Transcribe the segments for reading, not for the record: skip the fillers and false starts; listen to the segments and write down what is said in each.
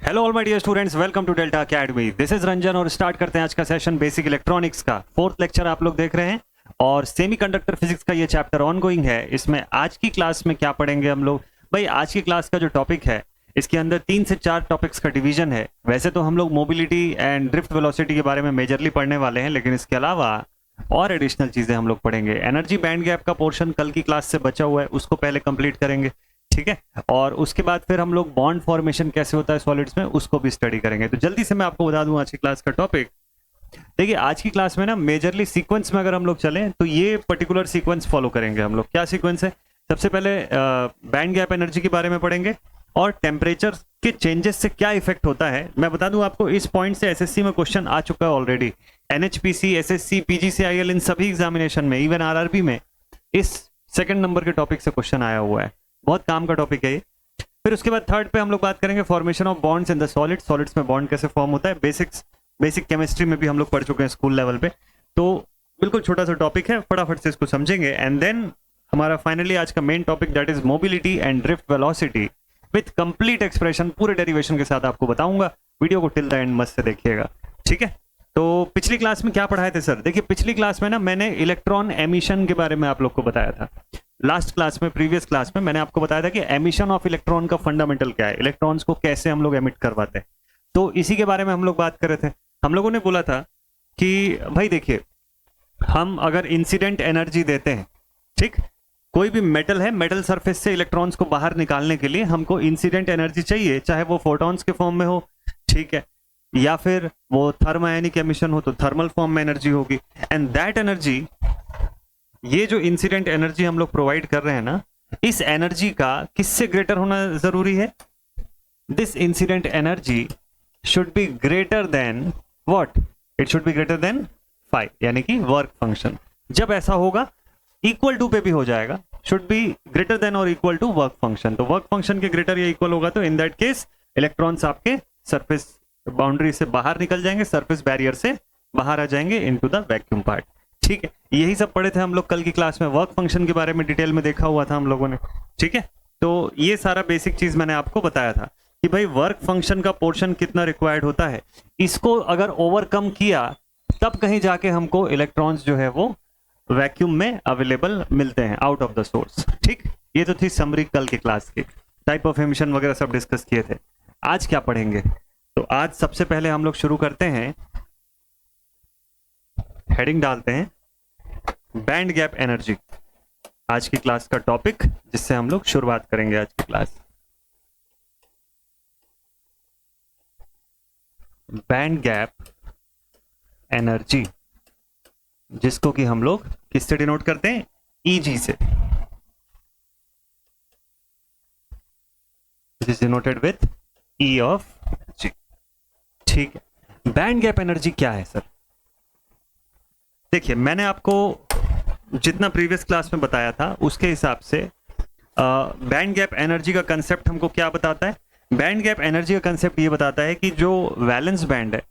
Hello all my dear students, welcome to Delta Academy. This is Ranjan और start करते हैं आज का सेशन बेसिक इलेक्ट्रॉनिक्स का। फोर्थ लेक्चर आप लोग देख रहे हैं और सेमीकंडक्टर फिजिक्स का ये चैप्टर ऑनगोइंग है। इसमें आज की क्लास में क्या पढ़ेंगे हम लोग? भाई आज की क्लास का जो टॉपिक है इसके अंदर 3 से 4 टॉपिक्स का डिवीजन है। वैसे तो हम लोग मोबिलिटी एंड ड्रिफ्ट वेलोसिटी के बारे में मेजरली पढ़ने वाले हैं, लेकिन इसके अलावा और एडिशनल चीजें हम लोग पढ़ेंगे। एनर्जी बैंड गैप का पोर्शन कल की क्लास से बचा हुआ है, उसको पहले कंप्लीट करेंगे, ठीक है। और उसके बाद फिर हम लोग बॉन्ड फॉर्मेशन कैसे होता है सॉलिड्स में उसको भी स्टडी करेंगे। तो जल्दी से मैं आपको बता दूं आज की क्लास का टॉपिक। देखिए आज की क्लास में ना मेजरली सीक्वेंस में अगर हम लोग चलें तो ये पर्टिकुलर सीक्वेंस फॉलो करेंगे हम लोग। क्या सीक्वेंस है? सबसे पहले बैंड गैप एनर्जी के बारे में पढ़ेंगे और टेम्परेचर के चेंजेस से क्या इफेक्ट होता है। मैं बता दूं आपको, इस पॉइंट से एसएससी में क्वेश्चन आ चुका है ऑलरेडी। एनएचपीसी, एसएससी, पीजीसीआईएल, इन सभी एग्जामिनेशन में, इवन आरआरबी में इस सेकंड नंबर के टॉपिक से क्वेश्चन आया हुआ है। बहुत काम का टॉपिक है ये। फिर उसके बाद थर्ड पे हम लोग बात करेंगे formation of bonds in the solid. Solids में बॉन्ड कैसे फॉर्म होता है, बेसिक केमिस्ट्री में भी हम लोग पढ़ चुके हैं स्कूल लेवल पे। तो बिल्कुल छोटा सा टॉपिक है, फटाफट से इसको समझेंगे। एंड देन हमारा फाइनली आज का main topic that is mobility and drift velocity with complete expression, पूरे डेरिवेशन के साथ आपको बताऊंगा। वीडियो को टिल द एंड मस्त से देखिएगा, ठीक है। तो पिछली क्लास में क्या पढ़ाए थे सर? देखिए पिछली क्लास में ना मैंने इलेक्ट्रॉन एमिशन के बारे में आप लोग को बताया था। लास्ट क्लास में, प्रीवियस क्लास में मैंने आपको बताया था कि एमिशन ऑफ इलेक्ट्रॉन का फंडामेंटल क्या है, इलेक्ट्रॉन्स को कैसे हम लोग एमिट करवाते हैं। तो इसी के बारे में हम लोग बात कर रहे थे। हम लोगों ने बोला था कि भाई देखिए, हम अगर इंसिडेंट एनर्जी देते हैं, ठीक, कोई भी मेटल है, मेटल सरफेस से इलेक्ट्रॉन्स को बाहर निकालने के लिए हमको इंसिडेंट एनर्जी चाहिए, चाहे वो फोटॉन्स के फॉर्म में हो, ठीक है, या फिर वो थर्मोआयनिक एमिशन हो तो थर्मल फॉर्म में एनर्जी होगी। एंड दैट एनर्जी, ये जो इंसिडेंट एनर्जी हम लोग प्रोवाइड कर रहे हैं ना, इस एनर्जी का किससे ग्रेटर होना जरूरी है? This incident energy should be greater than what? It should be greater than 5, यानी कि वर्क फंक्शन। जब ऐसा होगा, इक्वल टू पे भी हो जाएगा, शुड बी ग्रेटर देन और इक्वल टू वर्क फंक्शन। तो वर्क फंक्शन के ग्रेटर या इक्वल होगा तो इन दैट केस इलेक्ट्रॉन्स आपके सरफेस बाउंड्री से बाहर निकल जाएंगे, सरफेस बैरियर से बाहर आ जाएंगे इनटू द वैक्यूम पार्ट, ठीक है। यही सब पढ़े थे हम लोग कल की क्लास में। वर्क फंक्शन के बारे में डिटेल में देखा हुआ था हम लोगों ने, ठीक है। तो ये सारा बेसिक चीज मैंने आपको बताया था कि भाई वर्क फंक्शन का पोर्शन कितना रिक्वायर्ड होता है, इसको अगर ओवरकम किया तब कहीं जाके हमको इलेक्ट्रॉन्स जो है वो वैक्यूम में अवेलेबल मिलते हैं आउट ऑफ द सोर्स, ठीक। ये तो थी समरी कल की क्लास की, टाइप ऑफ एमिशन वगैरह सब डिस्कस किए थे। आज क्या पढ़ेंगे? तो आज सबसे पहले हम लोग शुरू करते हैं, हेडिंग डालते हैं बैंड गैप एनर्जी। आज की क्लास का टॉपिक जिससे हम लोग शुरुआत करेंगे आज की क्लास, बैंड गैप एनर्जी, जिसको कि हम लोग किससे डिनोट करते हैं? ईजी से। This is denoted with E of g, ठीक है। बैंड गैप एनर्जी क्या है सर? देखिए मैंने आपको जितना प्रीवियस क्लास में बताया था उसके हिसाब से बैंड गैप एनर्जी का कंसेप्ट हमको क्या बताता है? बैंड गैप एनर्जी का कंसेप्ट ये बताता है कि जो वैलेंस बैंड है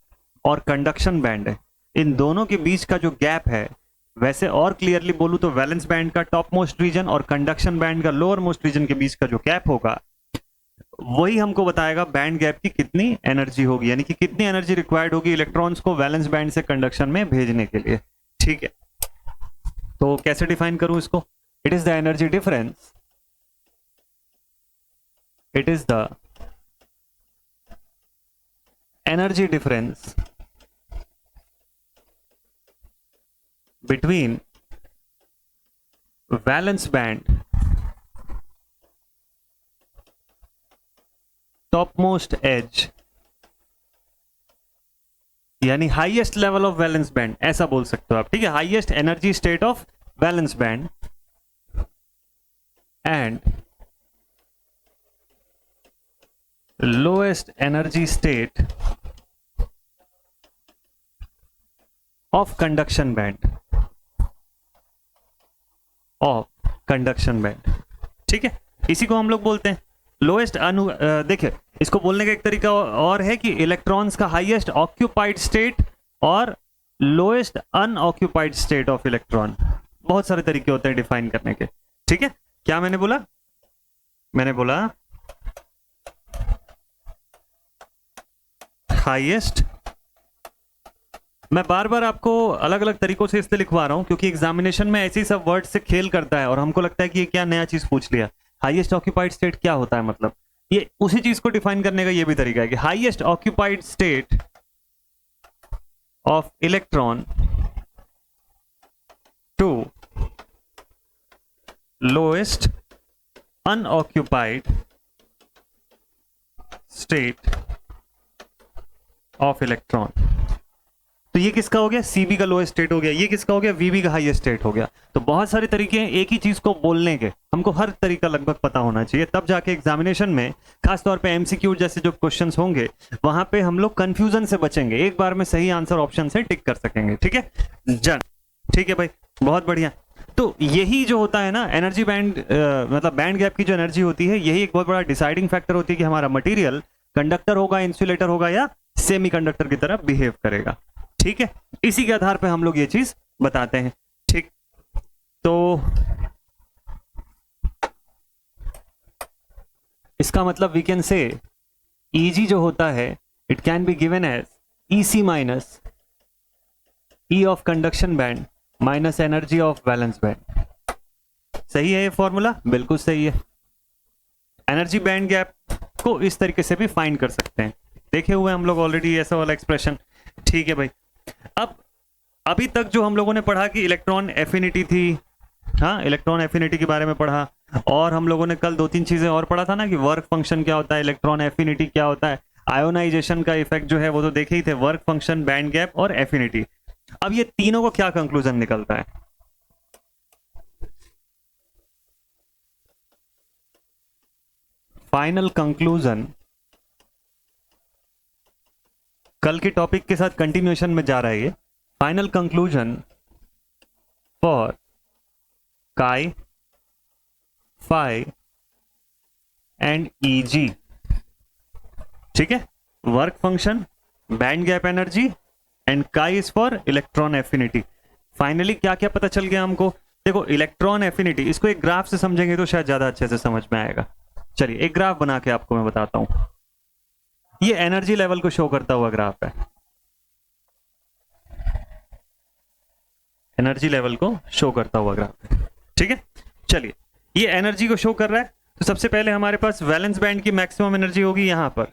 और कंडक्शन बैंड है, इन दोनों के बीच का जो गैप है, वैसे और क्लियरली बोलूं तो वैलेंस बैंड का टॉप मोस्ट रीजन और कंडक्शन बैंड का लोअर मोस्ट रीजन के बीच का जो गैप होगा, वही हमको बताएगा बैंड गैप की कितनी एनर्जी होगी, यानी कि कितनी एनर्जी रिक्वायर्ड होगी इलेक्ट्रॉन्स को वैलेंस बैंड से कंडक्शन में भेजने के लिए, ठीक है। तो कैसे डिफाइन करूं इसको? It is the energy difference, it is the energy difference between valence band, topmost edge, यानी highest level of valence band, ऐसा बोल सकते हो आप, ठीक है। Highest energy state of valence band and lowest energy state of conduction band, ठीक है। इसी को हम लोग बोलते हैं लोएस्ट देखिए इसको बोलने का एक तरीका और है कि इलेक्ट्रॉन्स का हाईएस्ट ऑक्यूपाइड स्टेट और lowest unoccupied state of electron. बहुत सारे तरीके होते हैं डिफाइन करने के, ठीक है। क्या मैंने बोला? मैंने बोला हाईएस्ट, मैं बार बार आपको अलग अलग तरीकों से इसलिए लिखवा रहा हूं क्योंकि एग्जामिनेशन में ऐसे ही सब वर्ड से खेल करता है और हमको लगता है कि ये क्या नया चीज पूछ लिया। हाईएस्ट ऑक्यूपाइड स्टेट क्या होता है, मतलब ये उसी चीज को डिफाइन करने का ये भी तरीका है कि highest occupied state of electron to lowest unoccupied state of electron. तो ये किसका हो गया, सीबी का लोएस्ट स्टेट हो गया, ये किसका हो गया, वीबी का हाईएस्ट स्टेट हो गया। तो बहुत सारे तरीके हैं एक ही चीज को बोलने के, हमको हर तरीका लगभग पता होना चाहिए, तब जाके एग्जामिनेशन में खासतौर पे एमसीक्यू जैसे जो क्वेश्चंस होंगे वहां पे हम लोग कंफ्यूजन से बचेंगे, एक बार में सही आंसर ऑप्शन से टिक कर सकेंगे। ठीक है जन, ठीक है भाई, बहुत बढ़िया। तो यही जो होता है ना एनर्जी बैंड, मतलब बैंड गैप की जो एनर्जी होती है, यही एक बहुत बड़ा डिसाइडिंग फैक्टर होती है कि हमारा मटेरियल कंडक्टर होगा, इंसुलेटर होगा या सेमीकंडक्टर की तरह बिहेव करेगा। ठीक है, इसी के आधार पे हम लोग ये चीज बताते हैं। ठीक, तो इसका मतलब वी कैन से Eg जो होता है it can be given as EC minus E of conduction band minus energy of valence band. सही है ये फॉर्मूला, बिल्कुल सही है। एनर्जी बैंड गैप को इस तरीके से भी फाइंड कर सकते हैं, देखे हुए हम लोग ऑलरेडी ऐसा वाला एक्सप्रेशन। ठीक है भाई, अब अभी तक जो हम लोगों ने पढ़ा कि इलेक्ट्रॉन एफिनिटी थी, हाँ इलेक्ट्रॉन एफिनिटी के बारे में पढ़ा, और हम लोगों ने कल दो तीन चीजें और पढ़ा था ना कि वर्क फंक्शन क्या होता है, इलेक्ट्रॉन एफिनिटी क्या होता है, आयोनाइजेशन का इफेक्ट जो है वो तो देखे ही थे, वर्क फंक्शन, बैंड गैप और एफिनिटी। अब ये तीनों को क्या कंक्लूजन निकलता है, फाइनल कंक्लूजन कल के टॉपिक के साथ कंटिन्यूएशन में जा रहा है ये। Final conclusion for chi, phi and Eg, ठीक है, work function, band gap energy and chi is for electron affinity. Finally क्या क्या पता चल गया हमको, देखो इलेक्ट्रॉन एफिनिटी, इसको एक ग्राफ से समझेंगे तो शायद ज्यादा अच्छे से समझ में आएगा। चलिए एक ग्राफ बना के आपको मैं बताता हूं, ये एनर्जी लेवल को शो करता हुआ ग्राफ है, एनर्जी लेवल को शो करता हुआ ग्राफ है। ठीक है, चलिए ये एनर्जी को शो कर रहा है, तो सबसे पहले हमारे पास वैलेंस बैंड की मैक्सिमम एनर्जी होगी यहां पर,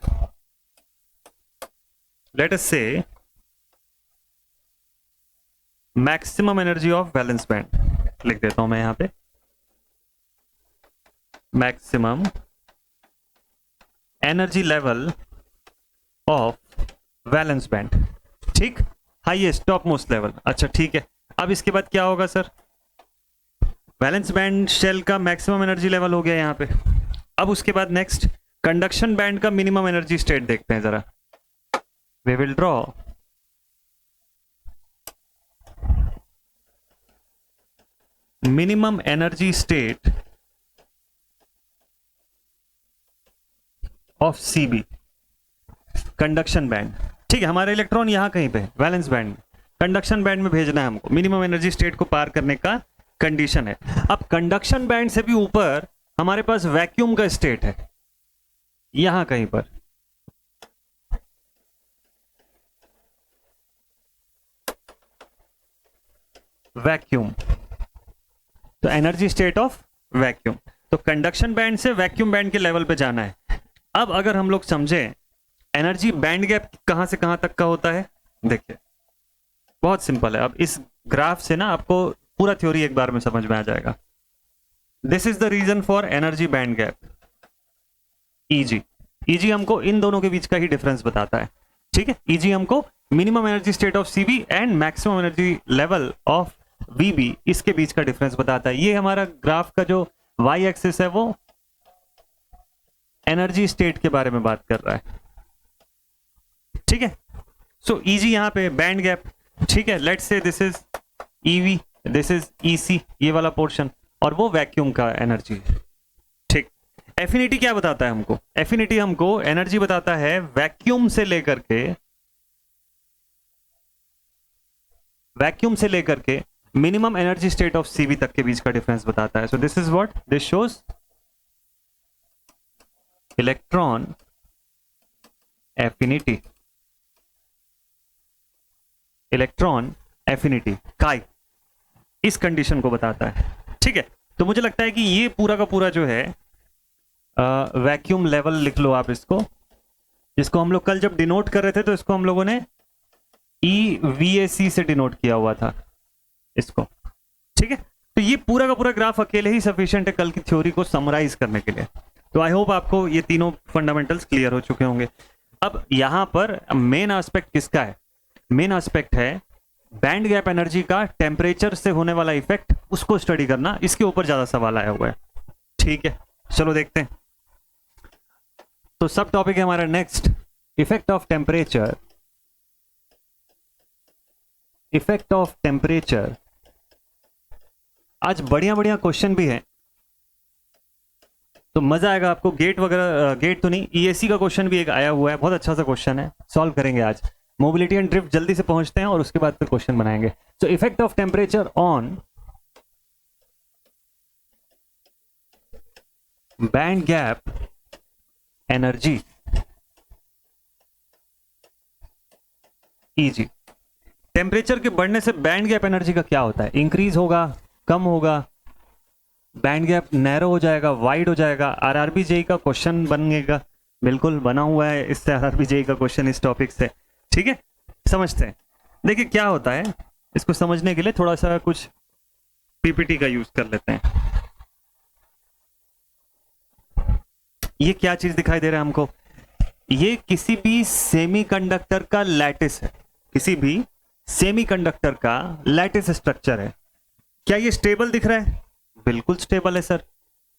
लेट अस से maximum energy of valence band, लिख देता हूं मैं यहां पे maximum energy level of valence band. ठीक, हाईएस्ट टॉप मोस्ट लेवल। अच्छा ठीक है, अब इसके बाद क्या होगा सर, वैलेंस बैंड शेल का मैक्सिमम एनर्जी लेवल हो गया यहां पे। अब उसके बाद नेक्स्ट कंडक्शन बैंड का मिनिमम एनर्जी स्टेट देखते हैं जरा, we will draw minimum energy state of CB, conduction band. ठीक है, हमारा इलेक्ट्रॉन यहां कहीं पे वैलेंस बैंड में, कंडक्शन बैंड में भेजना है हमको, मिनिमम एनर्जी स्टेट को पार करने का कंडीशन है। अब कंडक्शन बैंड से भी ऊपर हमारे पास वैक्यूम का स्टेट है यहां कहीं पर, वैक्यूम, तो एनर्जी स्टेट ऑफ वैक्यूम, तो कंडक्शन बैंड से वैक्यूम बैंड के लेवल पे जाना है। अब अगर हम लोग समझे एनर्जी बैंड गैप कहां से कहां तक का होता है, देखिए बहुत सिंपल है, अब इस ग्राफ से ना आपको पूरा थ्योरी एक बार में समझ में आ जाएगा। This is the reason for energy band gap, Eg हमको इन दोनों के बीच का ही डिफरेंस बताता है। ठीक है, Eg हमको minimum energy state of Cb and maximum energy level of Vb, इसके बीच का डिफरेंस बताता है। ये हमारा ग्राफ का जो y एक्सिस है वो एनर्जी स्टेट के बारे में बात कर रहा है। ठीक है, सो Eg यहां पे बैंड गैप, ठीक है, let's say this is Ev, this is Ec, ये वाला पोर्शन, और वो वैक्यूम का एनर्जी। ठीक, एफिनिटी क्या बताता है हमको, एफिनिटी हमको एनर्जी बताता है वैक्यूम से लेकर के minimum energy state of Cb तक के बीच का डिफरेंस बताता है। So this is what this shows, electron affinity. Electron affinity काई, इस कंडीशन को बताता है। ठीक है, तो मुझे लगता है कि ये पूरा का पूरा जो है वैक्यूम लेवल लिख लो आप इसको, जिसको हम लोग कल जब डिनोट कर रहे थे तो इसको हम लोगों ने EVAC से डिनोट किया हुआ था इसको। ठीक है, तो ये पूरा का पूरा ग्राफ अकेले ही सफिशिएंट है कल की थ्योरी को समराइज करने के लिए। तो आई होप आपको ये तीनों फंडामेंटल्स क्लियर हो चुके होंगे। अब यहां पर मेन एस्पेक्ट किसका है? मेन एस्पेक्ट है बैंड गैप एनर्जी का टेम्परेचर से होने वाला इफेक्ट, उसको स्टडी करना। इसके ऊपर ज्यादा सवाल आया हुआ है। ठीक है, चलो देखते हैं। तो सब टॉपिक है हमारा next, effect of temperature. Effect of temperature. आज बढ़िया बढ़िया क्वेश्चन भी है, तो मजा आएगा आपको। गेट वगैरह, गेट तो नहीं, EAC का क्वेश्चन भी एक आया हुआ है, बहुत अच्छा सा क्वेश्चन है, सॉल्व करेंगे आज। मोबिलिटी एंड ड्रिफ्ट जल्दी से पहुंचते हैं और उसके बाद फिर क्वेश्चन बनाएंगे। So effect of temperature on band gap energy EG। Temperature के बढ़ने से बैंड गैप एनर्जी का क्या होता है? इंक्रीज होगा, कम होगा, बैंड गैप नैरो हो जाएगा, वाइड हो जाएगा। RRB JEE का क्वेश्चन बनेगा, बिल्कुल बना हुआ है इससे RRB JEE का क्वेश्चन इस टॉपिक से। ठीक है, समझते हैं। देखिए क्या होता है, इसको समझने के लिए थोड़ा सा कुछ PPT का यूज कर लेते हैं। ये क्या चीज दिखाई दे रहा है हमको? ये किसी भी सेमीकंडक्टर का लैटिस है, किसी भी सेमीकंडक्टर का लैटिस स्ट्रक्चर है। क्या ये स्टेबल दिख रहा है? बिल्कुल स्टेबल है सर।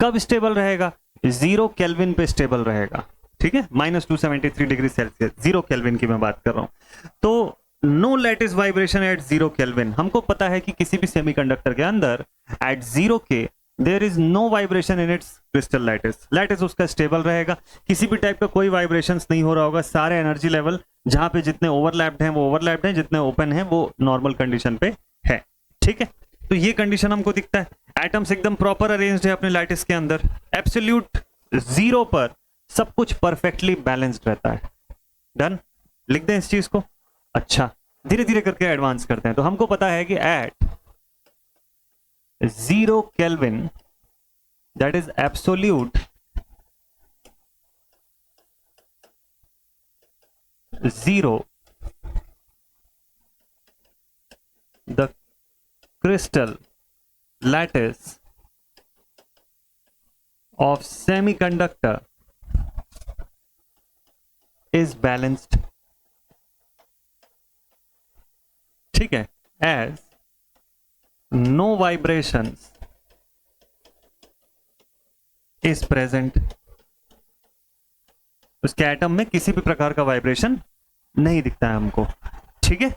कब स्टेबल रहेगा? 0 केल्विन पे स्टेबल रहेगा। ठीक है, -273 डिग्री सेल्सियस, 0 केल्विन की मैं बात कर रहा हूं। तो no lattice vibration at 0 kelvin. हमको पता है कि किसी भी सेमीकंडक्टर के अंदर at 0 K there is no vibration in its crystal lattice. Lattice उसका स्टेबल रहेगा, किसी भी टाइप का कोई वाइब्रेशंस नहीं हो रहा होगा। सारे एनर्जी लेवल जहां पे जितने ओवरलैप्ड हैं वो ओवरलैप्ड हैं, जितने ओपन हैं वो नॉर्मल कंडीशन पे है। ठीक है, तो ये कंडीशन हमको दिखता है। एटम्स एकदम प्रॉपर अरेंज्ड है अपने लैटिस के अंदर, एब्सोल्यूट 0 पर सब कुछ परफेक्टली बैलेंस्ड रहता है। डन, लिख दें इस चीज को। अच्छा, धीरे धीरे करके एडवांस करते हैं। तो हमको पता है कि at 0 kelvin that is absolute 0 the crystal lattice of semiconductor is balanced। ठीक है, as no vibrations is present। उसके एटम में किसी भी प्रकार का वाइब्रेशन नहीं दिखता है हमको। ठीक है,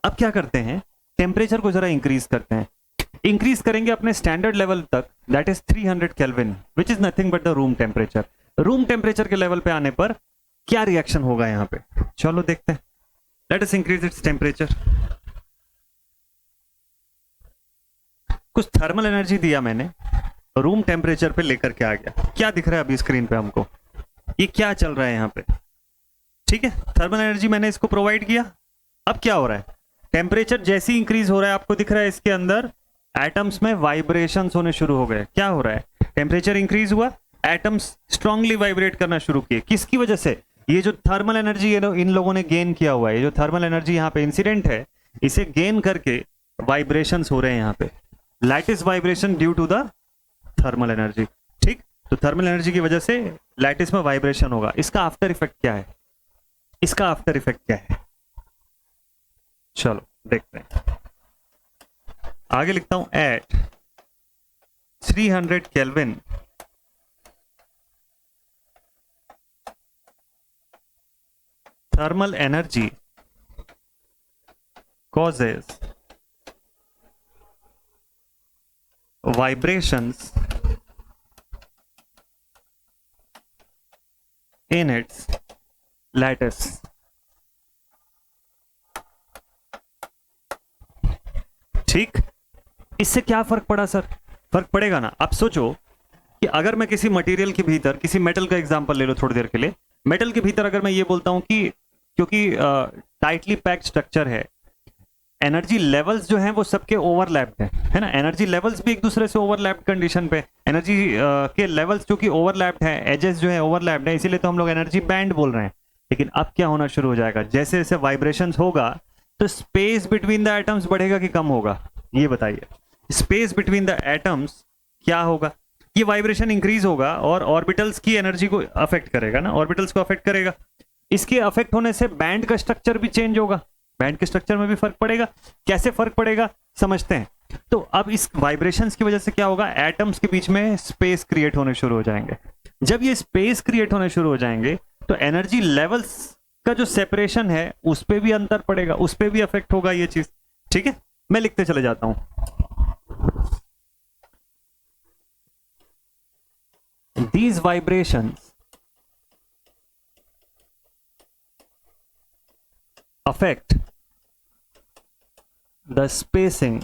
अब क्या करते हैं, टेम्परेचर को जरा इंक्रीज करते हैं। इंक्रीज करेंगे अपने स्टैंडर्ड लेवल तक, that is 300 kelvin, which is nothing but the room temperature. Room temperature के लेवल पे आने पर क्या रिएक्शन होगा यहाँ पे? चलो देखते हैं। Let us increase its temperature. कुछ थर्मल एनर्जी दिया मैंने, रूम टेम्परेचर पे लेकर के आ गया। क्या दिख रहा है अभी स्क्रीन पे हमको? ये क्या चल रहा है यहाँ पे? ठीक है, थर्मल एनर्जी मैंने इसको प्रोवाइड किया। अब क्या हो रहा है? टेम्परेचर जैसे ही इंक्रीज हो रहा है, आपको दिख रहा है इसके अंदर एटम्स में वाइब्रेशंस होने शुरू हो गए। क्या हो रहा है? टेम्परेचर इंक्रीज हुआ, एटम्स स्ट्रांगली वाइब्रेट करना शुरू किए। किसकी वजह से? ये जो थर्मल एनर्जी इन लोगों ने गेन किया हुआ है, ये जो थर्मल एनर्जी यहाँ पे इंसिडेंट है, इसे गेन करके वाइब्रेशंस हो रहे हैं यहाँ पे। Lattice vibration due to the thermal energy. ठीक, तो थर्मल एनर्जी की वजह से लैटिस में वाइब्रेशन होगा। इसका आफ्टर इफेक्ट क्या है? इसका आफ्टर इफेक्ट क्या है? चलो देखते हैं। आगे लिखता हूं, at 300 kelvin thermal energy causes vibrations in its lattice। ठीक, इससे क्या फर्क पड़ा सर? फर्क पड़ेगा ना। अब सोचो कि अगर मैं किसी मटेरियल के भीतर, किसी मेटल का एग्जांपल ले लो थोड़ी देर के लिए, मेटल के भीतर अगर मैं ये बोलता हूं कि क्योंकि टाइटली पैक्ड स्ट्रक्चर है, एनर्जी लेवल्स जो हैं वो सबके ओवरलैप्ड है ना, एनर्जी लेवल्स भी एक दूसरे से ओवरलैप्ड कंडीशन पे, एनर्जी के लेवल्स जो कि ओवरलैप्ड है, एजेस जो है ओवरलैप्ड है, इसीलिए तो हम लोग एनर्जी बैंड बोल रहे हैं। लेकिन अब क्या होना शुरू हो जाएगा, जैसे जैसे वाइब्रेशंस होगा तो स्पेस बिटवीन द एटम्स बढ़ेगा कि कम होगा, ये बताइए। स्पेस बिटवीन द एटम्स क्या होगा, ये वाइब्रेशन इंक्रीज होगा और ऑर्बिटल्स की एनर्जी को अफेक्ट करेगा ना, ऑर्बिटल्स को अफेक्ट करेगा। इसके अफेक्ट होने से बैंड का स्ट्रक्चर भी चेंज होगा, बैंड के स्ट्रक्चर में भी फर्क पड़ेगा। कैसे फर्क पड़ेगा समझते हैं। तो अब इस वाइब्रेशंस की वजह से क्या होगा, एटम्स के बीच में स्पेस क्रिएट होने शुरू हो जाएंगे। जब ये स्पेस क्रिएट होने शुरू हो जाएंगे तो एनर्जी लेवल्स का जो सेपरेशन है उस पे भी अंतर पड़ेगा, उस पे भी अफेक्ट होगा ये चीज। ठीक है, मैं लिखते चले जाता हूं। These vibrations affect the spacing.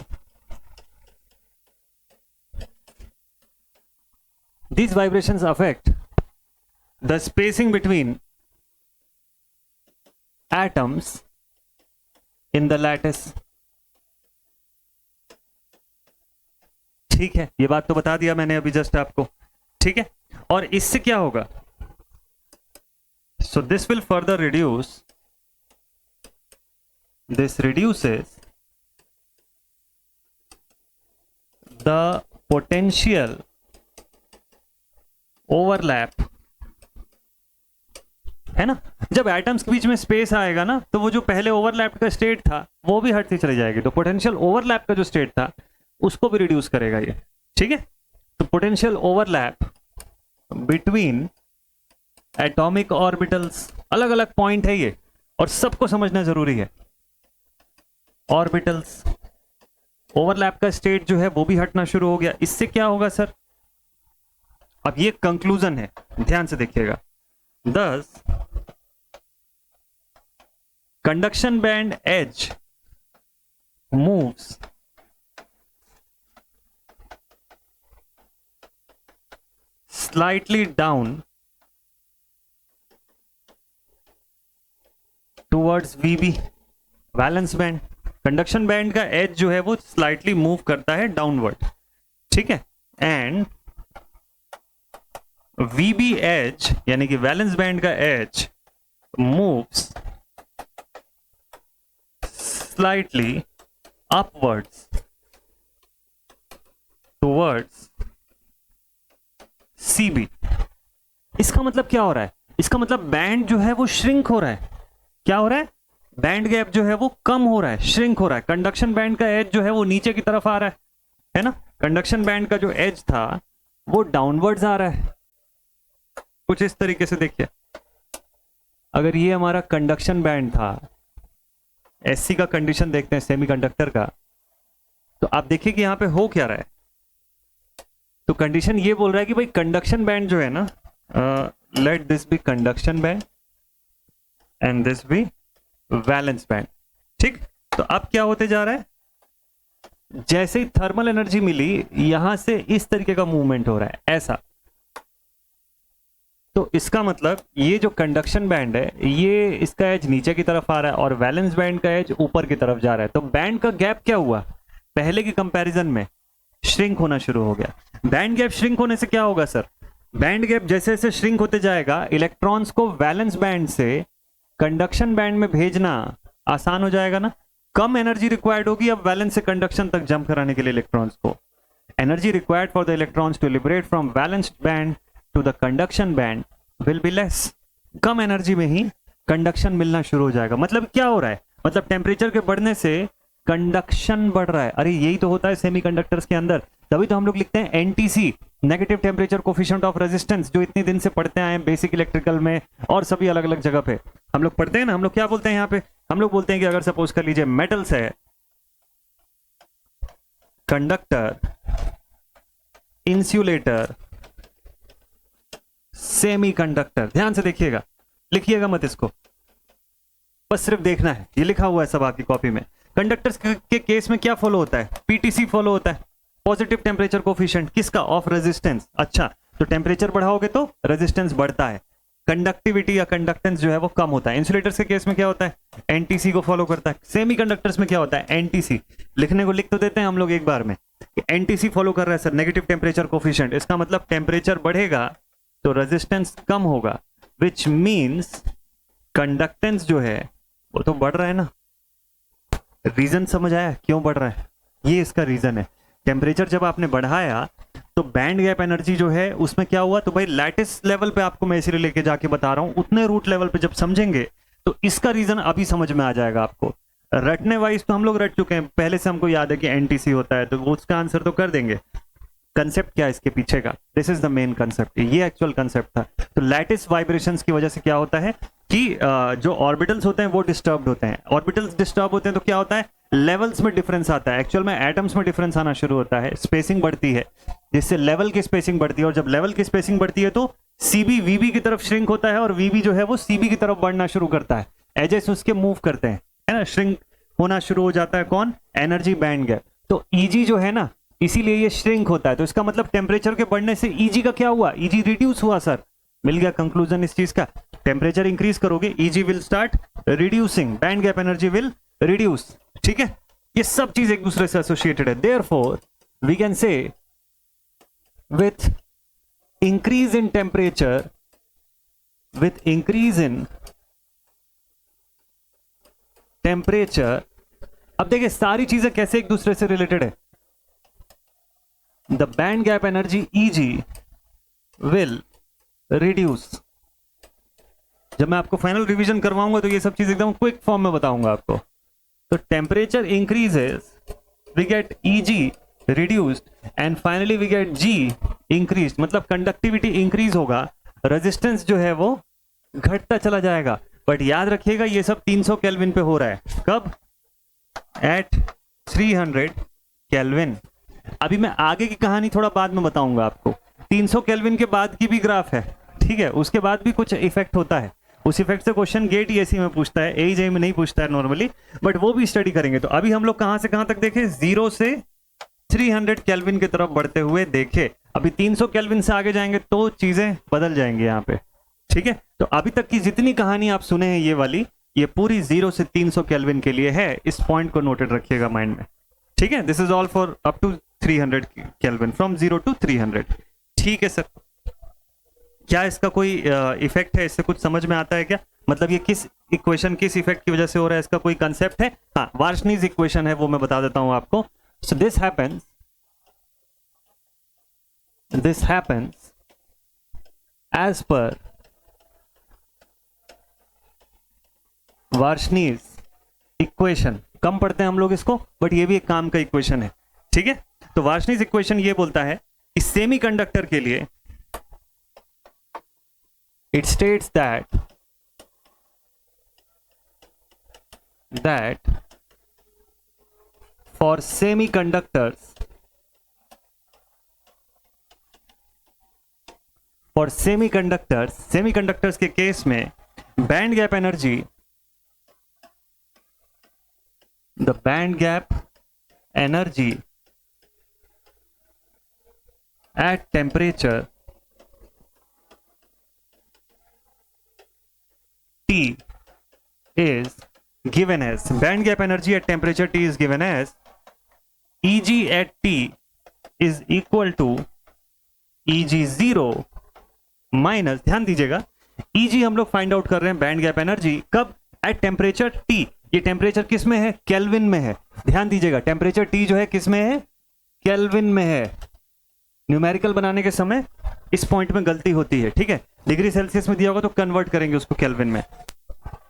These vibrations affect the spacing between atoms in the lattice. ठीक है, ये बात तो बता दिया मैंने अभी जस्ट आपको। ठीक है, और इससे क्या होगा, so this will further reduce, this reduces the potential overlap, है ना। जब एटम्स के बीच में स्पेस आएगा ना तो वो जो पहले ओवरलैप का स्टेट था वो भी हटती चली जाएगी, तो पोटेंशियल ओवरलैप का जो स्टेट था उसको भी रिड्यूस करेगा ये। ठीक है, तो potential overlap between atomic orbitals, अलग अलग पॉइंट है ये और सबको समझना जरूरी है। ऑर्बिटल्स ओवरलैप का स्टेट जो है वो भी हटना शुरू हो गया। इससे क्या होगा सर, अब ये कंक्लूजन है, ध्यान से देखिएगा। Thus conduction band edge moves slightly down towards VB, valence band. Conduction band का एज जो है वो स्लाइटली मूव करता है डाउनवर्ड। ठीक है, एंड VB एज यानी कि वैलेंस बैंड का edge moves slightly upwards towards CB। इसका मतलब क्या हो रहा है, इसका मतलब बैंड जो है वो श्रिंक हो रहा है। क्या हो रहा है, बैंड गैप जो है वो कम हो रहा है, श्रिंक हो रहा है। कंडक्शन बैंड का एज जो है वो नीचे की तरफ आ रहा है ना। कंडक्शन बैंड का जो एज था वो डाउनवर्ड्स आ रहा है, कुछ इस तरीके से। देखिए, अगर ये हमारा कंडक्शन बैंड था, SC का कंडीशन देखते हैं सेमीकंडक्टर का, तो आप देखिए कि यहां पे हो क्या रहा है। तो कंडीशन ये बोल रहा है कि भाई कंडक्शन बैंड जो है ना, let this be conduction band and this be valence band. ठीक, तो अब क्या होते जा रहा है, जैसे ही थर्मल एनर्जी मिली यहां से इस तरीके का मूवमेंट हो रहा है, ऐसा। तो इसका मतलब ये जो कंडक्शन बैंड है ये इसका एज नीचे की तरफ आ रहा है और वैलेंस बैंड का एज ऊपर की तरफ जा रहा है। तो बैंड का गैप क्या हुआ, पहले के कंपैरिजन में श्रिंक होना शुरू हो गया। बैंड गैप श्रिंक होने से क्या होगा सर, बैंड गैप जैसे जैसे श्रिंक होते जाएगा, इलेक्ट्रॉन्स को वैलेंस बैंड से कंडक्शन बैंड में भेजना आसान हो जाएगा ना। कम एनर्जी रिक्वायर्ड होगी अब वैलेंस से कंडक्शन तक जंप कराने के लिए इलेक्ट्रॉन्स को। Energy required for the electrons to liberate from valence band to the conduction band will be less. कम एनर्जी में ही कंडक्शन मिलना शुरू हो जाएगा। मतलब क्या हो रहा है, मतलब टेम्परेचर के बढ़ने से कंडक्शन बढ़ रहा है। अरे यही तो होता है सेमीकंडक्टर्स के अंदर, तभी तो हम लोग लिखते हैं NTC, negative temperature coefficient of resistance, जो इतने दिन से पढ़ते आए हैं बेसिक इलेक्ट्रिकल में और सभी अलग अलग जगह पे हम लोग पढ़ते हैं ना। हम लोग क्या बोलते हैं यहाँ पे, हम लोग बोलते हैं कि अगर सपोज कर लीजिए मेटल्स है, कंडक्टर, इंसुलेटर, सेमीकंडक्टर। ध्यान से देखिएगा, लिखिएगा मत इसको, बस सिर्फ देखना है, ये लिखा हुआ है सब आपकी कॉपी में। कंडक्टर्स के केस में क्या फॉलो होता है, PTC फॉलो होता है, पॉजिटिव टेम्परेचर कोफिशिएंट, किसका, ऑफ रेजिस्टेंस। अच्छा, तो टेम्परेचर बढ़ाओगे तो रेजिस्टेंस बढ़ता है, कंडक्टिविटी या कंडक्टेंस जो है वो कम होता है। इंसुलेटर्स के केस में क्या होता है, एनटीसी को फॉलो करता है। सेमीकंडक्टर्स में क्या होता है, एनटीसी। लिखने को लिख तो देते हैं हम लोग एक बार में, एनटीसी फॉलो कर रहा है सर, नेगेटिव टेम्परेचर कोफिशिएंट। इसका मतलब टेम्परेचर बढ़ेगा तो रेजिस्टेंस कम होगा, विच मीन्स कंडक्टेंस जो है वो तो बढ़ रहा है ना। रीजन समझ आया क्यों बढ़ रहा है, ये इसका रीजन है। टेम्परेचर जब आपने बढ़ाया तो बैंड गैप एनर्जी जो है उसमें क्या हुआ, तो भाई लैटिस लेवल पे आपको मैं इसलिए लेके जाके बता रहा हूं, उतने रूट लेवल पे जब समझेंगे तो इसका रीजन अभी समझ में आ जाएगा आपको। रटने वाइज तो हम लोग रट चुके हैं, पहले से हमको याद है कि एनटीसी होता है, तो वो उसका आंसर तो कर देंगे। कंसेप्ट क्या है इसके पीछे का, this is the main concept, ये एक्चुअल कंसेप्ट था। तो लैटिस वाइब्रेशंस की वजह से क्या होता है कि जो ऑर्बिटल्स होते हैं वो डिस्टर्ब होते हैं। ऑर्बिटल्स डिस्टर्ब होते हैं तो क्या होता है, लेवल्स में डिफरेंस आता है। एक्चुअल में एटम्स में डिफरेंस आना शुरू होता है, स्पेसिंग बढ़ती है, जिससे लेवल की स्पेसिंग बढ़ती है। और जब लेवल की स्पेसिंग बढ़ती है तो सीबी वीबी की तरफ श्रिंक होता है और वीबी जो है वो सीबी की तरफ बढ़ना शुरू करता है। एजेस उसके मूव करते हैं, है ना, श्रिंक होना शुरू हो जाता है। कौन, एनर्जी बैंड गैप। तो ईजी जो है ना, इसीलिए ये श्रिंक होता है। तो इसका मतलब टेम्परेचर के बढ़ने से ईजी का क्या हुआ, ईजी रिड्यूस हुआ सर। मिल गया कंक्लूजन इस चीज का। टेम्परेचर इंक्रीज करोगे, easy will start reducing, band gap energy will reduce. ठीक है, ये सब चीज एक दूसरे से एसोसिएटेड है। Therefore we can say with increase in temperature, with increase in temperature, अब देखिए सारी चीजें कैसे एक दूसरे से रिलेटेड है। The band gap energy Eg will reduce. जब मैं आपको फाइनल रिवीजन करवाऊंगा तो ये सब चीज एकदम क्विक फॉर्म में बताऊंगा आपको। तो temperature increases, we get Eg reduced and finally we get G increased. मतलब कंडक्टिविटी इंक्रीज होगा, रेजिस्टेंस जो है वो घटता चला जाएगा। बट याद रखिएगा ये सब 300 केल्विन पे हो रहा है। कब, एट 300 केल्विन। अभी मैं आगे की कहानी थोड़ा बाद में बताऊंगा आपको। 300 केल्विन के बाद की भी ग्राफ है, ठीक है, उसके बाद भी कुछ इफेक्ट होता है। उस इफेक्ट से क्वेश्चन गेट ईएससी में पूछता है, एईजे में नहीं पूछता है नॉर्मली, बट वो भी स्टडी करेंगे। तो अभी हम लोग कहां से कहां तक देखे, 0 से 300 केल्विन की तरफ बढ़ते हुए देखे। अभी 300 केल्विन से आगे जाएंगे तो चीजें बदल जाएंगी यहाँ पे। ठीक है, तो अभी तक की जितनी कहानी आप सुने हैं ये वाली, ये पूरी 0 से 300 केल्विन के लिए है। इस पॉइंट को नोटेड रखिएगा माइंड में। ठीक है, this is all for up to 300 kelvin, from 0 to 300। ठीक है सर, क्या इसका कोई इफेक्ट है, इससे कुछ समझ में आता है क्या, मतलब ये किस इक्वेशन, किस इफेक्ट की वजह से हो रहा है, इसका कोई कंसेप्ट है? हाँ, वार्शनीज इक्वेशन है, वो मैं बता देता हूं आपको। So this happens as per वार्शनीज equation. कम पढ़ते हैं हम लोग इसको, बट ये भी एक काम का इक्वेशन है। ठीक है, तो वार्शनीज इक्वेशन ये बोलता है कि सेमीकंडक्टर के लिए it states that for semiconductors के केस में band gap energy, the band gap energy at temperature T is given as, band gap energy at temperature T is given as Eg at T is equal to Eg0 minus, ध्यान दीजिएगा, Eg हम लोग find out कर रहे हैं band gap energy कब, at temperature T। ये temperature किस में है, केल्विन में है। ध्यान दीजिएगा, टेम्परेचर T जो है किस में है, केल्विन में है। न्यूमेरिकल बनाने के समय इस पॉइंट में गलती होती है। ठीक है, डिग्री सेल्सियस में दिया होगा तो कन्वर्ट करेंगे उसको केल्विन में।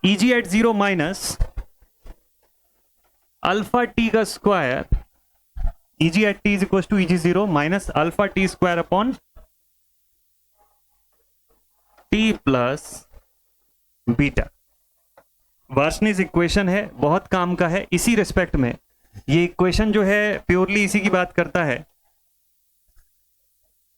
Eg at 0 minus alpha T का square, Eg at T is equal to Eg0 minus alpha T square upon T plus beta. Varshni's equation है, बहुत काम का है। इसी रिस्पेक्ट में ये इक्वेशन जो है प्योरली इसी की बात करता है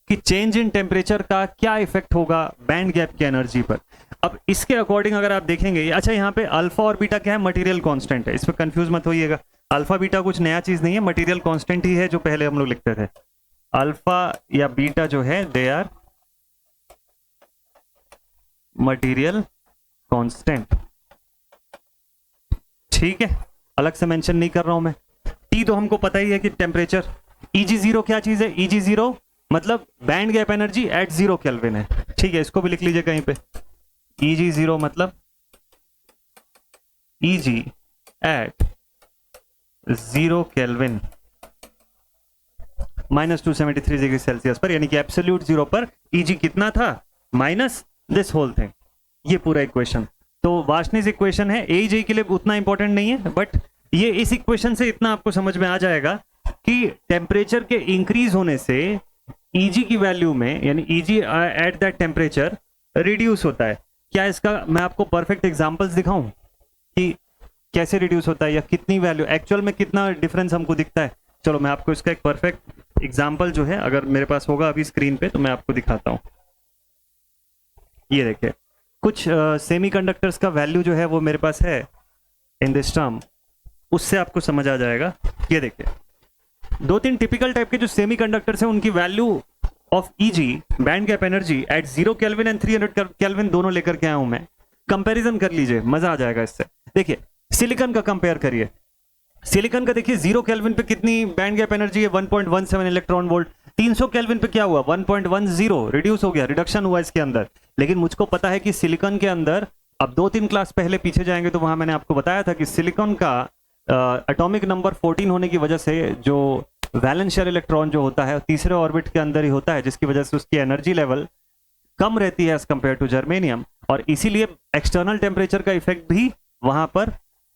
कि चेंज इन टेम्परेचर का क्या इफेक्ट होगा बैंड गैप की एनर्जी पर। अब इसके अकॉर्डिंग अगर आप देखेंगे, अच्छा यहाँ पे अल्फा और बीटा क्या है, मटेरियल कांस्टेंट है, इस पर कंफ्यूज मत होइएगा। अल्फा बीटा कुछ नया चीज नहीं है, मटेरियल कांस्टेंट ही है जो पहले हम लोग लिखते थे। अल्फा या बीटा जो है दे आर मटेरियल कांस्टेंट। ठीक है, अलग से मेंशन नहीं कर रहा हूं मैं। टी तो हमको पता ही है कि टेम्परेचर। Eg0 क्या चीज है? Eg0 मतलब band gap energy at 0 kelvin है। ठीक है, इसको भी लिख लीजिए कहीं पे। Eg0 मतलब Eg at 0 kelvin -273 degree Celsius पर, यानी कि एब्सोल्यूट जीरो पर Eg कितना था? माइनस दिस होल थिंग, ये पूरा इक्वेशन। तो वाशनेस इक्वेशन है, Aj के लिए उतना इंपॉर्टेंट नहीं है, बट ये इस इक्वेशन से इतना आपको समझ में आ जाएगा कि टेम्परेचर के इंक्रीज होने से Eg की वैल्यू में, यानी Eg at that temperature reduce होता है। क्या इसका मैं आपको परफेक्ट एग्जांपल्स दिखाऊं कि कैसे रिड्यूस होता है या कितनी वैल्यू एक्चुअल में कितना डिफरेंस हमको दिखता है? चलो मैं आपको इसका एक परफेक्ट एग्जांपल जो है, अगर मेरे पास होगा अभी स्क्रीन पे, तो मैं आपको दिखाता हूं। ये देखिए, कुछ सेमीकंडक्टर्स का वैल्यू जो है वो मेरे पास है इन दिस टर्म, उससे आपको समझ आ जाएगा। ये देखिए, दो तीन टिपिकल टाइप के जो सेमीकंडक्टर्स हैं उनकी value of Eg band gap energy at 0 kelvin and 300 kelvin दोनों लेकर के आया हूं मैं। कंपैरिजन कर लीजिए, मजा आ जाएगा इससे। देखिए सिलिकॉन का कंपेयर करिए। सिलिकॉन का देखिए 0 केल्विन पे कितनी बैंड गैप एनर्जी है? 1.17 इलेक्ट्रॉन वोल्ट। 300 केल्विन पे क्या हुआ? 1.10, रिड्यूस हो गया, रिडक्शन हुआ इसके अंदर। लेकिन मुझको पता है कि सिलिकॉन के अंदर, अब 2-3 क्लास पहले पीछे जाएंगे तो वहां मैंने आपको बताया था कि सिलिकॉन का एटॉमिक नंबर 14 होने की वजह से जो वैलेंस शेल इलेक्ट्रॉन जो होता है तीसरे ऑर्बिट के अंदर ही होता है, जिसकी वजह से उसकी एनर्जी लेवल कम रहती है एज कंपेयर टू जर्मेनियम, और इसीलिए एक्सटर्नल टेम्परेचर का इफेक्ट भी वहां पर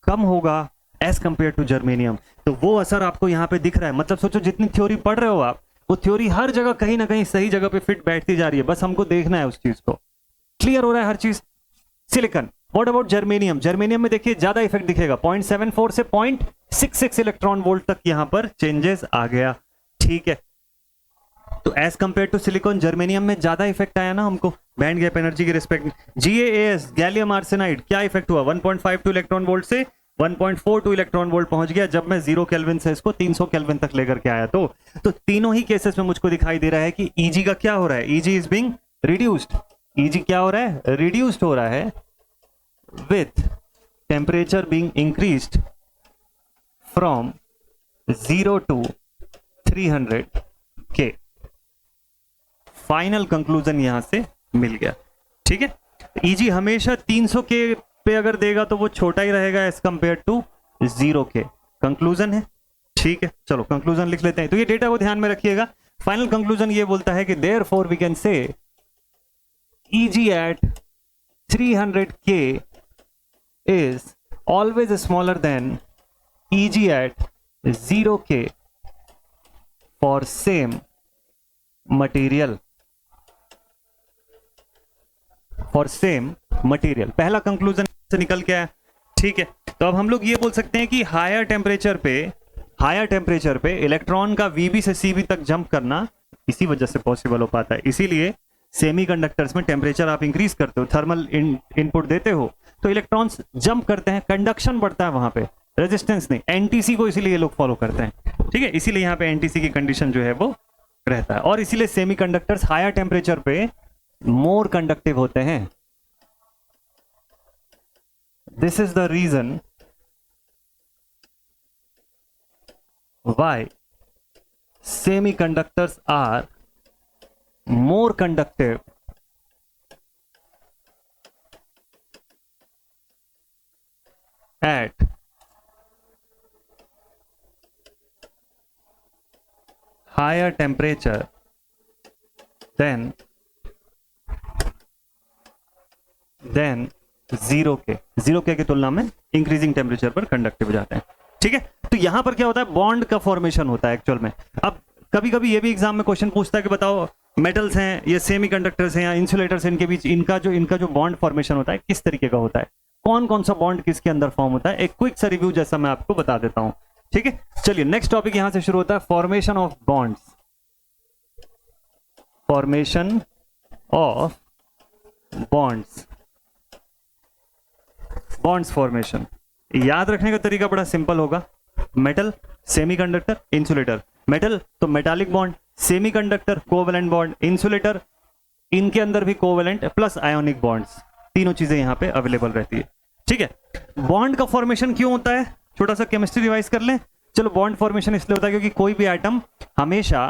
कम होगा एज कंपेयर टू जर्मेनियम। तो वो असर आपको यहाँ पे दिख रहा है। मतलब सोचो, जितनी थ्योरी पढ़ रहे हो आप, वो थ्योरी हर जगह कहीं ना कहीं सही जगह पे फिट बैठती जा रही है, बस हमको देखना है उस चीज को। क्लियर हो रहा है हर चीज? Silicon. What about germanium? Germanium में देखिए ज्यादा इफेक्ट दिखेगा, 0.74 से 0.66 इलेक्ट्रॉन वोल्ट तक यहां पर चेंजेस आ गया। ठीक है, तो as compare to silicon germanium में ज्यादा इफेक्ट आया ना हमको बैंड गैप एनर्जी के रिस्पेक्ट। GaAs गैलियम आर्सेनाइड, क्या इफेक्ट हुआ? 1.52 इलेक्ट्रॉन वोल्ट से 1.42 इलेक्ट्रॉन वोल्ट पहुंच गया, जब मैं 0 केल्विन से इसको 300 केल्विन तक लेकर के आया। तो तीनों ही केसेस में मुझको दिखाई दे रहा है कि Eg का क्या हो रहा है? Eg is being reduced. Eg क्या हो रहा है? रिड्यूस्ड हो रहा है with temperature being increased from 0 to 300 K। Final conclusion यहां से मिल गया। ठीक है, Eg हमेशा 300 K पे अगर देगा तो वो छोटा ही रहेगा as compare to 0 K। Conclusion है। ठीक है, चलो कंक्लूजन लिख लेते हैं। तो ये डेटा को ध्यान में रखिएगा। फाइनल कंक्लूजन ये बोलता है कि therefore we can say Eg at 300 K is always smaller than Eg at 0 K for same material। For same material, पहला कंक्लूजन से निकल के आया। ठीक है, तो अब हम लोग ये बोल सकते हैं कि हायर टेम्परेचर पे इलेक्ट्रॉन का Vb से Cb तक जंप करना इसी वजह से पॉसिबल हो पाता है। इसीलिए सेमीकंडक्टर्स में टेम्परेचर आप इंक्रीज करते हो, थर्मल इनपुट देते हो, तो इलेक्ट्रॉन्स जंप करते हैं, कंडक्शन बढ़ता है वहां पे, रेजिस्टेंस नहीं। एनटीसी को इसीलिए ये लोग फॉलो करते हैं। ठीक है, इसीलिए यहाँ पे एनटीसी की कंडीशन जो है वो रहता है, और इसीलिए सेमीकंडक्टर्स हायर टेम्परेचर पे मोर कंडक्टिव होते हैं। This is the reason why semiconductors are more conductive at higher temperature than 0 K की तुलना में इंक्रीजिंग टेम्परेचर पर कंडक्टिव हो जाते हैं। ठीक है, तो यहां पर क्या होता है? बॉन्ड का फॉर्मेशन होता है एक्चुअल में। अब कभी कभी ये भी एग्जाम में क्वेश्चन पूछता है कि बताओ मेटल्स हैं, ये सेमीकंडक्टर्स हैं या इंसुलेटर्स हैं, इनके बीच इनका जो बॉन्ड फॉर्मेशन होता है किस तरीके का होता है, कौन कौन सा बॉन्ड किसके अंदर फॉर्म होता है, एक क्विक सा रिव्यू जैसा मैं आपको बता देता हूं। ठीक है, चलिए नेक्स्ट टॉपिक यहां से शुरू होता है, formation of bonds. Formation of bonds formation याद रखने का तरीका बड़ा सिंपल होगा। Metal, semiconductor, insulator. मेटल तो metallic bond, semiconductor covalent bond, insulator इनके अंदर भी कोवेलेंट प्लस आयोनिक बॉन्ड्स। तीनों चीजें यहाँ पे अवेलेबल रहती है। ठीक है, बॉन्ड का फॉर्मेशन क्यों होता है, छोटा सा केमिस्ट्री रिवाइज कर लें। चलो, बॉन्ड फॉर्मेशन इसलिए होता है क्योंकि कोई भी एटम हमेशा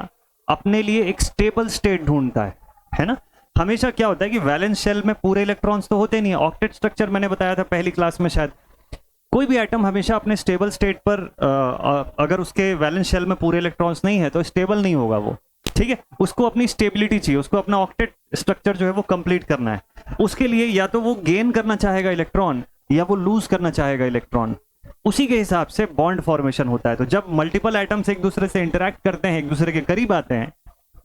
अपने लिए एक स्टेबल स्टेट ढूंढता है ना। हमेशा क्या होता है कि वैलेंस शेल में पूरे इलेक्ट्रॉन्स तो होते नहीं है, ऑक्टेट स्ट्रक्चर मैंने बताया था पहली क्लास में शायद। कोई भी एटम हमेशा अपने स्टेबल स्टेट पर अगर उसके वैलेंस शेल में पूरे इलेक्ट्रॉन्स नहीं है तो स्टेबल नहीं होगा वो। ठीक है, उसको अपनी स्टेबिलिटी चाहिए, उसको अपना ऑक्टेट स्ट्रक्चर जो है वो कंप्लीट करना है। उसके लिए या तो वो गेन करना चाहेगा इलेक्ट्रॉन या वो लूज करना चाहेगा इलेक्ट्रॉन। उसी के हिसाब से बॉन्ड फॉर्मेशन होता है। तो जब मल्टीपल एटम्स एक दूसरे से इंटरेक्ट करते हैं, एक दूसरे के करीब आते हैं,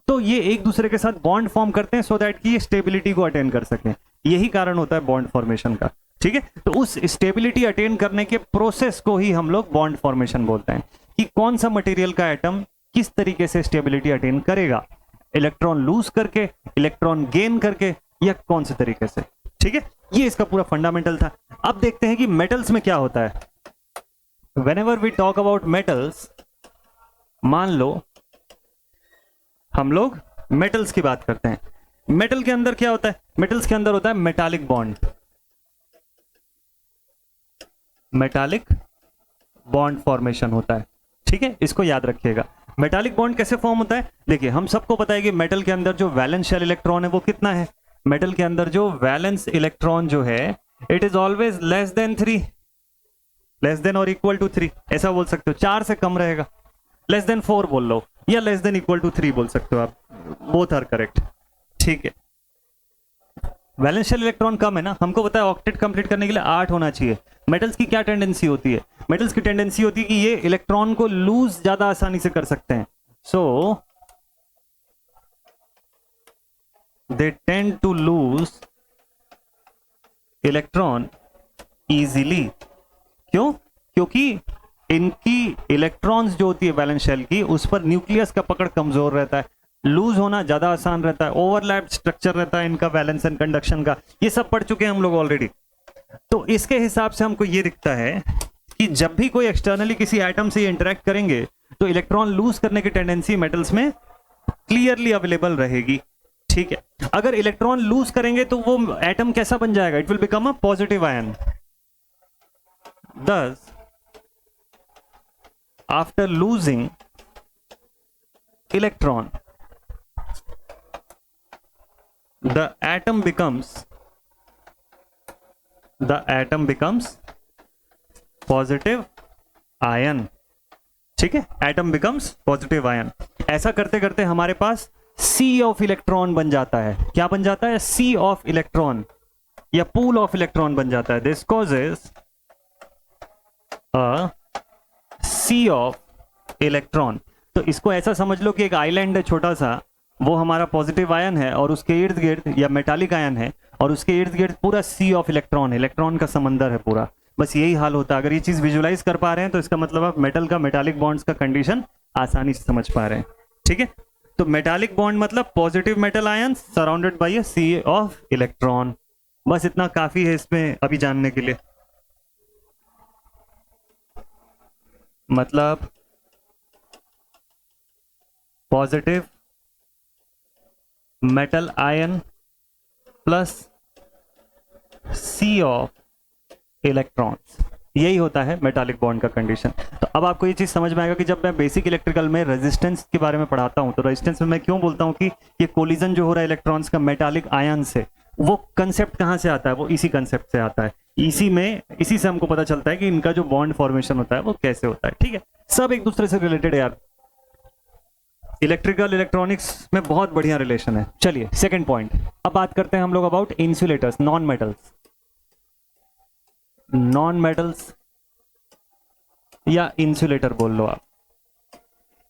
तो ये एक दूसरे के साथ बॉन्ड फॉर्म करते हैं सो दैट कि ये स्टेबिलिटी को अटेन कर सकें। यही कारण होता है बॉन्ड फॉर्मेशन का। ठीक है, तो उस स्टेबिलिटी अटेन करने के प्रोसेस को ही हम लोग बॉन्ड फॉर्मेशन बोलते हैं कि कौन सा मटेरियल का एटम किस तरीके से स्टेबिलिटी अटेन करेगा, इलेक्ट्रॉन लूज करके, इलेक्ट्रॉन गेन करके, या कौन से तरीके से। ठीक है, ये इसका पूरा फंडामेंटल था। अब देखते हैं कि मेटल्स में क्या होता है। Whenever we talk about metals, मान लो हम लोग मेटल्स की बात करते हैं। मेटल के अंदर क्या होता है, मेटल्स के अंदर होता है metallic bond. Metallic bond formation होता है। ठीक है, इसको याद रखिएगा। मेटालिक बॉन्ड कैसे फॉर्म होता है, देखिए हम सबको पता है कि मेटल के अंदर जो वैलेंस शेल इलेक्ट्रॉन है वो कितना है। मेटल के अंदर जो वैलेंस इलेक्ट्रॉन जो है it is always less than 3, less than और इक्वल टू 3, ऐसा बोल सकते हो। 4 से कम रहेगा, लेस देन 4 बोल लो, या लेस देन इक्वल टू 3 बोल सकते हो आप, बोथ आर करेक्ट। ठीक है, वैलेंस शेल इलेक्ट्रॉन कम है ना, हमको पता है ऑक्टेट कंप्लीट करने के लिए 8 होना चाहिए। मेटल्स की क्या टेंडेंसी होती है, मेटल्स की टेंडेंसी होती है कि ये इलेक्ट्रॉन को लूज ज्यादा आसानी से कर सकते हैं। So they tend to lose electron easily. क्यों, क्योंकि इनकी इलेक्ट्रॉन्स जो होती है वैलेंस शेल की, उस पर न्यूक्लियस का पकड़ कमजोर रहता है, लूज होना ज्यादा आसान रहता है, ओवरलैप स्ट्रक्चर रहता है इनका वैलेंस एंड कंडक्शन का। ये सब पढ़ चुके हैं हम लोग ऑलरेडी। तो इसके हिसाब से हमको ये दिखता है कि जब भी कोई एक्सटर्नली किसी एटम से इंटरेक्ट करेंगे तो इलेक्ट्रॉन लूज करने की टेंडेंसी मेटल्स में क्लियरली अवेलेबल रहेगी। ठीक है, अगर इलेक्ट्रॉन लूज करेंगे तो वो एटम कैसा बन जाएगा, it will become a positive ion. Thus, after losing electron, the atom becomes positive ion। ठीक है, एटम becomes positive ion। ऐसा करते करते हमारे पास C of electron बन जाता है। क्या बन जाता है, C of electron या pool of electron बन जाता है। This causes sea of electron. तो इसको ऐसा समझ लो कि एक आइलैंड है छोटा सा, वो हमारा पॉजिटिव आयन है और उसके इर्द गिर्द, या मेटालिक आयन है और उसके इर्द गिर्द पूरा सी ऑफ इलेक्ट्रॉन, इलेक्ट्रॉन का समंदर है पूरा। बस यही हाल होता है। अगर ये चीज विजुलाइज कर पा रहे हैं तो इसका मतलब आप मेटल का मेटालिक बॉन्ड्स का कंडीशन आसानी से समझ पा रहे हैं। ठीक है, तो मेटालिक बॉन्ड मतलब positive metal ion surrounded by a sea of electron. बस इतना काफी है इसमें अभी जानने के लिए। मतलब positive metal ion plus sea of electrons, यही होता है मेटालिक बॉन्ड का कंडीशन। तो अब आपको ये चीज समझ में आएगा कि जब मैं बेसिक इलेक्ट्रिकल में रेजिस्टेंस के बारे में पढ़ाता हूं तो रेजिस्टेंस में मैं क्यों बोलता हूं कि ये कोलिजन जो हो रहा है इलेक्ट्रॉन्स का मेटालिक आयन से, वो कंसेप्ट कहां से आता है, वो इसी कंसेप्ट से आता है। इसी से हमको पता चलता है कि इनका जो बॉन्ड फॉर्मेशन होता है वो कैसे होता है। ठीक है, सब एक दूसरे से रिलेटेड है यार, इलेक्ट्रिकल इलेक्ट्रॉनिक्स में बहुत बढ़िया रिलेशन है। चलिए सेकंड पॉइंट, अब बात करते हैं हम लोग about insulators, non metals. Non metals या इंसुलेटर बोल लो आप।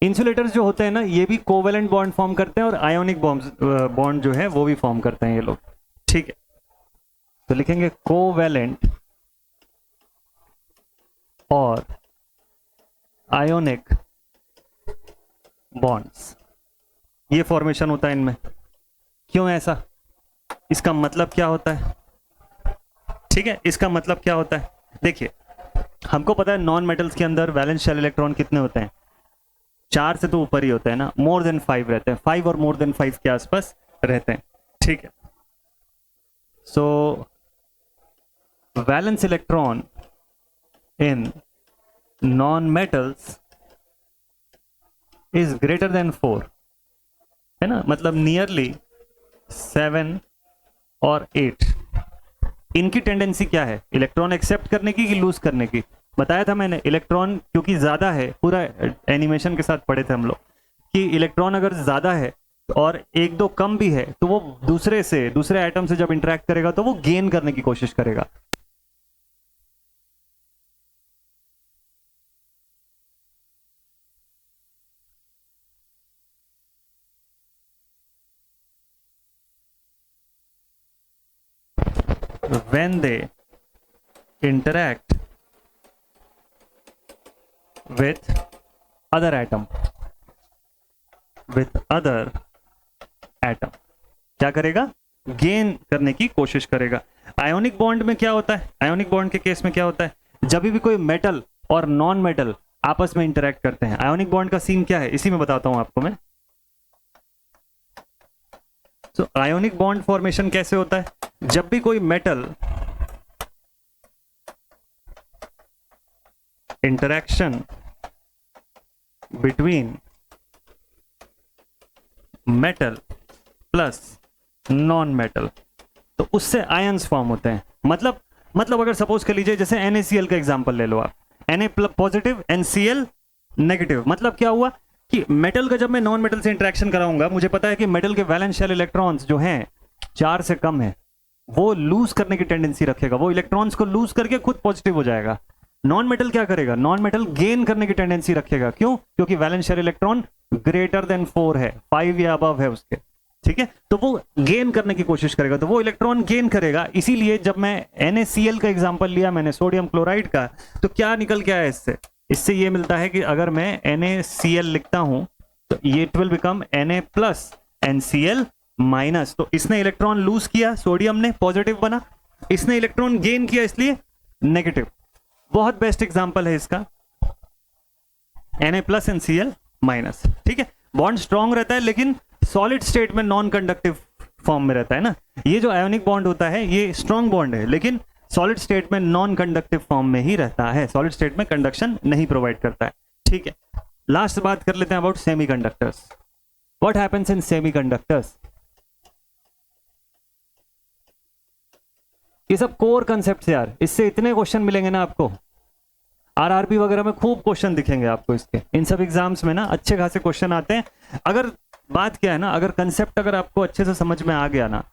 इंसुलेटर्स जो होते हैं ना, ये भी कोवेलेंट बॉन्ड फॉर्म करते हैं और आयोनिक बॉन्ड जो है वो भी फॉर्म करते हैं ये लोग। ठीक है, तो लिखेंगे कोवेलेंट और आयोनिक बॉन्ड्स, ये फॉर्मेशन होता है इनमें। क्यों ऐसा, इसका मतलब क्या होता है? ठीक है, इसका मतलब क्या होता है, देखिए हमको पता है नॉन मेटल्स के अंदर वैलेंस शेल इलेक्ट्रॉन कितने होते हैं, 4 से तो ऊपर ही होते हैं ना, मोर देन 5 रहते हैं, 5 और मोर देन 5 के आसपास रहते हैं। ठीक है, सो valence electron in non-metals is greater than 4, है ना, मतलब नियरली 7 और 8, इनकी टेंडेंसी क्या है, इलेक्ट्रॉन एक्सेप्ट करने की कि लूज करने की? बताया था मैंने, इलेक्ट्रॉन क्योंकि ज्यादा है, पूरा एनिमेशन के साथ पढ़े थे हम लोग कि इलेक्ट्रॉन अगर ज्यादा है और एक दो कम भी है तो वो दूसरे एटम से जब इंटरेक्ट करेगा तो वो गेन करने की कोशिश करेगा। when they interact with other atom क्या करेगा, गेन करने की कोशिश करेगा। आयोनिक बॉन्ड में क्या होता है, आयोनिक बॉन्ड के केस में क्या होता है, जब भी कोई मेटल और नॉन मेटल आपस में इंटरेक्ट करते हैं, आयोनिक बॉन्ड का सीन क्या है इसी में बताता हूं आपको मैं। तो आयोनिक बॉन्ड फॉर्मेशन कैसे होता है, जब भी कोई metal interaction between metal plus non metal, तो उससे आयंस फॉर्म होते हैं। मतलब अगर सपोज कर लीजिए जैसे NaCl का एग्जांपल ले लो आप, Na पॉजिटिव NCl नेगेटिव, मतलब क्या हुआ कि मेटल का जब मैं नॉन मेटल से इंटरेक्शन कराऊंगा, मुझे पता है कि मेटल के वैलेंस शेल इलेक्ट्रॉन्स जो हैं 4 से कम है, वो लूज करने की टेंडेंसी रखेगा, वो इलेक्ट्रॉन्स को लूज करके खुद पॉजिटिव हो जाएगा। नॉन मेटल क्या करेगा, नॉन मेटल गेन करने की टेंडेंसी रखेगा, क्यों, क्योंकि valence shell electron greater than 4 है, 5 या अबव है उसके, ठीक है, तो वो गेन करने की कोशिश करेगा, तो वो इलेक्ट्रॉन गेन करेगा। इसीलिए जब मैं NaCl का एग्जांपल लिया मैंने सोडियम क्लोराइड का, तो क्या निकल के आया इससे ये मिलता है कि अगर मैं NaCl लिखता हूं तो ये it will become Na plus NCl minus, तो इसने इलेक्ट्रॉन लूज किया, सोडियम ने पॉजिटिव बना, इसने इलेक्ट्रॉन गेन किया इसलिए नेगेटिव। बहुत बेस्ट एग्जांपल है इसका, Na प्लस NCl माइनस, ठीक है। बॉन्ड स्ट्रॉन्ग रहता है लेकिन सॉलिड स्टेट में नॉन कंडक्टिव फॉर्म में रहता है ना। ये जो आयोनिक बॉन्ड होता है ये स्ट्रॉन्ग बॉन्ड है लेकिन सॉलिड स्टेट में नॉन कंडक्टिव फॉर्म में ही रहता है, सॉलिड स्टेट में कंडक्शन नहीं प्रोवाइड करता है, ठीक है। लास्ट बात कर लेते हैं about semiconductors. What happens in semiconductors, ये सब कोर कंसेप्ट यार, इससे इतने क्वेश्चन मिलेंगे ना आपको, RRB वगैरह में खूब क्वेश्चन दिखेंगे आपको इसके, इन सब एग्जाम्स में ना अच्छे खासे क्वेश्चन आते हैं। अगर बात क्या है ना, अगर कंसेप्ट अगर आपको अच्छे से समझ में आ गया ना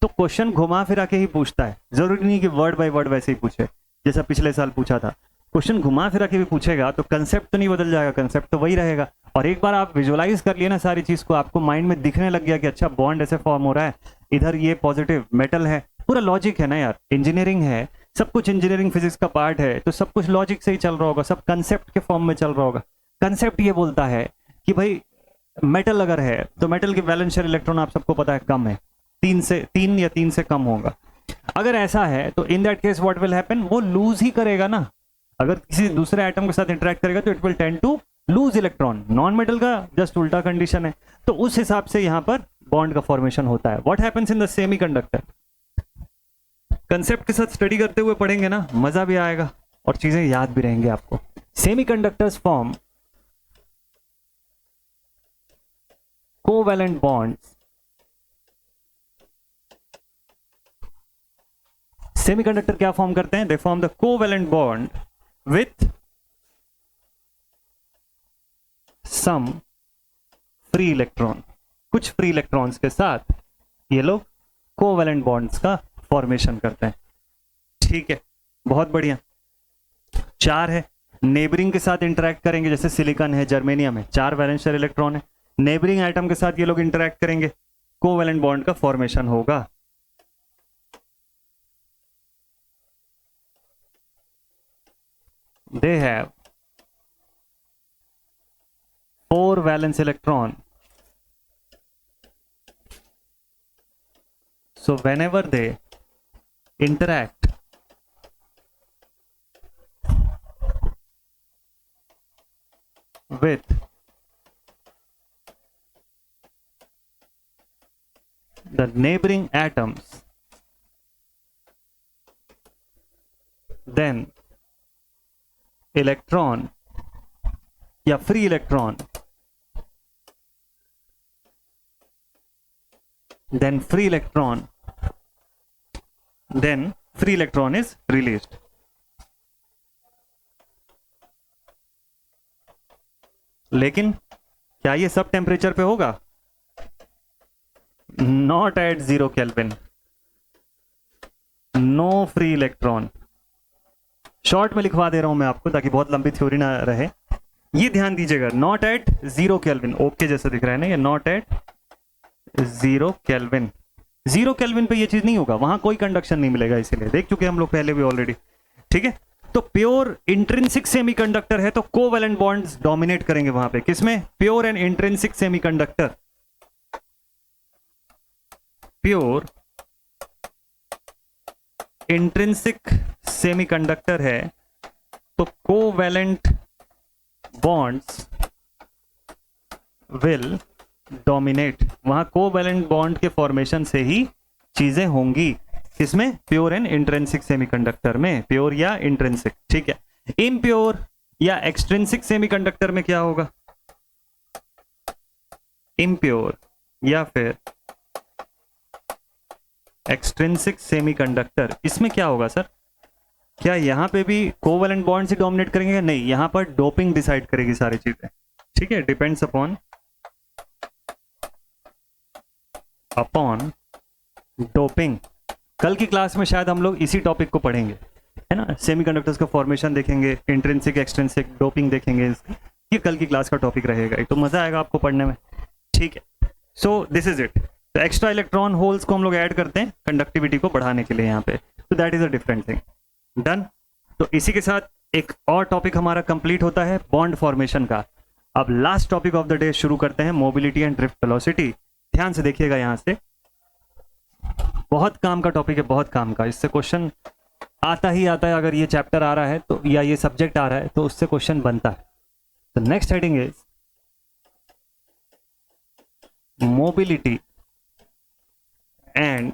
तो क्वेश्चन घुमा फिरा के ही पूछता है, जरूरी नहीं कि वर्ड बाय वर्ड वैसे ही पूछे जैसा पिछले साल पूछा था। क्वेश्चन घुमा फिरा के भी पूछेगा तो कंसेप्ट तो नहीं बदल जाएगा, कंसेप्ट तो वही रहेगा। और एक बार आप विजुअलाइज कर लिए ना सारी चीज को, आपको माइंड में दिखने लग गया कि अच्छा बॉन्ड ऐसे फॉर्म हो रहा है, इधर ये पॉजिटिव मेटल है, पूरा लॉजिक है ना यार, इंजीनियरिंग है, सब कुछ इंजीनियरिंग फिजिक्स का पार्ट है, तो सब कुछ लॉजिक से ही चल रहा होगा, सब कंसेप्ट के फॉर्म में चल रहा होगा। कंसेप्ट ये बोलता है कि भाई मेटल अगर है तो मेटल के वैलेंस शेल इलेक्ट्रॉन आप सबको पता है कम है, 3 या 3 से कम होगा। अगर ऐसा है तो in that case what will happen, वो लूज ही करेगा ना, अगर किसी दूसरे एटम के साथ इंटरेक्ट करेगा तो it will tend to lose electron. Non metal का जस्ट उल्टा कंडीशन है, तो उस हिसाब से यहां पर बॉन्ड का फॉर्मेशन होता है। What happens in the semiconductor, concept के साथ स्टडी करते हुए पढ़ेंगे ना, मजा भी आएगा और चीजें याद भी रहेंगे आपको। Semiconductors form covalent bonds, semiconductor क्या फॉर्म करते हैं, they form the covalent bond with some free electron, कुछ फ्री इलेक्ट्रॉन्स के साथ ये लोग कोवैलेंट बॉन्ड्स का फॉर्मेशन करते हैं, ठीक है, बहुत बढ़िया। 4 है, नेबरिंग के साथ इंटरेक्ट करेंगे, जैसे सिलिकॉन है, जर्मेनियम है, 4 वैलेंस शेल इलेक्ट्रॉन है, नेबरिंग एटम के साथ ये लोग इंटरेक्ट करेंगे, कोवैलेंट बॉन्ड का फॉर्मेशन होगा। They have 4 valence electron, so whenever they interact with the neighboring atoms, then electron या free electron, then free electron is released. लेकिन क्या ये सब टेम्परेचर पे होगा? Not at 0 kelvin, no free electron. Short में लिखवा दे रहा हूं मैं आपको ताकि बहुत लंबी थ्योरी ना रहे। ये ध्यान दीजिएगा, नॉट एट 0 केल्विन, ओके जैसा दिख रहा है ना, ये नॉट एट 0 केल्विन। 0 केल्विन पे ये चीज नहीं होगा, वहां कोई कंडक्शन नहीं मिलेगा, इसीलिए देख चुके हम लोग पहले भी ऑलरेडी। ठीक है, तो प्योर इंट्रिंसिक सेमीकंडक्टर है तो कोवैलेंट बॉन्ड्स डोमिनेट करेंगे वहां पे। किसमें? Pure and intrinsic semiconductor. Pure intrinsic semiconductor है तो कोवैलेंट बॉन्ड्स विल डोमिनेट। वहां कोवैलेंट बॉन्ड के फॉर्मेशन से ही चीजें होंगी। किसमें? प्योर एंड इंट्रिंसिक सेमीकंडक्टर में, प्योर या इंट्रिंसिक। ठीक है, इम्प्योर या एक्सट्रिंसिक सेमीकंडक्टर में क्या होगा? इम्प्योर या फिर एक्सट्रिंसिक सेमीकंडक्टर, इसमें क्या होगा सर? क्या यहां पे भी कोवैलेंट बॉन्ड से डोमिनेट करेंगे? नहीं, यहां पर डोपिंग डिसाइड करेगी सारी चीजें। ठीक है, डिपेंड्स अपॉन डोपिंग। कल की क्लास में शायद हम लोग इसी टॉपिक को पढ़ेंगे, है ना। सेमीकंडक्टर्स का फॉर्मेशन देखेंगे, इंट्रिंसिक एक्सट्रिंसिक डोपिंग देखेंगे। ये कल की क्लास का टॉपिक रहेगा, तो मजा आएगा आपको पढ़ने में। ठीक है, सो दिस इज इट। तो एक्स्ट्रा इलेक्ट्रॉन होल्स को हम लोग ऐड करते हैं कंडक्टिविटी को बढ़ाने के लिए यहाँ पे, तो that is a different thing. Done. तो इसी के साथ एक और टॉपिक हमारा कंप्लीट होता है बॉन्ड फॉर्मेशन का। अब last topic of the day शुरू करते हैं, मोबिलिटी एंड ड्रिफ्ट वेलोसिटी। ध्यान से देखिएगा, यहां से बहुत काम का टॉपिक है, बहुत काम का। इससे क्वेश्चन आता ही आता है, अगर ये चैप्टर आ रहा है तो, या ये सब्जेक्ट आ रहा है तो उससे क्वेश्चन बनता है। तो next heading is mobility and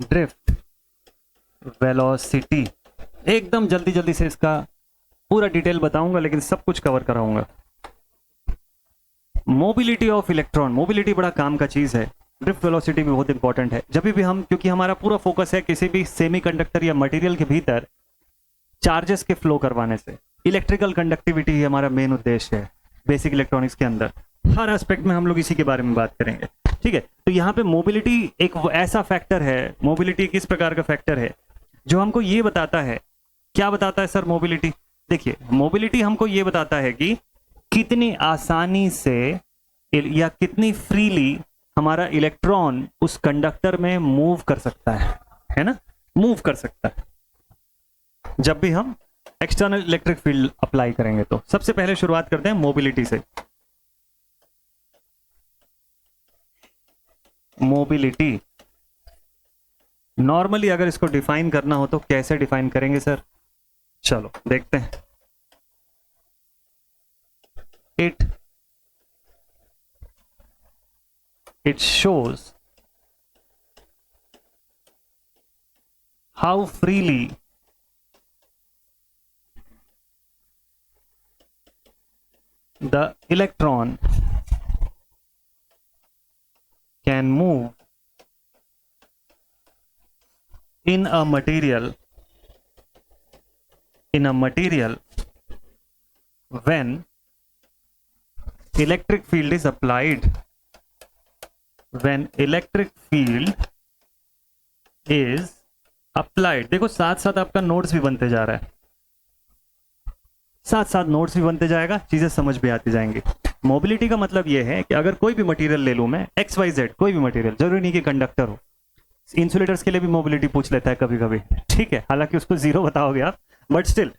drift velocity. एकदम जल्दी जल्दी से इसका पूरा डिटेल बताऊंगा, लेकिन सब कुछ कवर कराऊंगा। मोबिलिटी ऑफ इलेक्ट्रॉन, मोबिलिटी बड़ा काम का चीज है। ड्रिफ्ट वेलोसिटी भी बहुत इंपॉर्टेंट है। जब भी हम, क्योंकि हमारा पूरा फोकस है किसी भी सेमीकंडक्टर या मटेरियल के भीतर चार्जेस के फ्लो करवाने से, इलेक्ट्रिकल कंडक्टिविटी ही हमारा मेन उद्देश्य है बेसिक इलेक्ट्रॉनिक्स के अंदर। हर एस्पेक्ट में हम लोग इसी के बारे में बात करेंगे। ठीक है, तो यहाँ पे मोबिलिटी एक ऐसा फैक्टर है, मोबिलिटी किस प्रकार का फैक्टर है जो हमको ये बताता है, क्या बताता है सर मोबिलिटी? देखिए, मोबिलिटी हमको ये बताता है कि कितनी आसानी से या कितनी फ्रीली हमारा इलेक्ट्रॉन उस कंडक्टर में मूव कर सकता है ना, मूव कर सकता है जब भी हम एक्सटर्नल इलेक्ट्रिक फील्ड अप्लाई करेंगे। तो सबसे पहले शुरुआत करते हैं मोबिलिटी से। मोबिलिटी नॉर्मली अगर इसको डिफाइन करना हो तो कैसे डिफाइन करेंगे सर? चलो देखते हैं। it shows how freely the electron can move in a material when electric field is applied. When electric field is applied, देखो साथ साथ आपका नोट्स भी बनते जा रहा है, साथ साथ नोट्स भी बनते जाएगा, चीजें समझ भी आती जाएंगी। मोबिलिटी का मतलब यह है कि अगर कोई भी मटेरियल ले लूं मैं, XYZ कोई भी मटेरियल, जरूरी नहीं कि कंडक्टर हो, इंसुलेटर्स के लिए भी मोबिलिटी पूछ लेता है कभी कभी। ठीक है, हालांकि उसको 0 बताओगे आप, बट स्टिल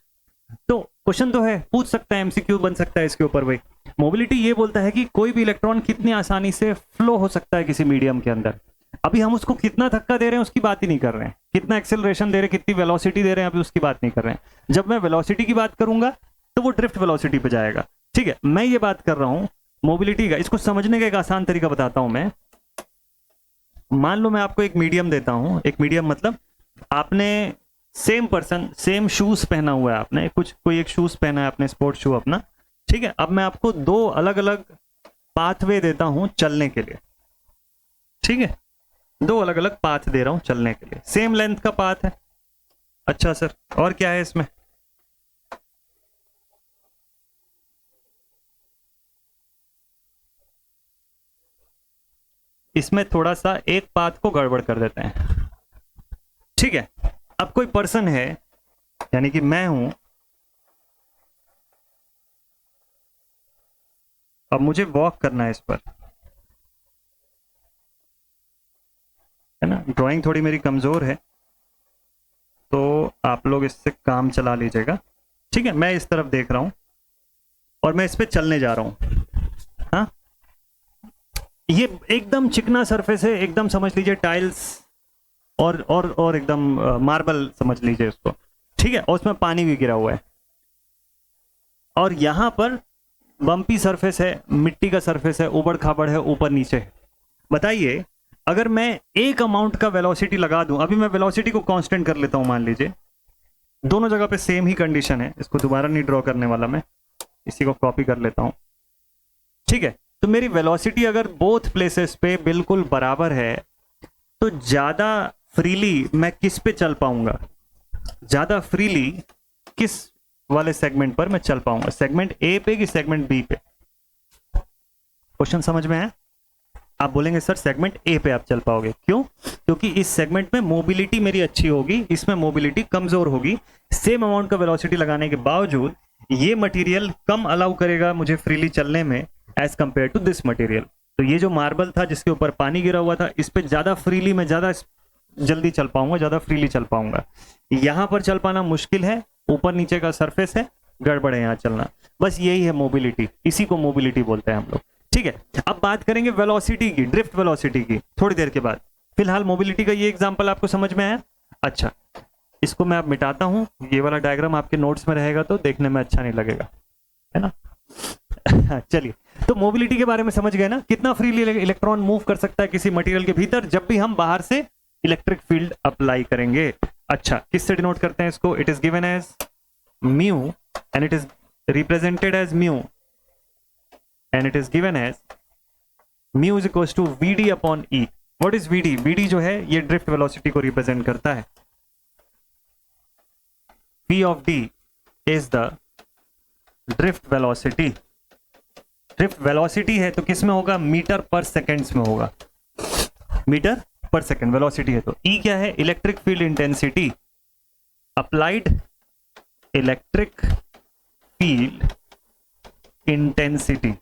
तो क्वेश्चन तो है, पूछ सकता है, एमसीक्यू बन सकता है इसके ऊपर। भाई मोबिलिटी ये बोलता है कि कोई भी इलेक्ट्रॉन कितनी आसानी से फ्लो हो सकता है किसी मीडियम के अंदर। अभी हम उसको कितना धक्का दे रहे हैं उसकी बात ही नहीं कर रहे हैं, कितना एक्सेलरेशन दे रहे हैं, कितनी वेलोसिटी दे रहे हैं, अभी उसकी बात नहीं कर रहे हैं। जब मैं वेलोसिटी की बात करूंगा तो वो ड्रिफ्ट वेलोसिटी पे जाएगा। ठीक है, मैं ये बात कर रहा हूं मोबिलिटी का। इसको समझने का एक आसान तरीका बताता हूं मैं। मान लो मैं आपको एक मीडियम देता हूं, एक मीडियम मतलब आपने सेम पर्सन सेम शूज पहना हुआ है, आपने कोई एक शूज पहना है आपने, स्पोर्ट्स शू अपना, ठीक है। अब मैं आपको दो अलग अलग पाथवे देता हूं चलने के लिए, ठीक है, दो अलग अलग पाथ दे रहा हूं चलने के लिए, सेम लेंथ का पाथ है। अच्छा सर, और क्या है इसमें? इसमें थोड़ा सा एक पाथ को गड़बड़ कर देते हैं, ठीक है। अब कोई पर्सन है, यानी कि मैं हूं, अब मुझे वॉक करना है इस पर, है ना। ड्राइंग थोड़ी मेरी कमजोर है तो आप लोग इससे काम चला लीजिएगा, ठीक है। मैं इस तरफ देख रहा हूं और मैं इस पे चलने जा रहा हूं। हाँ, ये एकदम चिकना सरफेस है, एकदम समझ लीजिए टाइल्स और एकदम मार्बल समझ लीजिए उसको, ठीक है। और उसमें पानी भी गिरा हुआ है और यहां पर बम्पी सरफेस है, मिट्टी का सरफेस है, उबड़ खाबड़ है, ऊपर नीचे है। बताइए, अगर मैं एक अमाउंट का वेलोसिटी लगा दूं, अभी मैं वेलोसिटी को कांस्टेंट कर लेता हूं, मान लीजिए दोनों जगह पे सेम ही कंडीशन है, इसको दोबारा नहीं ड्रॉ करने वाला मैं, इसी को कॉपी कर लेता हूं, ठीक है। तो मेरी वेलोसिटी अगर बोथ प्लेसेस पे बिल्कुल बराबर है तो ज्यादा फ्रीली मैं किस पे चल पाऊंगा, ज्यादा फ्रीली किस वाले सेगमेंट पर मैं चल पाऊंगा, सेगमेंट ए पे कि सेगमेंट बी पे? क्वेश्चन समझ में है? आप बोलेंगे सर सेगमेंट ए पे आप चल पाओगे, क्यों? क्योंकि इस सेगमेंट में मोबिलिटी मेरी अच्छी होगी, इसमें मोबिलिटी कमजोर होगी। सेम अमाउंट का वेलोसिटी लगाने के बावजूद ये मटेरियल कम अलाउ करेगा मुझे फ्रीली चलने में as compare to this material. तो ये जो मार्बल था जिसके ऊपर पानी गिरा हुआ था, इस पे ज्यादा फ्रीली मैं ज्यादा जल्दी चल पाऊंगा, ज्यादा फ्रीली चल पाऊंगा। यहां पर चल पाना मुश्किल है, ऊपर नीचे का सरफेस है, गड़बड़ है यहाँ चलना। बस यही है मोबिलिटी, इसी को मोबिलिटी बोलते हैं हम लोग, ठीक है। अब बात करेंगे वेलोसिटी की, ड्रिफ्ट वेलोसिटी की, थोड़ी देर के बाद। फिलहाल मोबिलिटी का ये एग्जांपल आपको समझ में आया? अच्छा, इसको मैं अब मिटाता हूं, ये वाला डायग्राम आपके नोट्स में रहेगा तो देखने में अच्छा नहीं लगेगा, है ना। चलिए, तो मोबिलिटी के बारे में समझ गए ना, कितना फ्रीली इलेक्ट्रॉन मूव कर सकता है किसी मटेरियल के भीतर जब भी हम बाहर से इलेक्ट्रिक फील्ड अप्लाई करेंगे। अच्छा, किससे डिनोट करते हैं इसको? It is given as mu and it is represented as mu and it is given as mu is equals to vd upon e. what is vd? vd जो है ये drift velocity को रिप्रेजेंट करता है। v of d is the drift velocity. Drift velocity है तो किस में होगा? मीटर पर सेकेंड्स में होगा, मीटर पर सेकेंड वेलोसिटी है। तो e क्या है? Electric field intensity, applied electric field intensity,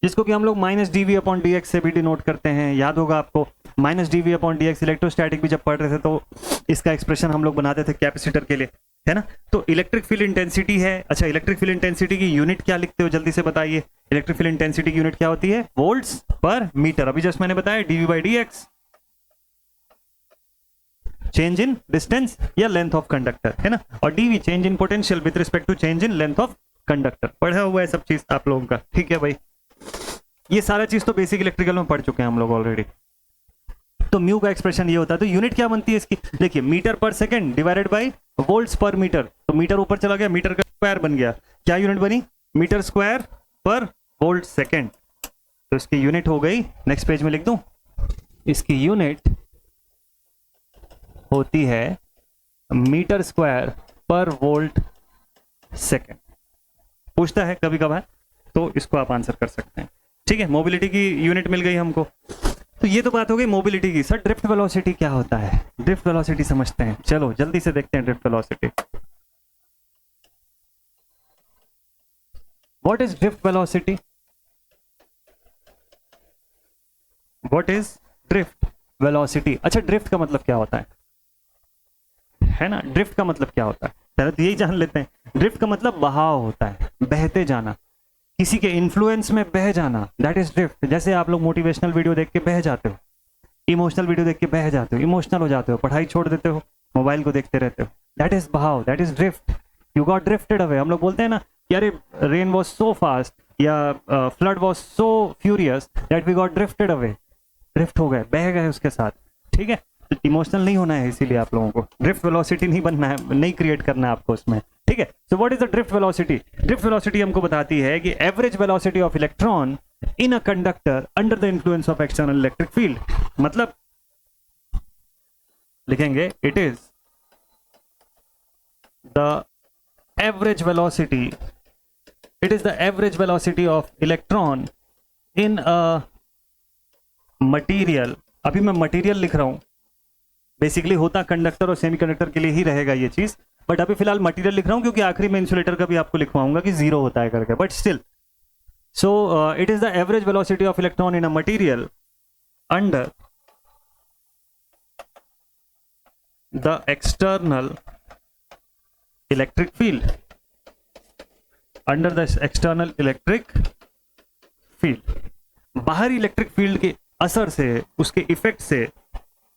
जिसको कि हम लोग minus D V upon D X से भी डिनोट करते हैं। याद होगा आपको, minus D V upon D X electrostatic भी जब पढ़ रहे थे तो इसका एक्सप्रेशन हम लोग बनाते थे कैपेसिटर के लिए, है ना। तो इलेक्ट्रिक फील्ड इंटेंसिटी है। अच्छा, इलेक्ट्रिक फील्ड इंटेंसिटी की यूनिट क्या लिखते हो, जल्दी से बताइए। इलेक्ट्रिक फील्ड इंटेंसिटी की यूनिट क्या होती है? Volts per metre. अभी जस्ट मैंने बताया D V by D X, change in distance या लेंथ ऑफ कंडक्टर, है ना। और DV change in potential with respect to change in length of conductor. पढ़ा हुआ है सब चीज आप लोगों का, ठीक है भाई। ये सारा चीज तो बेसिक इलेक्ट्रिकल में पढ़ चुके हैं हम लोग ऑलरेडी। तो म्यू का एक्सप्रेशन ये होता है। तो यूनिट क्या बनती है इसकी? देखिए, मीटर पर second divided by volts per metre. तो मीटर ऊपर चला गया, मीटर का स्क्वायर बन गया। क्या यूनिट बनी? Metre square per volt second. तो इसकी यूनिट हो गई, नेक्स्ट पेज में लिख दूं, इसकी यूनिट होती है metre square per volt second. पूछता है कभी कभार, तो इसको आप आंसर कर सकते हैं, ठीक है। मोबिलिटी की यूनिट मिल गई हमको। तो ये तो बात हो गई मोबिलिटी की। सर ड्रिफ्ट वेलोसिटी क्या होता है? ड्रिफ्ट वेलोसिटी समझते हैं, चलो जल्दी से देखते हैं drift velocity. What is drift velocity? What is drift velocity? अच्छा, ड्रिफ्ट का मतलब क्या होता है ना। ड्रिफ्ट का मतलब क्या होता है, पहले तो यही जान लेते हैं। ड्रिफ्ट का मतलब बहाव होता है, बहते जाना, किसी के इन्फ्लुएंस में बह जाना, दैट इज ड्रिफ्ट। जैसे आप लोग मोटिवेशनल वीडियो देख के बह जाते हो, इमोशनल वीडियो देख के बह जाते हो, इमोशनल हो जाते हो, पढ़ाई छोड़ देते हो, मोबाइल को देखते रहते हो, दैट इज बहाव, that is drift. You got drifted away. हम लोग बोलते हैं ना कि अरे रेन वॉज सो फास्ट या flood was so furious that we got drifted away. Drift हो गए, बह गए उसके साथ, ठीक है। इमोशनल नहीं होना है, इसीलिए आप लोगों को ड्रिफ्ट वेलोसिटी नहीं बनना है, नहीं क्रिएट करना है आपको उसमें, ठीक है। So what is the drift velocity? Drift velocity हमको बताती है कि average velocity of electron in a conductor under the influence of external electric field. मतलब लिखेंगे it is the average velocity, it is the average velocity of electron in a material. अभी मैं material लिख रहा हूं, बेसिकली होता conductor और semiconductor के लिए ही रहेगा ये चीज, बट अभी फिलहाल मटेरियल लिख रहा हूं क्योंकि आखिरी में इंसुलेटर का भी आपको लिखवाऊंगा कि जीरो होता है करके, but still. So it is the average velocity of electron in a material under the external electric field, under the external electric field. बाहरी इलेक्ट्रिक फील्ड के असर से, उसके इफेक्ट से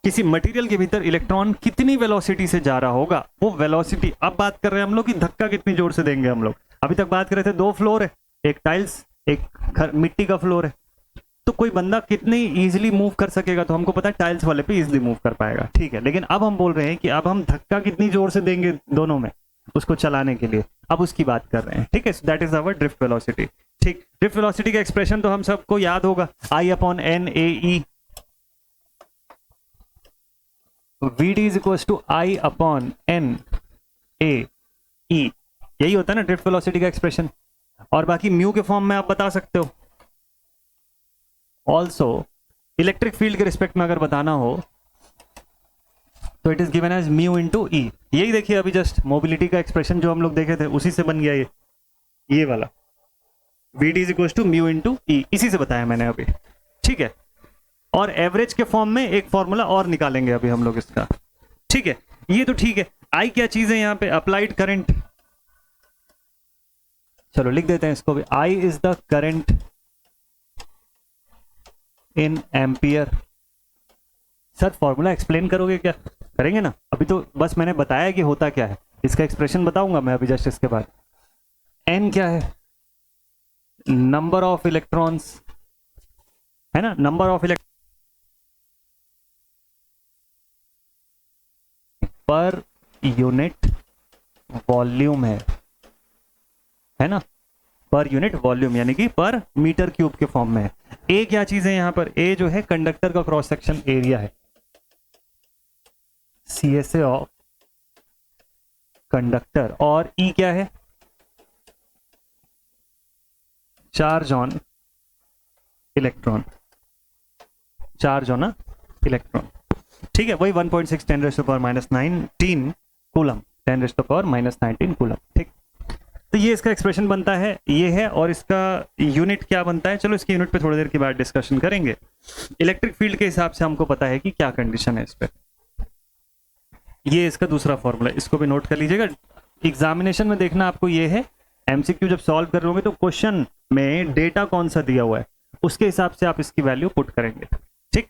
किसी मटेरियल के भीतर इलेक्ट्रॉन कितनी वेलोसिटी से जा रहा होगा, वो वेलोसिटी। अब बात कर रहे हैं हम लोग कि धक्का कितनी जोर से देंगे हम लोग। अभी तक बात कर रहे थे 2 फ्लोर है, एक टाइल्स, एक मिट्टी का फ्लोर है, तो कोई बंदा कितनी इजीली मूव कर सकेगा, तो हमको पता है टाइल्स वाले पे इजीली मूव कर पाएगा, ठीक है। लेकिन अब हम बोल रहे हैं कि अब हम धक्का कितनी जोर से देंगे दोनों में उसको चलाने के लिए, अब उसकी बात कर रहे हैं, ठीक है। That is our drift velocity, ठीक। ड्रिफ्ट वेलोसिटी का एक्सप्रेशन तो हम सबको याद होगा, I/N/A/E, Vd is equal to I/N/A/E, यही होता है ना ड्रिफ्ट वेलोसिटी का एक्सप्रेशन। और बाकी म्यू के फॉर्म में आप बता सकते हो। ऑल्सो इलेक्ट्रिक फील्ड के रिस्पेक्ट में अगर बताना हो तो it is given as mu into E. यही देखिए अभी जस्ट मोबिलिटी का एक्सप्रेशन जो हम लोग देखे थे उसी से बन गया ये वाला Vd is equal to mu into E, इसी से बताया मैंने अभी, ठीक है। और एवरेज के फॉर्म में एक फॉर्मूला और निकालेंगे अभी हम लोग इसका, ठीक है। ये तो ठीक है। आई क्या चीज है यहाँ पे? Applied current. चलो लिख देते हैं इसको भी, I is the current in ampere. Sir formula explain करोगे क्या? करेंगे ना, अभी तो बस मैंने बताया कि होता क्या है, इसका एक्सप्रेशन बताऊंगा मैं अभी जस्ट इसके बाद। एन क्या है? नंबर ऑफ इलेक्ट्रॉन्स, है ना, नंबर ऑफ इलेक्ट्रॉन पर यूनिट वॉल्यूम है ना, पर यूनिट वॉल्यूम यानी कि पर मीटर क्यूब के फॉर्म में है। ए क्या चीज है यहाँ पर? ए जो है कंडक्टर का क्रॉस सेक्शन एरिया है, CSA ऑफ कंडक्टर। और ई क्या है? Charge on electron, charge on electron, ठीक है। वही 1.6 10⁻⁻19 कूलम, 10⁻⁻19 कूलम, ठीक। तो ये इसका एक्सप्रेशन बनता है, ये है। और इसका यूनिट क्या बनता है, चलो इसकी यूनिट पे थोड़ी देर के बाद डिस्कशन करेंगे। इलेक्ट्रिक फील्ड के हिसाब से हमको पता है कि क्या कंडीशन है इस पे। ये इसका दूसरा फॉर्मूला, इसको भी नोट कर लीजिएगा। एग्जामिनेशन में देखना आपको ये है, एमसीक्यू जब सॉल्व कर रहे होंगे तो क्वेश्चन में डेटा कौन सा दिया हुआ है उसके हिसाब से आप इसकी वैल्यू पुट करेंगे, ठीक।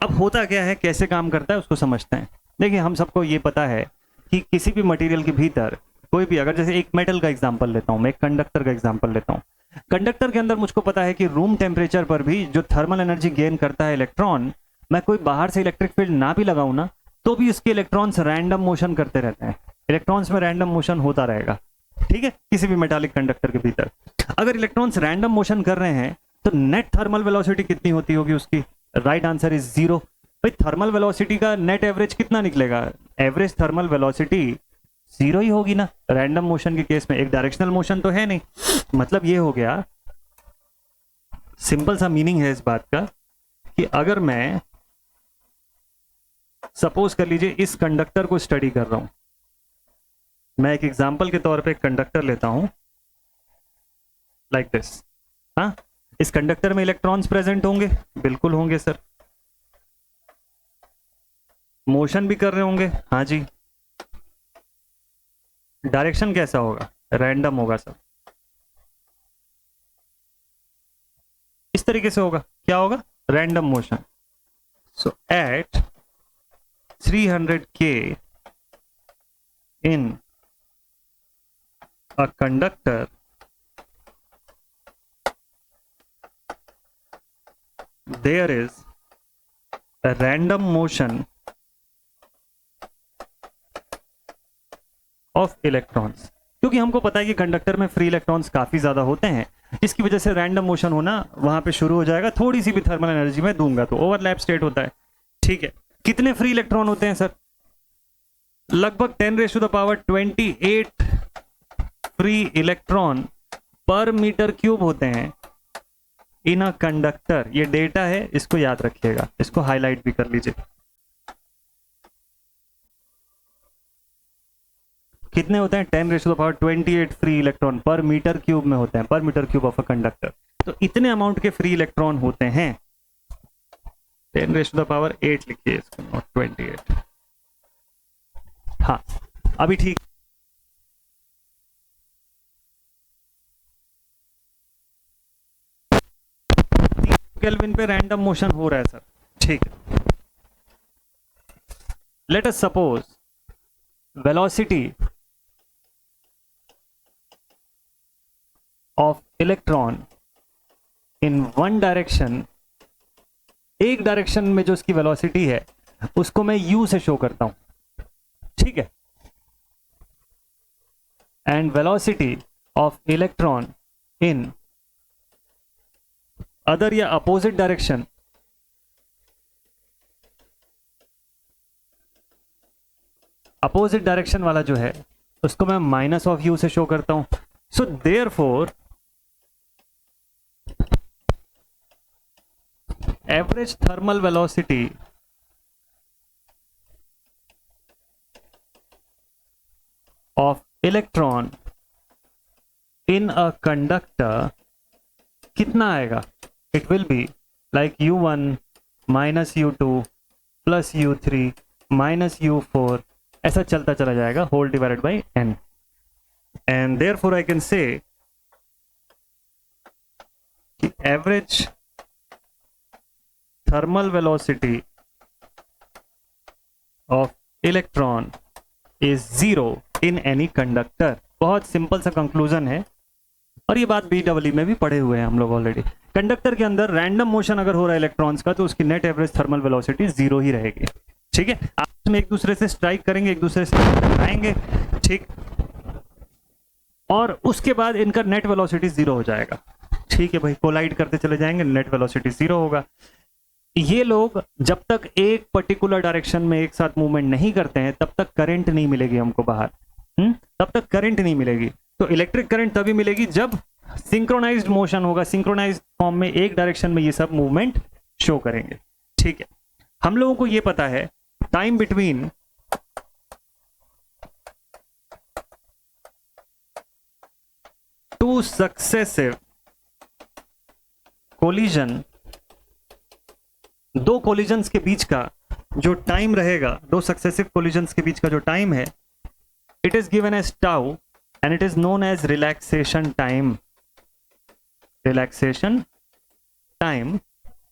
अब होता क्या है, कैसे काम करता है उसको समझते हैं। देखिए हम सबको ये पता है कि किसी भी मटेरियल के भीतर कोई भी, अगर जैसे एक मेटल का एग्जांपल लेता हूं मैं, एक कंडक्टर का एग्जांपल लेता हूं। कंडक्टर के अंदर मुझको पता है कि रूम टेम्परेचर पर भी जो थर्मल एनर्जी गेन करता है इलेक्ट्रॉन, मैं कोई बाहर से इलेक्ट्रिक फील्ड ना भी लगाऊं ना तो भी उसके इलेक्ट्रॉन्स रैंडम मोशन करते रहते हैं, इलेक्ट्रॉन्स में रैंडम मोशन होता रहेगा, ठीक है, किसी भी मेटालिक कंडक्टर के भीतर। अगर इलेक्ट्रॉन्स रैंडम मोशन कर रहे हैं तो नेट थर्मल वेलोसिटी कितनी होती होगी उसकी? Right answer is 0। भाई थर्मल वेलोसिटी का नेट एवरेज कितना निकलेगा? एवरेज थर्मल वेलोसिटी 0 ही होगी ना रैंडम मोशन के केस में, एक डायरेक्शनल मोशन तो है नहीं। मतलब ये हो गया, सिंपल सा मीनिंग है इस बात का कि अगर मैं सपोज कर लीजिए इस कंडक्टर को स्टडी कर रहा हूं, मैं एक एग्जांपल के तौर पे एक कंडक्टर लेता हूं लाइक दिस। हाँ, इस कंडक्टर में इलेक्ट्रॉन्स प्रेजेंट होंगे, बिल्कुल होंगे सर। मोशन भी कर रहे होंगे, हाँ जी। डायरेक्शन कैसा होगा? रैंडम होगा सर। इस तरीके से होगा, क्या होगा? Random motion. So at 300K in a conductor, there is random motion of electrons, क्योंकि हमको पता है कि कंडक्टर में फ्री इलेक्ट्रॉन्स काफी ज्यादा होते हैं, इसकी वजह से रैंडम मोशन होना वहां पे शुरू हो जाएगा। थोड़ी सी भी थर्मल एनर्जी में दूंगा तो ओवरलैप स्टेट होता है। ठीक है, कितने फ्री इलेक्ट्रॉन होते हैं सर? लगभग 10⁻28 free electron per metre cube होते हैं इन अ कंडक्टर। ये डेटा है, इसको याद रखिएगा, इसको हाईलाइट भी कर लीजिए। कितने होते हैं? 10⁻28 free electron per metre cube में होते हैं, per metre cube of a conductor. तो इतने अमाउंट के फ्री इलेक्ट्रॉन होते हैं। 10⁻8 लिखिए इसको, नॉट 28। हाँ, अभी ठीक। केल्विन पे रैंडम मोशन हो रहा है सर। ठीक है, let us suppose velocity of electron in one direction, एक डायरेक्शन में जो उसकी वेलोसिटी है उसको मैं u से शो करता हूं। ठीक है, and velocity of electron in other या अपोजिट डायरेक्शन, अपोजिट डायरेक्शन वाला जो है उसको मैं माइनस ऑफ u से शो करता हूं। So therefore average thermal velocity of electron in a conductor कितना आएगा? It will be like u1 minus u2 plus u3 minus u4, ऐसा चलता चला जाएगा, whole divided by n, and therefore I can say कि average thermal velocity of electron is 0 in any conductor। बहुत simple सा conclusion है, और ये बात BEE में भी पढ़े हुए हैं हम लोग ऑलरेडी। कंडक्टर के अंदर रैंडम मोशन अगर हो रहा है इलेक्ट्रॉन्स का तो उसकी नेट एवरेज थर्मल वेलोसिटी 0 ही रहेगी। ठीक है, आपस में एक दूसरे से स्ट्राइक करेंगे, एक दूसरे से टकराएंगे। ठीक, और उसके बाद इनका नेट वेलोसिटी 0 हो जाएगा। ठीक है भाई, कोलाइड करते चले जाएंगे, नेट वेलोसिटी 0 होगा। ये लोग जब तक एक पर्टिकुलर डायरेक्शन में एक साथ मूवमेंट नहीं करते हैं तब तक करंट नहीं मिलेगी हमको बाहर। तब तक करंट नहीं मिलेगी। तो इलेक्ट्रिक करंट तभी मिलेगी जब सिंक्रोनाइज्ड मोशन होगा, सिंक्रोनाइज्ड फॉर्म में एक डायरेक्शन में ये सब मूवमेंट शो करेंगे। ठीक है, हम लोगों को ये पता है time between two successive collision, दो कोलिजन्स के बीच का जो टाइम रहेगा, दो सक्सेसिव कोलिजन्स के बीच का जो टाइम है, it is given as tau and it is known as relaxation time. Relaxation time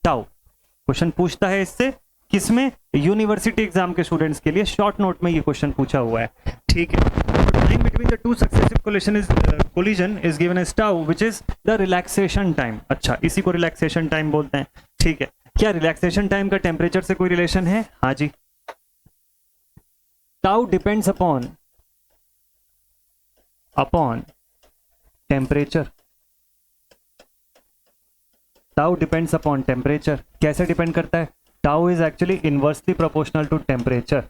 tau. Question पूछता है इससे, किसमें? यूनिवर्सिटी एग्जाम के स्टूडेंट्स के लिए शॉर्ट नोट में ये क्वेश्चन पूछा हुआ है। ठीक है, time between the two successive collision is given as tau which is the relaxation time. अच्छा, इसी को रिलैक्सेशन टाइम बोलते हैं। ठीक है, क्या रिलैक्सेशन टाइम का टेम्परेचर से कोई रिलेशन है? हाँ जी। Tau depends upon temperature. Tau depends upon temperature. कैसे डिपेंड करता है? Tau is actually inversely proportional to temperature.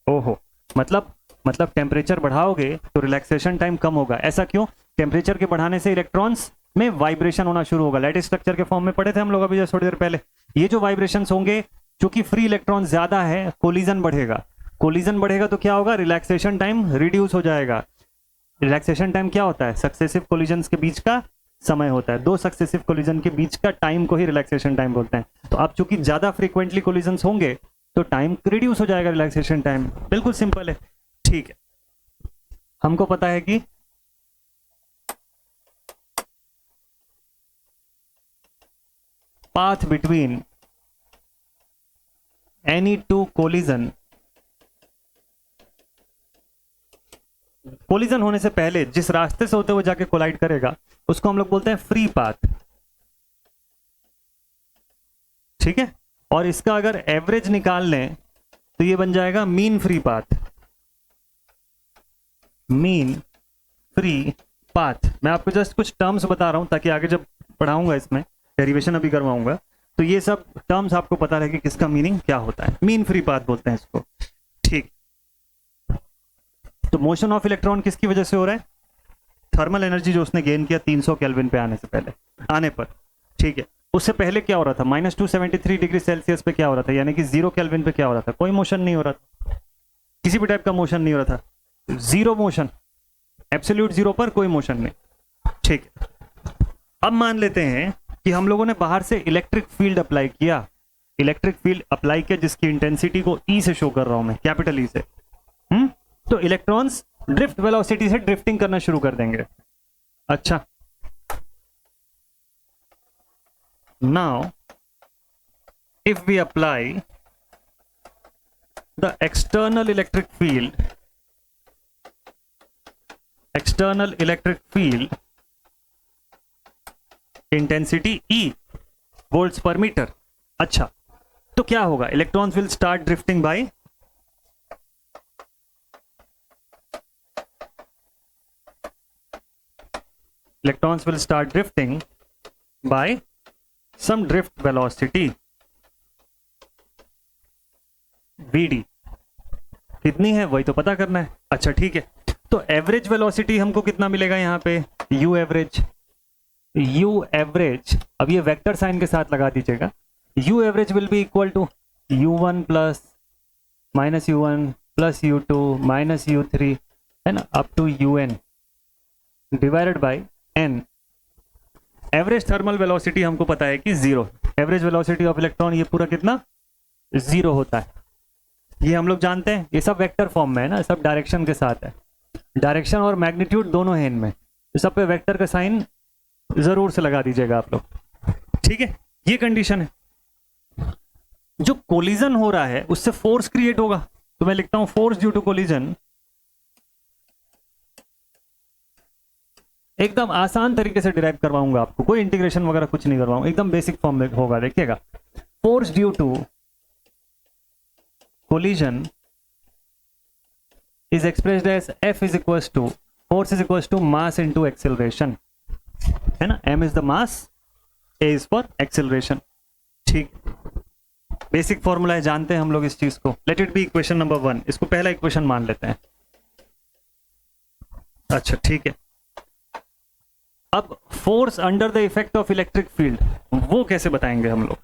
ओहो, मतलब टेम्परेचर बढ़ाओगे तो रिलैक्सेशन टाइम कम होगा। ऐसा क्यों? टेम्परेचर के बढ़ाने से इलेक्ट्रॉन्स में वाइब्रेशन होना शुरू होगा। लैटिस स्ट्रक्चर के फॉर्म में पढ़े थे हम लोग अभी जस्ट थोड़ी देर पहले। ये जो वाइब्रेशंस होंगे, चूंकि फ्री इलेक्ट्रॉन ज्यादा है, कोलिजन बढ़ेगा। कोलिजन बढ़ेगा तो क्या होगा? रिलैक्सेशन टाइम रिड्यूस हो जाएगा। रिलैक्सेशन टाइम क्या होता है? सक्सेसिव कोलिजन्स के बीच का समय होता है। दो सक्सेसिव कोलिजन के बीच का टाइम को ही रिलैक्सेशन टाइम बोलते हैं। तो अब चूंकि ज्यादा फ्रीक्वेंटली कोलिजन्स होंगे तो टाइम रिड्यूस हो जाएगा, रिलैक्सेशन टाइम। बिल्कुल सिंपल है। ठीक है, हमको पता है कि path between any two collision, collision होने से पहले जिस रास्ते से होते हुए जाके कोलाइड करेगा उसको हम लोग बोलते हैं फ्री पाथ। ठीक है, और इसका अगर एवरेज निकाल लें तो ये बन जाएगा mean free path. Mean free path, मैं आपको जस्ट कुछ टर्म्स बता रहा हूं ताकि आगे जब पढ़ाऊंगा इसमें, डेरिवेशन अभी करवाऊंगा, तो ये सब टर्म्स आपको पता रहे कि किसका मीनिंग क्या होता है। मीन फ्री पाथ बोलते हैं इसको, ठीक। तो मोशन ऑफ इलेक्ट्रॉन किसकी वजह से हो रहा है? थर्मल एनर्जी जो उसने गेन किया 300 केल्विन पे आने पर, ठीक है। उससे पहले क्या हो रहा था? -273 डिग्री सेल्सियस पे क्या हो रहा था, यानी कि 0 केल्विन पे क्या हो रहा था? कोई मोशन नहीं हो रहा था, किसी भी टाइप का मोशन नहीं हो रहा था, जीरो मोशन, एब्सोल्यूट जीरो पर कोई मोशन नहीं, ठीक है। अब मान लेते हैं कि हम लोगों ने बाहर से इलेक्ट्रिक फील्ड अप्लाई किया, जिसकी इंटेंसिटी को ई से शो कर रहा हूं मैं, कैपिटल ई से। तो इलेक्ट्रॉन्स ड्रिफ्ट वेलोसिटी से ड्रिफ्टिंग करना शुरू कर देंगे। अच्छा, now if we apply the external electric field intensity E volts per metre. अच्छा, तो क्या होगा? Electrons will start drifting by some drift velocity Vd। कितनी है वही तो पता करना है। अच्छा ठीक है, तो एवरेज वेलोसिटी हमको कितना मिलेगा यहाँ पे? u एवरेज, अब ये वेक्टर साइन के साथ लगा दीजिएगा। u average will be equal to u1 plus -u1 plus u2 minus u3, है ना, up to un divided by n। Average thermal velocity हमको पता है कि 0, एवरेज वेलोसिटी ऑफ इलेक्ट्रॉन ये पूरा कितना? 0 होता है। ये हम लोग जानते हैं, ये सब वेक्टर फॉर्म में है ना, सब डायरेक्शन के साथ है, डायरेक्शन और मैग्नीट्यूड दोनों है इनमें, तो सब पे वेक्टर का साइन जरूर से लगा दीजिएगा आप लोग, ठीक है। ये कंडीशन है। जो कोलिजन हो रहा है उससे फोर्स क्रिएट होगा, तो मैं लिखता हूं फोर्स ड्यू टू कोलिजन। एकदम आसान तरीके से डिराइव करवाऊंगा आपको, कोई इंटीग्रेशन वगैरह कुछ नहीं करवाऊंगा, एकदम बेसिक फॉर्म में होगा, देखिएगा। Force due to collision is expressed as F is equals to force is equals to mass into acceleration, है ना, m is the mass, a is for acceleration, ठीक। बेसिक फॉर्मूला है, जानते हैं हम लोग इस चीज को। Let it be equation number 1, इसको पहला इक्वेशन मान लेते हैं। अच्छा ठीक है, अब force under the effect of electric field वो कैसे बताएंगे हम लोग,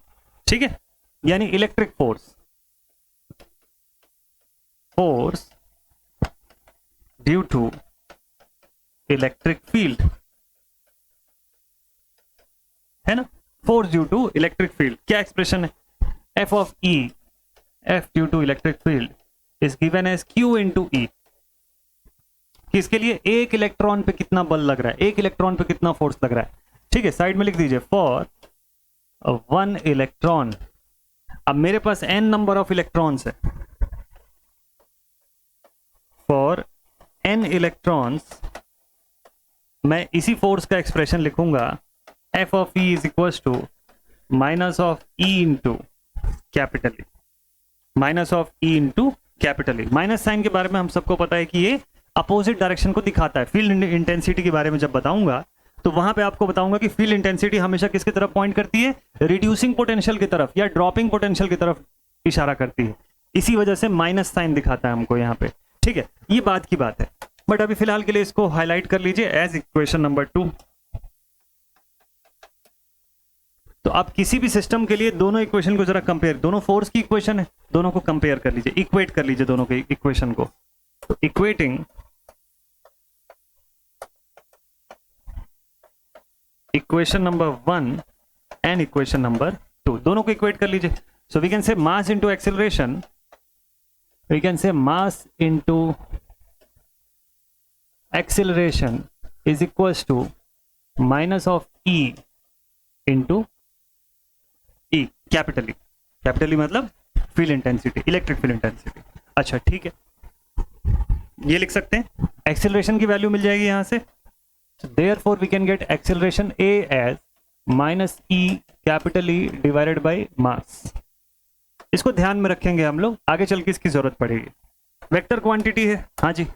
ठीक है। यानी electric force due to electric field, है ना, force due to electric field. क्या एक्सप्रेशन है? F of E, F due to electric field is given as Q into E। किसके लिए? एक इलेक्ट्रॉन पे कितना बल लग रहा है, एक इलेक्ट्रॉन पे कितना फोर्स लग रहा है, ठीक है। साइड में लिख दीजिए फॉर 1 इलेक्ट्रॉन। अब मेरे पास n नंबर ऑफ इलेक्ट्रॉन्स है, फॉर n इलेक्ट्रॉन्स मैं इसी फोर्स का एक्सप्रेशन लिखूंगा, F of E is equals to minus of E into capital E, minus of E into capital E। Minus sign के बारे में हम सबको पता है कि ये अपोजिट डायरेक्शन को दिखाता है। फील्ड इंटेंसिटी के बारे में जब बताऊंगा तो वहां पे आपको बताऊंगा कि फील्ड इंटेंसिटी हमेशा किसकी तरफ पॉइंट करती है? रिड्यूसिंग पोटेंशियल की तरफ या ड्रॉपिंग पोटेंशियल की तरफ इशारा करती है। इसी वजह से माइनस साइन दिखाता है हमको यहाँ पे, ठीक है। ये बात की बात है, बट अभी फिलहाल के लिए इसको हाईलाइट कर लीजिए एज इक्वेशन नंबर 2। तो आप किसी भी सिस्टम के लिए दोनों इक्वेशन को जरा कंपेयर, दोनों फोर्स की इक्वेशन है, दोनों को कंपेयर कर लीजिए, इक्वेट कर लीजिए दोनों के इक्वेशन को। तो equating equation number 1 and equation number 2, दोनों को इक्वेट कर लीजिए। सो we can say mass into acceleration, we can say mass into acceleration is equals to minus of E into E, कैपिटली। कैपिटली मतलब field intensity, electric field intensity. अच्छा ठीक है, ये लिख सकते हैं, एक्सेलरेशन की वैल्यू मिल जाएगी यहां से। Therefore we can get acceleration A as minus E capital E divided by mass. इसको ध्यान में रखेंगे हम लोग, आगे चल के इसकी जरूरत पड़ेगी। वेक्टर क्वांटिटी है, हाँ जी,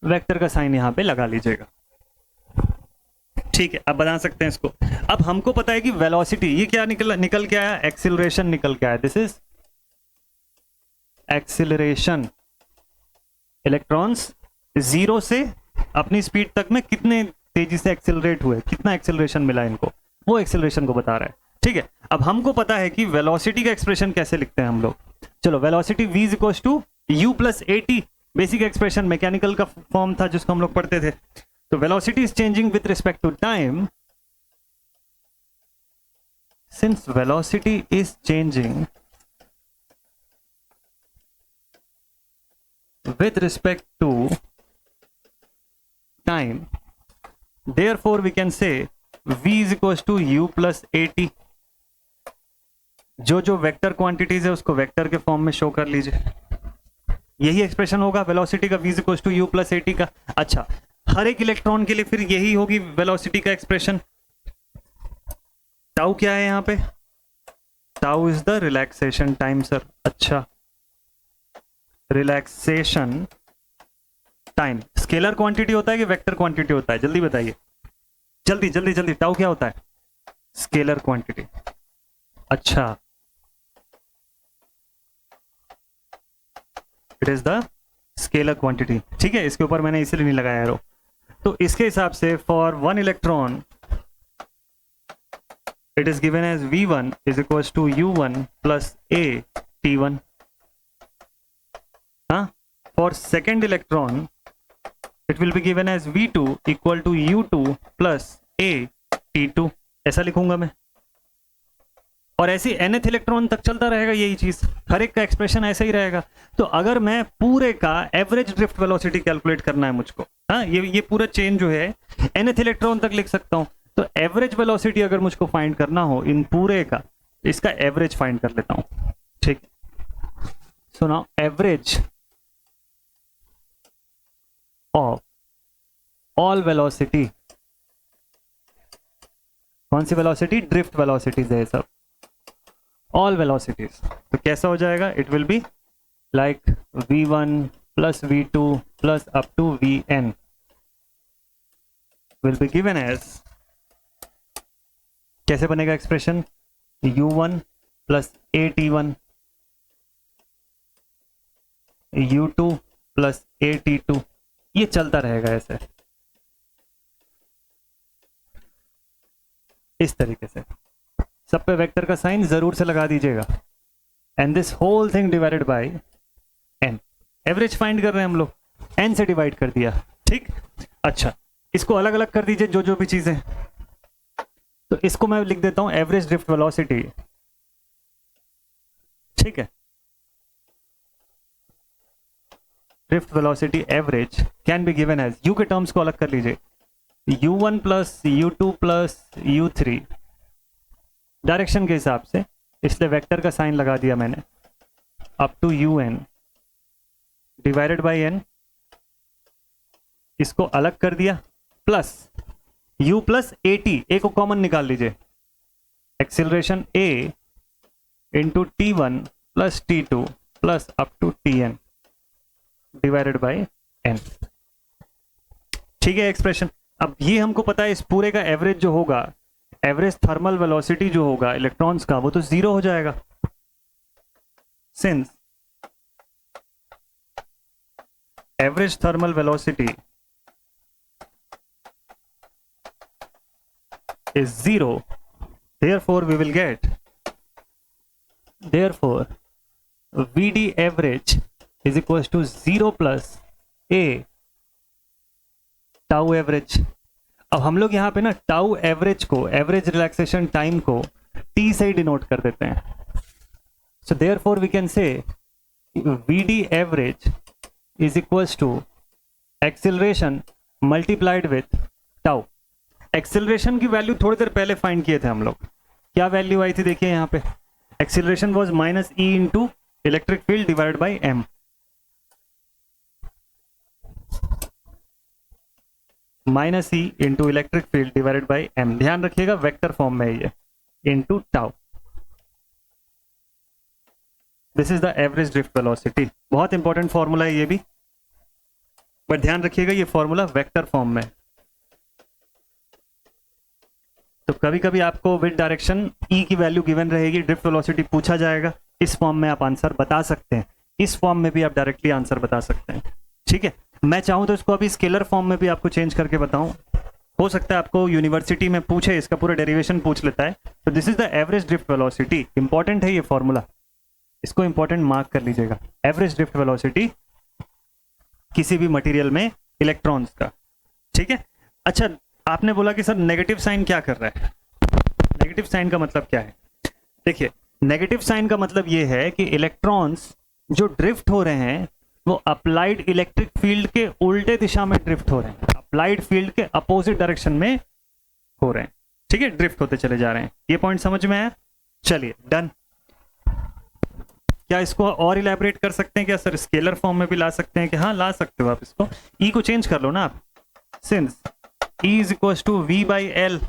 वेक्टर का साइन यहां पे लगा लीजिएगा। ठीक है, अब बना सकते हैं इसको। अब हमको पता है कि वेलोसिटी, ये क्या निकल के आया, एक्सिलरेशन निकल के आया। This is acceleration. Electrons zero से अपनी स्पीड तक में कितने तेजी से एक्सिलरेट हुए, कितना एक्सिलरेशन मिला इनको, वो एक्सिलरेशन को बता रहा है। ठीक है, अब हमको पता है कि वेलोसिटी का एक्सप्रेशन कैसे लिखते हैं हम लोग। चलो, velocity v is equal to u plus A T, basic expression mechanical का फॉर्म था जिसको हम लोग पढ़ते थे। तो velocity is changing with respect to time, since velocity is changing with respect to time, therefore we can say v is equals to u plus at। जो vector quantities है उसको वेक्टर के फॉर्म में शो कर लीजिए, यही expression होगा velocity का, v is equals to u plus at का। अच्छा, हर एक इलेक्ट्रॉन के लिए फिर यही होगी वेलोसिटी का एक्सप्रेशन। टाउ क्या है यहाँ पे, tau is the relaxation time sir. अच्छा, रिलैक्सेशन टाइम स्केलर क्वांटिटी होता है कि वेक्टर क्वांटिटी होता है, जल्दी बताइए, जल्दी जल्दी जल्दी। टाउ क्या होता है, स्केलर क्वांटिटी। अच्छा, it is the scalar quantity. ठीक है, इसके ऊपर मैंने इसलिए नहीं लगाया एरो। तो इसके हिसाब से for one electron it is given as v1 is equal to u1 plus a t1। For second electron, it will be given as V2 equal to U2 plus A T2। ऐसा लिखूंगा मैं, और ऐसी nth electron तक चलता रहेगा यही चीज, हर एक का एक्सप्रेशन ऐसा ही रहेगा। तो अगर मैं पूरे का एवरेज ड्रिफ्ट वेलोसिटी कैलकुलेट करना है मुझको, हाँ, ये पूरा चेन जो है nth इलेक्ट्रॉन तक लिख सकता हूं। तो एवरेज वेलोसिटी अगर मुझको फाइंड करना हो इन पूरे का, इसका एवरेज फाइंड कर लेता हूं। ठीक, so now average of all velocity, कौन सी वेलोसिटी, ड्रिफ्ट वेलोसिटीज है सब, ऑल वेलोसिटीज। तो कैसा हो जाएगा, it will be like v1 plus v2 plus up to vn will be given as, कैसे बनेगा expression, u1 plus at1 u2 plus at2, ये चलता रहेगा ऐसे, इस तरीके से। सब पे वेक्टर का साइन जरूर से लगा दीजिएगा। And this whole thing divided by n। Average find कर रहे हैं हम लोग, n से डिवाइड कर दिया। ठीक, अच्छा, इसको अलग अलग कर दीजिए जो भी चीजें। तो इसको मैं लिख देता हूं एवरेज ड्रिफ्ट वेलोसिटी। ठीक है, drift velocity average can be given as, u के टर्म्स को अलग कर लीजिए, u1 plus u2 plus u3 direction के हिसाब से, इसलिए वेक्टर का साइन लगा दिया मैंने, up to un divided by n, इसको अलग कर दिया, plus u plus at, a को कॉमन निकाल लीजिए, acceleration a into t1 plus t2 plus up to tn divided by n। ठीक है एक्सप्रेशन। अब ये हमको पता है इस पूरे का एवरेज जो होगा, एवरेज थर्मल वेलोसिटी जो होगा इलेक्ट्रॉन्स का, वो तो जीरो हो जाएगा, since average thermal velocity is 0, therefore we will get, therefore Vd average is equals to 0 plus a tau average. अब हम लोग यहाँ पे ना टाउ एवरेज को, एवरेज रिलैक्सेशन टाइम को t से ही डिनोट कर देते हैं। So therefore we can say Vd average is equals to acceleration multiplied with tau. एक्सिलरेशन की वैल्यू थोड़ी देर पहले फाइंड किए थे हम लोग, क्या वैल्यू आई थी देखिए यहाँ पे, acceleration was minus E into electric field divided by M. Minus E into electric field divided by M, ध्यान रखिएगा वेक्टर फॉर्म में ये, into tau. This is the average drift velocity. बहुत इंपॉर्टेंट फॉर्मूला है ये भी, बट ध्यान रखिएगा ये फॉर्मूला वेक्टर फॉर्म में। तो कभी कभी आपको विद डायरेक्शन ई की वैल्यू गिवन रहेगी, ड्रिफ्ट वेलोसिटी पूछा जाएगा, इस फॉर्म में आप आंसर बता सकते हैं, इस फॉर्म में भी आप डायरेक्टली आंसर बता सकते हैं। ठीक है, मैं चाहूं तो इसको अभी स्केलर फॉर्म में भी आपको चेंज करके बताऊं, हो सकता है आपको यूनिवर्सिटी में पूछे, इसका पूरा डेरिवेशन पूछ लेता है। तो this is the average drift velocity, important है ये फॉर्मूला, इसको इंपॉर्टेंट मार्क कर लीजिएगा। एवरेज ड्रिफ्ट वेलोसिटी किसी भी मटेरियल में इलेक्ट्रॉन्स का। ठीक है, अच्छा आपने बोला कि सर नेगेटिव साइन क्या कर रहा है, नेगेटिव साइन का मतलब क्या है? देखिए, नेगेटिव साइन का मतलब ये है कि इलेक्ट्रॉन्स जो ड्रिफ्ट हो रहे हैं वो अप्लाइड इलेक्ट्रिक फील्ड के उल्टे दिशा में ड्रिफ्ट हो रहे हैं, अप्लाइड फील्ड के अपोजिट डायरेक्शन में हो रहे हैं। ठीक है, ड्रिफ्ट होते चले जा रहे हैं। ये पॉइंट समझ में आया? चलिए डन। क्या इसको और इलैबोरेट कर सकते हैं क्या सर? स्केलर फॉर्म में भी ला सकते हैं कि हाँ ला सकते हो आप इसको, ई को चेंज कर लो ना आप, since E is equal to V by L,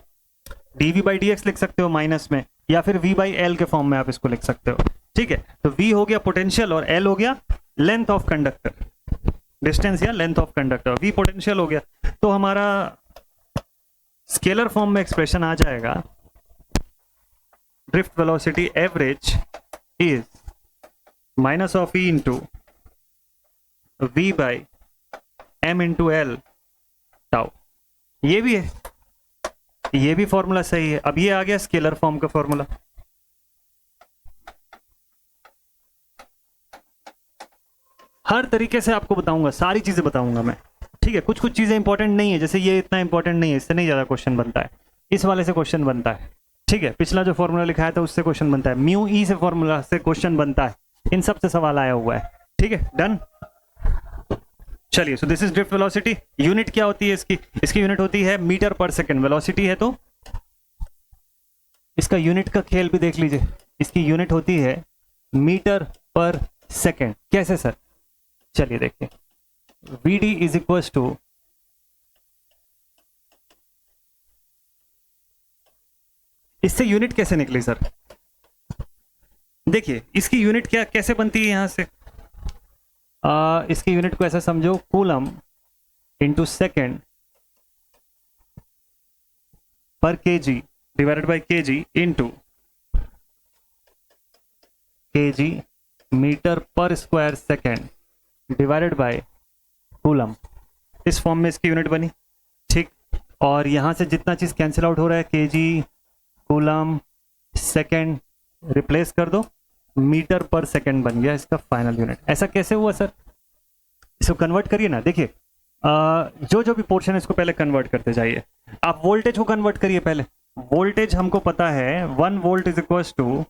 D V by D X लिख सकते हो माइनस में, या फिर v बाई एल के फॉर्म में आप इसको लिख सकते हो। ठीक है, तो v हो गया पोटेंशियल और l हो गया लेंथ ऑफ कंडक्टर, डिस्टेंस या length of conductor, v potential हो गया। तो हमारा स्केलर फॉर्म में एक्सप्रेशन आ जाएगा, drift velocity average is minus of e into V by M into L tau. ये भी है, ये भी फॉर्मूला सही है। अब ये आ गया स्केलर फॉर्म का फॉर्मूला। हर तरीके से आपको बताऊंगा, सारी चीजें बताऊंगा मैं। ठीक है, कुछ कुछ चीजें इंपॉर्टेंट नहीं है, जैसे ये इतना इंपॉर्टेंट नहीं है, इससे नहीं ज्यादा क्वेश्चन बनता है, इस वाले से क्वेश्चन बनता है। ठीक है, पिछला जो फॉर्मूला लिखाया था उससे क्वेश्चन बनता है, म्यू ई से फॉर्मूला से क्वेश्चन बनता है, इन सब से सवाल आया हुआ है। ठीक है, डन। चलिए, so this is drift velocity. Unit क्या होती है इसकी? इसकी यूनिट होती है मीटर पर सेकंड। वेलोसिटी है तो इसका यूनिट का खेल भी देख लीजिए, इसकी यूनिट होती है मीटर पर सेकंड। कैसे सर? चलिए देखिए, V D is equal to इससे यूनिट कैसे निकली सर? देखिए इसकी यूनिट क्या कैसे बनती है यहां से, इसकी यूनिट को ऐसा समझो, coulomb into second per kg divided by kg into kg metre per square second divided by coulomb. इस फॉर्म में इसकी यूनिट बनी। ठीक, और यहां से जितना चीज कैंसिल आउट हो रहा है, केजी कूलम सेकेंड रिप्लेस कर दो, मीटर पर सेकेंड बन गया इसका फाइनल यूनिट। ऐसा कैसे हुआ सर? इसको कन्वर्ट करिए ना। देखिए जो जो भी पोर्शन है इसको पहले कन्वर्ट करते जाइए। आप वोल्टेज को कन्वर्ट करिए पहले। वोल्टेज हमको पता है 1 volt is equal to,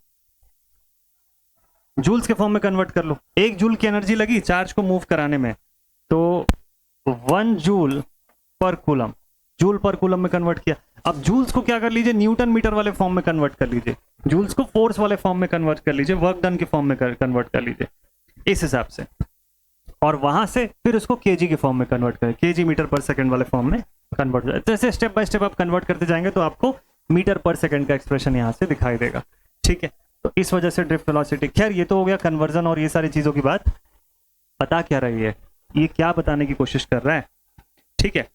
joules के फॉर्म में कन्वर्ट कर लो। 1 जूल की एनर्जी लगी चार्ज को मूव कराने में, तो 1 joule per coulomb, joule per coulomb में कन्वर्ट किया। अब जूल्स को क्या कर लीजिए, न्यूटन मीटर वाले फॉर्म में कन्वर्ट कर लीजिए, जूल्स को फोर्स वाले फॉर्म में कन्वर्ट कर लीजिए, वर्क डन के फॉर्म में कन्वर्ट कर लीजिए इस हिसाब से, और वहां से फिर उसको केजी के फॉर्म में कन्वर्ट करें, केजी मीटर पर सेकंड वाले फॉर्म में कन्वर्ट हो जाए। तो ऐसे स्टेप बाय स्टेप आप कन्वर्ट करते जाएंगे तो आपको मीटर पर सेकंड का एक्सप्रेशन यहां से दिखाई देगा। ठीक है, तो इस वजह से ड्रिफ्ट वेलोसिटी। खैर ये तो हो गया कन्वर्जन और ये सारी चीजों की बात। बता क्या रही है ये, क्या बताने की कोशिश कर रहा है? ठीक है,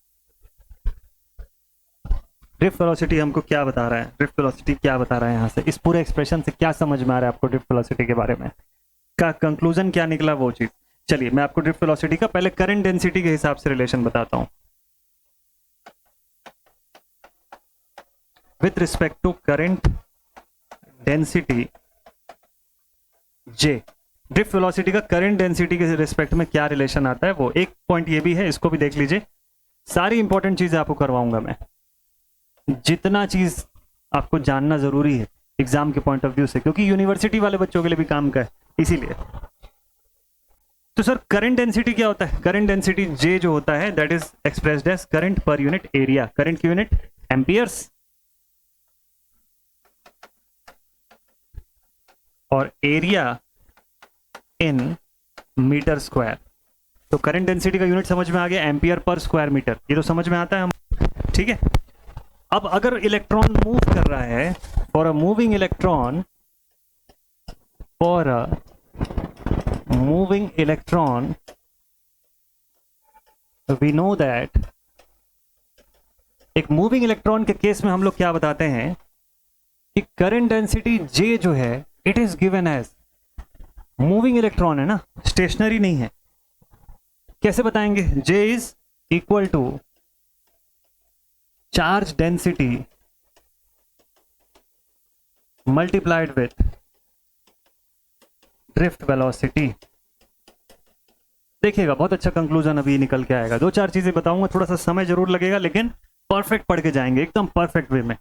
ड्रिफ्ट वेलोसिटी हमको क्या बता रहा है, ड्रिफ्ट वेलोसिटी क्या बता रहा है यहाँ से, इस पूरे एक्सप्रेशन से क्या समझ में आ रहा है आपको ड्रिफ्ट वेलोसिटी के बारे में, का कंक्लूजन क्या निकला वो चीज। चलिए मैं आपको ड्रिफ्ट वेलोसिटी का पहले करंट डेंसिटी के हिसाब से रिलेशन बताता हूं। With respect to current density J, drift velocity का करंट डेंसिटी के रिस्पेक्ट में क्या रिलेशन आता है, वो एक पॉइंट ये भी है, इसको भी देख लीजिए। सारी इंपॉर्टेंट चीजें आपको करवाऊंगा मैं, जितना चीज आपको जानना जरूरी है एग्जाम के पॉइंट ऑफ व्यू से, क्योंकि यूनिवर्सिटी वाले बच्चों के लिए भी काम का है, इसीलिए। तो सर करंट डेंसिटी क्या होता है? करंट डेंसिटी जे जो होता है that is expressed as current per unit area. Current की यूनिट एम्पियर्स और एरिया इन मीटर स्क्वायर। तो करंट डेंसिटी का यूनिट समझ में आ गया, एम्पियर पर स्क्वायर मीटर, ये तो समझ में आता है हम। ठीक है, अब अगर इलेक्ट्रॉन मूव कर रहा है, for a moving electron, for a moving electron, we know that एक मूविंग इलेक्ट्रॉन के केस में हम लोग क्या बताते हैं कि करंट डेंसिटी J जो है it is given as, moving electron है ना, स्टेशनरी नहीं है। कैसे बताएंगे? J is equal to charge density multiplied with drift velocity. देखिएगा बहुत अच्छा कंक्लूजन अभी निकल के आएगा। दो चार चीजें बताऊंगा, थोड़ा सा समय जरूर लगेगा लेकिन परफेक्ट पढ़ के जाएंगे एकदम परफेक्ट वे में।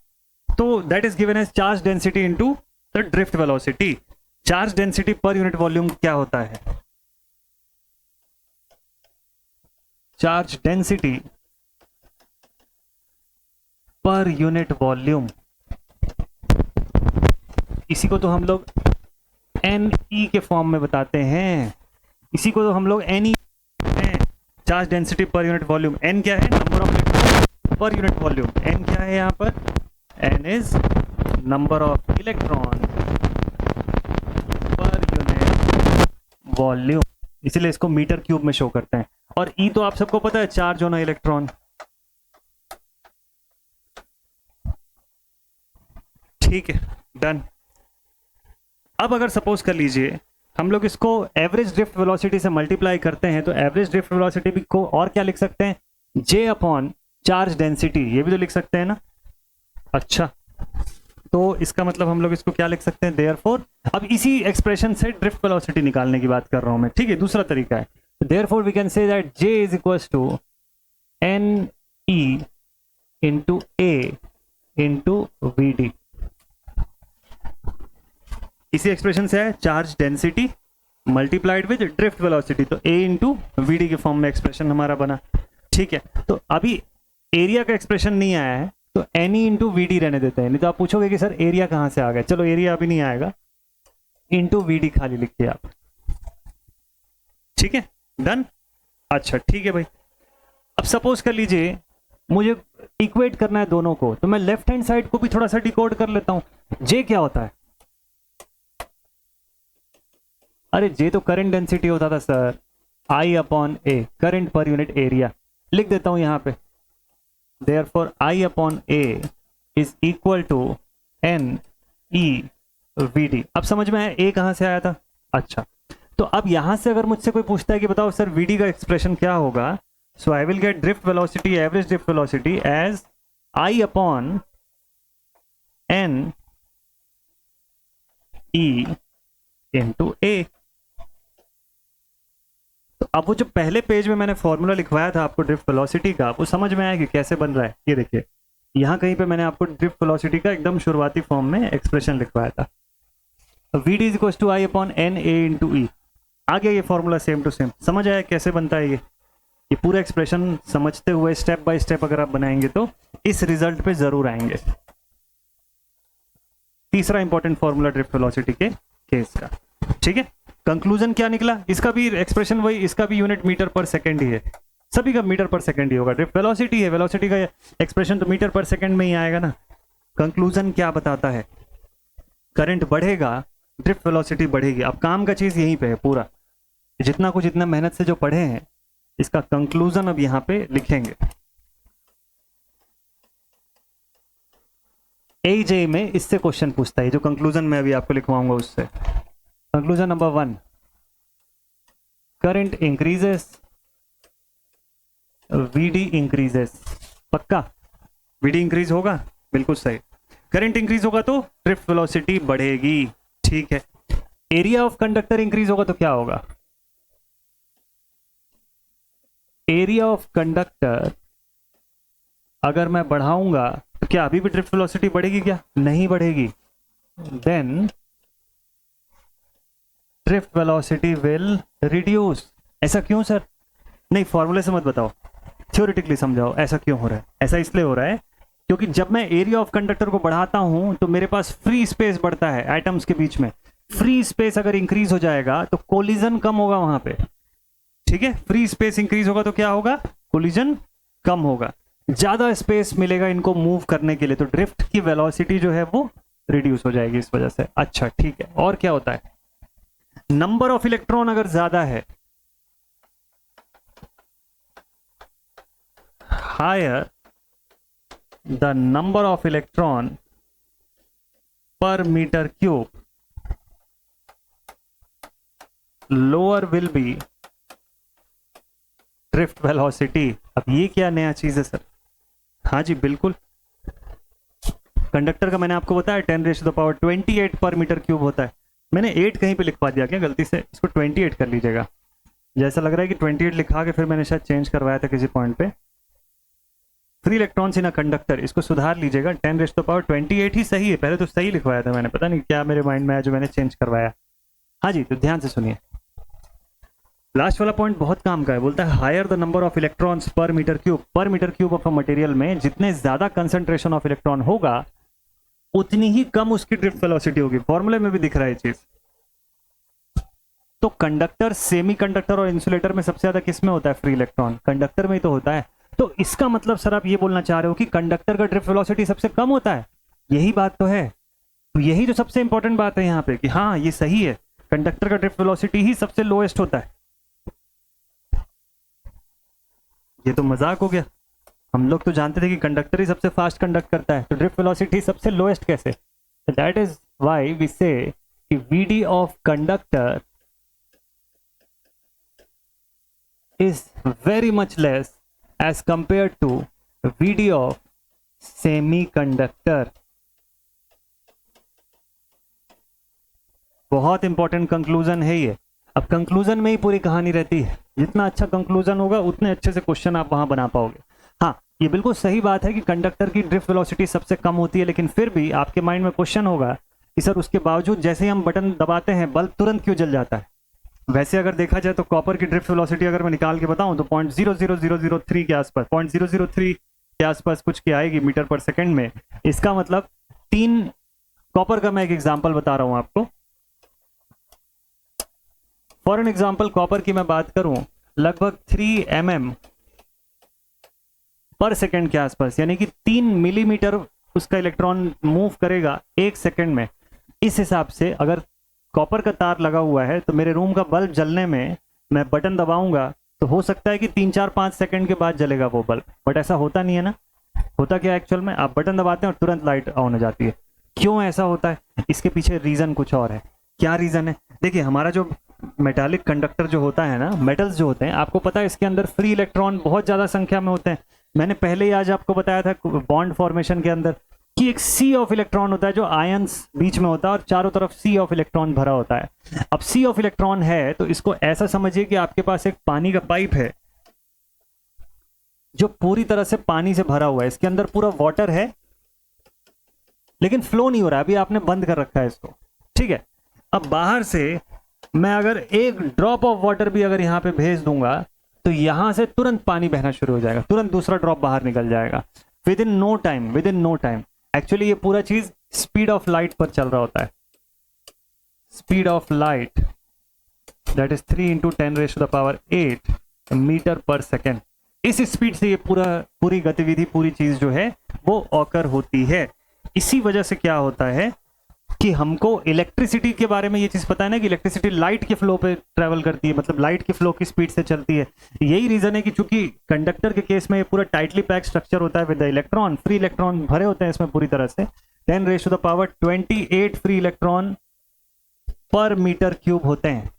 तो that is given as charge density into the drift velocity. Charge density per unit volume क्या होता है? Charge density per unit volume, इसी को तो हम लोग NE के फॉर्म में बताते हैं, इसी को तो हम लोग NE हैं, charge density per unit volume. N क्या है? नंबर ऑफ इलेक्ट्रॉन पर यूनिट वॉल्यूम। N क्या है यहाँ पर? N is number of electron पर यूनिट वॉल्यूम, इसीलिए इसको मीटर क्यूब में शो करते हैं। और E तो आप सबको पता है, चार्ज होना इलेक्ट्रॉन। ठीक है, डन। अब अगर सपोज कर लीजिए हम लोग इसको एवरेज ड्रिफ्ट वेलोसिटी से मल्टीप्लाई करते हैं, तो एवरेज ड्रिफ्ट वेलोसिटी भी को और क्या लिख सकते हैं? J अपॉन चार्ज डेंसिटी, ये भी तो लिख सकते हैं ना। अच्छा, तो इसका मतलब हम लोग इसको क्या लिख सकते हैं? देयरफॉर, अब इसी एक्सप्रेशन से ड्रिफ्ट वेलोसिटी निकालने की बात कर रहा हूं मैं, ठीक है, दूसरा तरीका है। Therefore we can say that J is equals to NE into A into VD। इसी एक्सप्रेशन से है charge density multiplied with drift velocity, तो A इंटू VD के फॉर्म में एक्सप्रेशन हमारा बना। ठीक है, तो अभी एरिया का एक्सप्रेशन नहीं आया है तो NE इंटू VD रहने देते हैं। नहीं तो आप पूछोगे कि सर एरिया कहां से आ गया, चलो एरिया अभी नहीं आएगा, इंटू VD खाली लिखिए आप। ठीक है, डन। अच्छा ठीक है भाई, अब सपोज कर लीजिए मुझे इक्वेट करना है दोनों को, तो मैं लेफ्ट हैंड साइड को भी थोड़ा सा डिकोड कर लेता हूं। J क्या होता है? अरे J तो करंट डेंसिटी होता था sir, I upon A, current per unit area. लिख देता हूं यहां पे, therefore I upon A is equal to NE VD। अब समझ में आया A कहां से आया था? अच्छा, तो अब यहां से अगर मुझसे कोई पूछता है कि बताओ सर VD का एक्सप्रेशन क्या होगा, so I will get drift velocity, average drift velocity as I upon NE into A। तो अब वो जो पहले पेज में मैंने फॉर्मूला लिखवाया था आपको ड्रिफ्ट वेलोसिटी का, वो समझ में आया कि कैसे बन रहा है? ये देखिए, यहां कहीं पे मैंने आपको ड्रिफ्ट वेलोसिटी का एकदम शुरुआती फॉर्म में एक्सप्रेशन लिखवाया था। VD is equal to I upon NA into E। आ गया ये फॉर्मूला सेम टू सेम। समझ आया कैसे बनता है ये पूरा एक्सप्रेशन समझते हुए स्टेप बाय स्टेप अगर आप बनाएंगे तो इस रिजल्ट पे जरूर आएंगे। तीसरा इंपॉर्टेंट फॉर्मूला ड्रिफ्ट वेलोसिटी के केस का। ठीक है, कंक्लूजन क्या निकला? इसका भी एक्सप्रेशन वही, इसका भी यूनिट मीटर पर सेकंड ही है, सभी का मीटर पर सेकंड ही होगा। ड्रिफ्ट वेलोसिटी है, वेलोसिटी का एक्सप्रेशन तो मीटर पर सेकंड में ही आएगा ना। कंक्लूजन क्या बताता है? करंट बढ़ेगा, ड्रिफ्ट वेलोसिटी बढ़ेगी। अब काम का चीज यहीं पे है पूरा, जितना कुछ इतना मेहनत से जो पढ़े हैं इसका कंक्लूजन अब यहां पे लिखेंगे। AJ में इससे क्वेश्चन पूछता है, जो कंक्लूजन मैं अभी आपको लिखवाऊंगा उससे। Conclusion number 1, current increases, VD increases. पक्का VD इंक्रीज होगा? बिल्कुल सही। करंट इंक्रीज होगा तो ड्रिफ्ट वेलोसिटी बढ़ेगी। ठीक है, एरिया ऑफ कंडक्टर इंक्रीज होगा तो क्या होगा? एरिया ऑफ कंडक्टर अगर मैं बढ़ाऊंगा तो क्या अभी भी ड्रिफ्ट वेलोसिटी बढ़ेगी? क्या नहीं बढ़ेगी। Then drift velocity will reduce. ऐसा क्यों सर? नहीं, फॉर्मूले से मत बताओ, थ्योरेटिकली समझाओ ऐसा क्यों हो रहा है। ऐसा इसलिए हो रहा है क्योंकि जब मैं एरिया ऑफ कंडक्टर को बढ़ाता हूं तो मेरे पास फ्री स्पेस बढ़ता है एटम्स के बीच में। फ्री स्पेस अगर इंक्रीज हो जाएगा तो कोलिजन कम होगा वहां पे। ठीक है, फ्री स्पेस इंक्रीज होगा तो क्या होगा? कोलिजन कम होगा, ज्यादा स्पेस मिलेगा इनको मूव करने के लिए, तो ड्रिफ्ट की वेलोसिटी जो है वो रिड्यूस हो जाएगी इस वजह से। अच्छा ठीक है, और क्या होता है? नंबर ऑफ इलेक्ट्रॉन अगर ज्यादा है, higher the number of electron per metre cube, lower will be drift velocity. अब ये क्या नया चीज है सर? हाँ जी बिल्कुल, कंडक्टर का मैंने आपको बताया 10⁻28 पर मीटर क्यूब होता है। मैंने 8 कहीं पे लिखवा दिया क्या गलती से? इसको 28 कर लीजिएगा। जैसा लग रहा है कि 28 लिखा के फिर मैंने शायद चेंज करवाया था किसी पॉइंट पे। Free electrons in a conductor, इसको सुधार लीजिएगा, 10⁻28 ही सही है। पहले तो सही लिखवाया था मैंने, पता नहीं क्या मेरे माइंड में आया जो मैंने चेंज करवाया। हाँ जी, तो ध्यान से सुनिए, लास्ट वाला पॉइंट बहुत काम का है। बोलता है higher the number of electrons per metre cube. Per metre cube of a material में जितने ज्यादा कंसंट्रेशन ऑफ इलेक्ट्रॉन होगा उतनी ही कम उसकी ड्रिफ्ट वेलोसिटी होगी। फॉर्मूले में भी दिख रहा है चीज। तो कंडक्टर, सेमी कंडक्टर और इंसुलेटर में सबसे ज्यादा किस में होता है फ्री इलेक्ट्रॉन? कंडक्टर में ही तो होता है। तो इसका मतलब सर आप ये बोलना चाह रहे हो कि कंडक्टर का ड्रिफ्ट वेलोसिटी सबसे कम होता है? यही बात तो है। तो यही तो सबसे इंपॉर्टेंट बात है यहाँ पे कि हाँ ये सही है, कंडक्टर का ड्रिफ्ट वेलोसिटी ही सबसे लोएस्ट होता है। ये तो मजाक हो गया। हम लोग तो जानते थे कि कंडक्टर ही सबसे फास्ट कंडक्ट करता है, तो ड्रिफ्ट वेलोसिटी सबसे लोएस्ट कैसे? That is why we say कि VD of conductor is very much less as compare to VD of semiconductor. बहुत इंपॉर्टेंट कंक्लूजन है ये। अब कंक्लूजन में ही पूरी कहानी रहती है। जितना अच्छा कंक्लूजन होगा उतने अच्छे से क्वेश्चन आप वहां बना पाओगे। हाँ, ये बिल्कुल सही बात है कि कंडक्टर की ड्रिफ्ट वेलोसिटी सबसे कम होती है, लेकिन फिर भी आपके माइंड में क्वेश्चन होगा कि सर उसके बावजूद जैसे ही हम बटन दबाते हैं बल्ब तुरंत क्यों जल जाता है? वैसे अगर देखा जाए तो कॉपर की ड्रिफ्ट वेलोसिटी अगर मैं निकाल के बताऊं तो 0.00003 के आसपास, 0.003 के आसपास कुछ की आएगी मीटर पर सेकेंड में। इसका मतलब 3 कॉपर का मैं एक एग्जाम्पल बता रहा हूं आपको। फॉर एन एग्जाम्पल कॉपर की मैं बात करूं, लगभग 3 mm पर सेकेंड के आसपास, यानी कि 3 मिलीमीटर उसका इलेक्ट्रॉन मूव करेगा 1 सेकेंड में। इस हिसाब से अगर कॉपर का तार लगा हुआ है तो मेरे रूम का बल्ब जलने में मैं बटन दबाऊंगा तो हो सकता है कि 3-4-5 सेकेंड के बाद जलेगा वो बल्ब, बट ऐसा होता नहीं है ना। होता क्या एक्चुअल में, आप बटन दबाते हैं और तुरंत लाइट ऑन हो जाती है। क्यों ऐसा होता है? इसके पीछे रीजन कुछ और है। क्या रीजन है? देखिए, हमारा जो मेटालिक कंडक्टर जो होता है ना, मेटल्स जो होते हैं, आपको पता है इसके अंदर फ्री इलेक्ट्रॉन बहुत ज्यादा संख्या में होते हैं। मैंने पहले ही आज आपको बताया था बॉन्ड फॉर्मेशन के अंदर कि एक सी ऑफ इलेक्ट्रॉन होता है जो आयंस बीच में होता है और चारों तरफ सी ऑफ इलेक्ट्रॉन भरा होता है। अब सी ऑफ इलेक्ट्रॉन है तो इसको ऐसा समझिए कि आपके पास एक पानी का पाइप है जो पूरी तरह से पानी से भरा हुआ है। इसके अंदर पूरा वाटर है लेकिन फ्लो नहीं हो रहा है, अभी आपने बंद कर रखा है इसको, ठीक है। अब बाहर से मैं अगर एक ड्रॉप ऑफ वाटर भी अगर यहां पे भेज दूंगा तो यहां से तुरंत पानी बहना शुरू हो जाएगा, तुरंत दूसरा ड्रॉप बाहर निकल जाएगा with in no time. Actually ये पूरा चीज स्पीड ऑफ लाइट पर चल रहा होता है। Speed of light that is 3 × 10⁸ metre per second. इस स्पीड से ये पूरी गतिविधि, पूरी चीज जो है वो ऑकर होती है। इसी वजह से क्या होता है कि हमको इलेक्ट्रिसिटी के बारे में ये चीज पता है ना कि इलेक्ट्रिसिटी लाइट के फ्लो पे ट्रेवल करती है, मतलब लाइट के फ्लो की स्पीड से चलती है। यही रीजन है कि चूंकि कंडक्टर के केस में ये पूरा टाइटली पैक स्ट्रक्चर होता है with the electron, free electron भरे होते हैं इसमें पूरी तरह से। 10⁻28 free electron per metre cube होते हैं।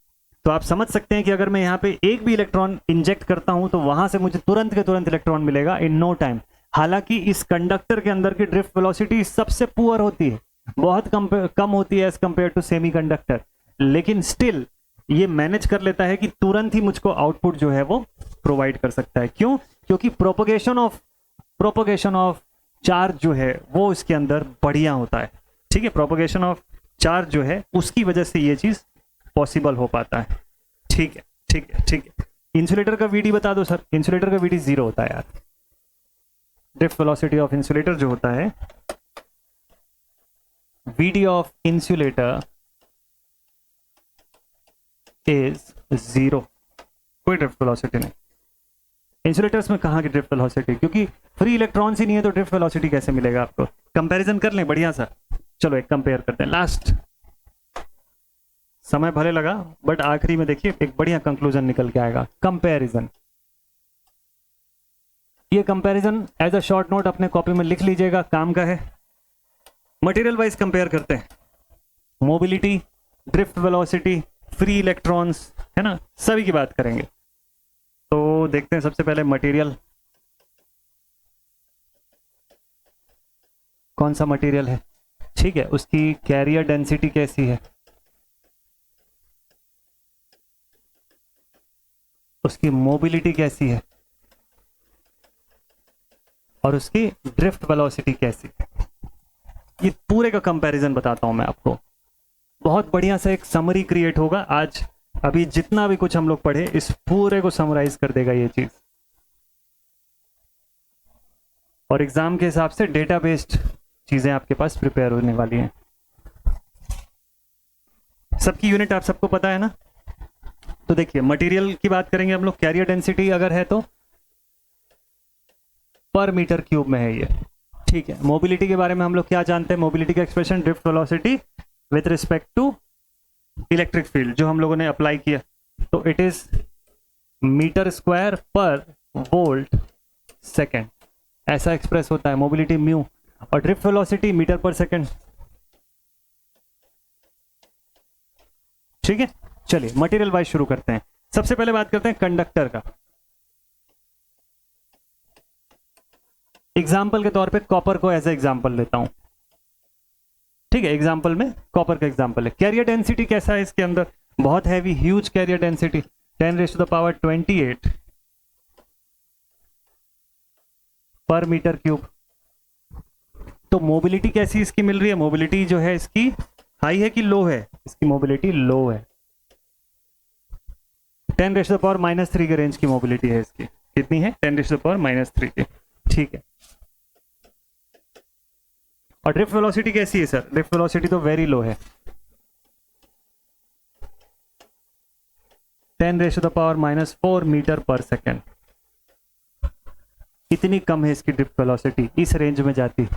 तो आप समझ सकते हैं कि अगर मैं यहाँ पे एक भी इलेक्ट्रॉन इंजेक्ट करता हूं तो वहां से मुझे तुरंत के तुरंत इलेक्ट्रॉन मिलेगा इन नो टाइम। हालांकि इस कंडक्टर के अंदर की ड्रिफ्ट वेलोसिटी सबसे पुअर होती है, बहुत कम होती है as compare to semiconductor, लेकिन स्टिल ये मैनेज कर लेता है कि तुरंत ही मुझको आउटपुट जो है वो प्रोवाइड कर सकता है। क्यों? क्योंकि प्रोपोगेशन ऑफ चार्ज जो है वो इसके अंदर बढ़िया होता है, ठीक है। प्रोपोगेशन ऑफ चार्ज जो है उसकी वजह से ये चीज पॉसिबल हो पाता है, ठीक है, ठीक है, ठीक है। इंसुलेटर का वीडी बता दो सर। इंसुलेटर का वीडी 0 होता है यार। ड्रिफ्ट वेलोसिटी ऑफ इंसुलेटर जो होता है, VD ऑफ इंसुलेटर इज 0, कोई ड्रिफ्ट वेलोसिटी नहीं। इंसुलेटर्स में कहां की ड्रिफ्ट वेलोसिटी, क्योंकि फ्री इलेक्ट्रॉन्स ही नहीं है तो ड्रिफ्ट वेलोसिटी कैसे मिलेगा आपको? कंपैरिजन कर लें बढ़िया सा। चलो एक कंपेयर करते हैं। लास्ट समय भले लगा बट आखिरी में देखिए एक बढ़िया कंक्लूजन निकल के आएगा। कंपैरिजन, ये comparison as a short note अपने कॉपी में लिख लीजिएगा, काम का है। मटेरियल वाइज कंपेयर करते हैं, mobility, drift velocity, free electrons, है ना, सभी की बात करेंगे। तो देखते हैं सबसे पहले मटेरियल, कौन सा मटेरियल है, ठीक है, उसकी कैरियर डेंसिटी कैसी है, उसकी मोबिलिटी कैसी है और उसकी ड्रिफ्ट वेलोसिटी कैसी है। ये पूरे का कंपैरिजन बताता हूं मैं आपको। बहुत बढ़िया से एक समरी क्रिएट होगा आज, अभी जितना भी कुछ हम लोग पढ़े इस पूरे को समराइज कर देगा ये चीज, और एग्जाम के हिसाब से डेटा बेस्ड चीजें आपके पास प्रिपेयर होने वाली हैं। सबकी यूनिट आप सबको पता है ना। तो देखिए मटेरियल की बात करेंगे हम लोग, कैरियर डेंसिटी अगर है तो पर मीटर क्यूब में है ये, ठीक है। मोबिलिटी के बारे में हम लोग क्या जानते हैं, मोबिलिटी का expression drift velocity with respect to electric field जो हम लोगों ने अप्लाई किया, तो it is metre square per volt second, ऐसा एक्सप्रेस होता है मोबिलिटी म्यू, और drift velocity metre per second, ठीक है। चलिए मटेरियल वाइज शुरू करते हैं। सबसे पहले बात करते हैं कंडक्टर का। एग्जाम्पल के तौर पे कॉपर को एज ए एग्जाम्पल लेता हूं, ठीक है। एग्जाम्पल में कॉपर का एग्जाम्पल है। कैरियर डेंसिटी कैसा है इसके अंदर, बहुत हैवी ह्यूज कैरियर डेंसिटी, 10⁻28 पर मीटर क्यूब। तो मोबिलिटी कैसी इसकी मिल रही है, मोबिलिटी जो है इसकी हाई है कि लो है, इसकी मोबिलिटी लो है, 10⁻³ के रेंज की मोबिलिटी है इसकी। कितनी है, 10⁻³ की, ठीक है। और ड्रिफ्ट वेलोसिटी कैसी है सर, ड्रिफ्ट वेलोसिटी तो वेरी लो है, 10⁻⁴ मीटर पर सेकेंड, इतनी कम है इसकी ड्रिफ्ट वेलोसिटी, इस रेंज में जाती,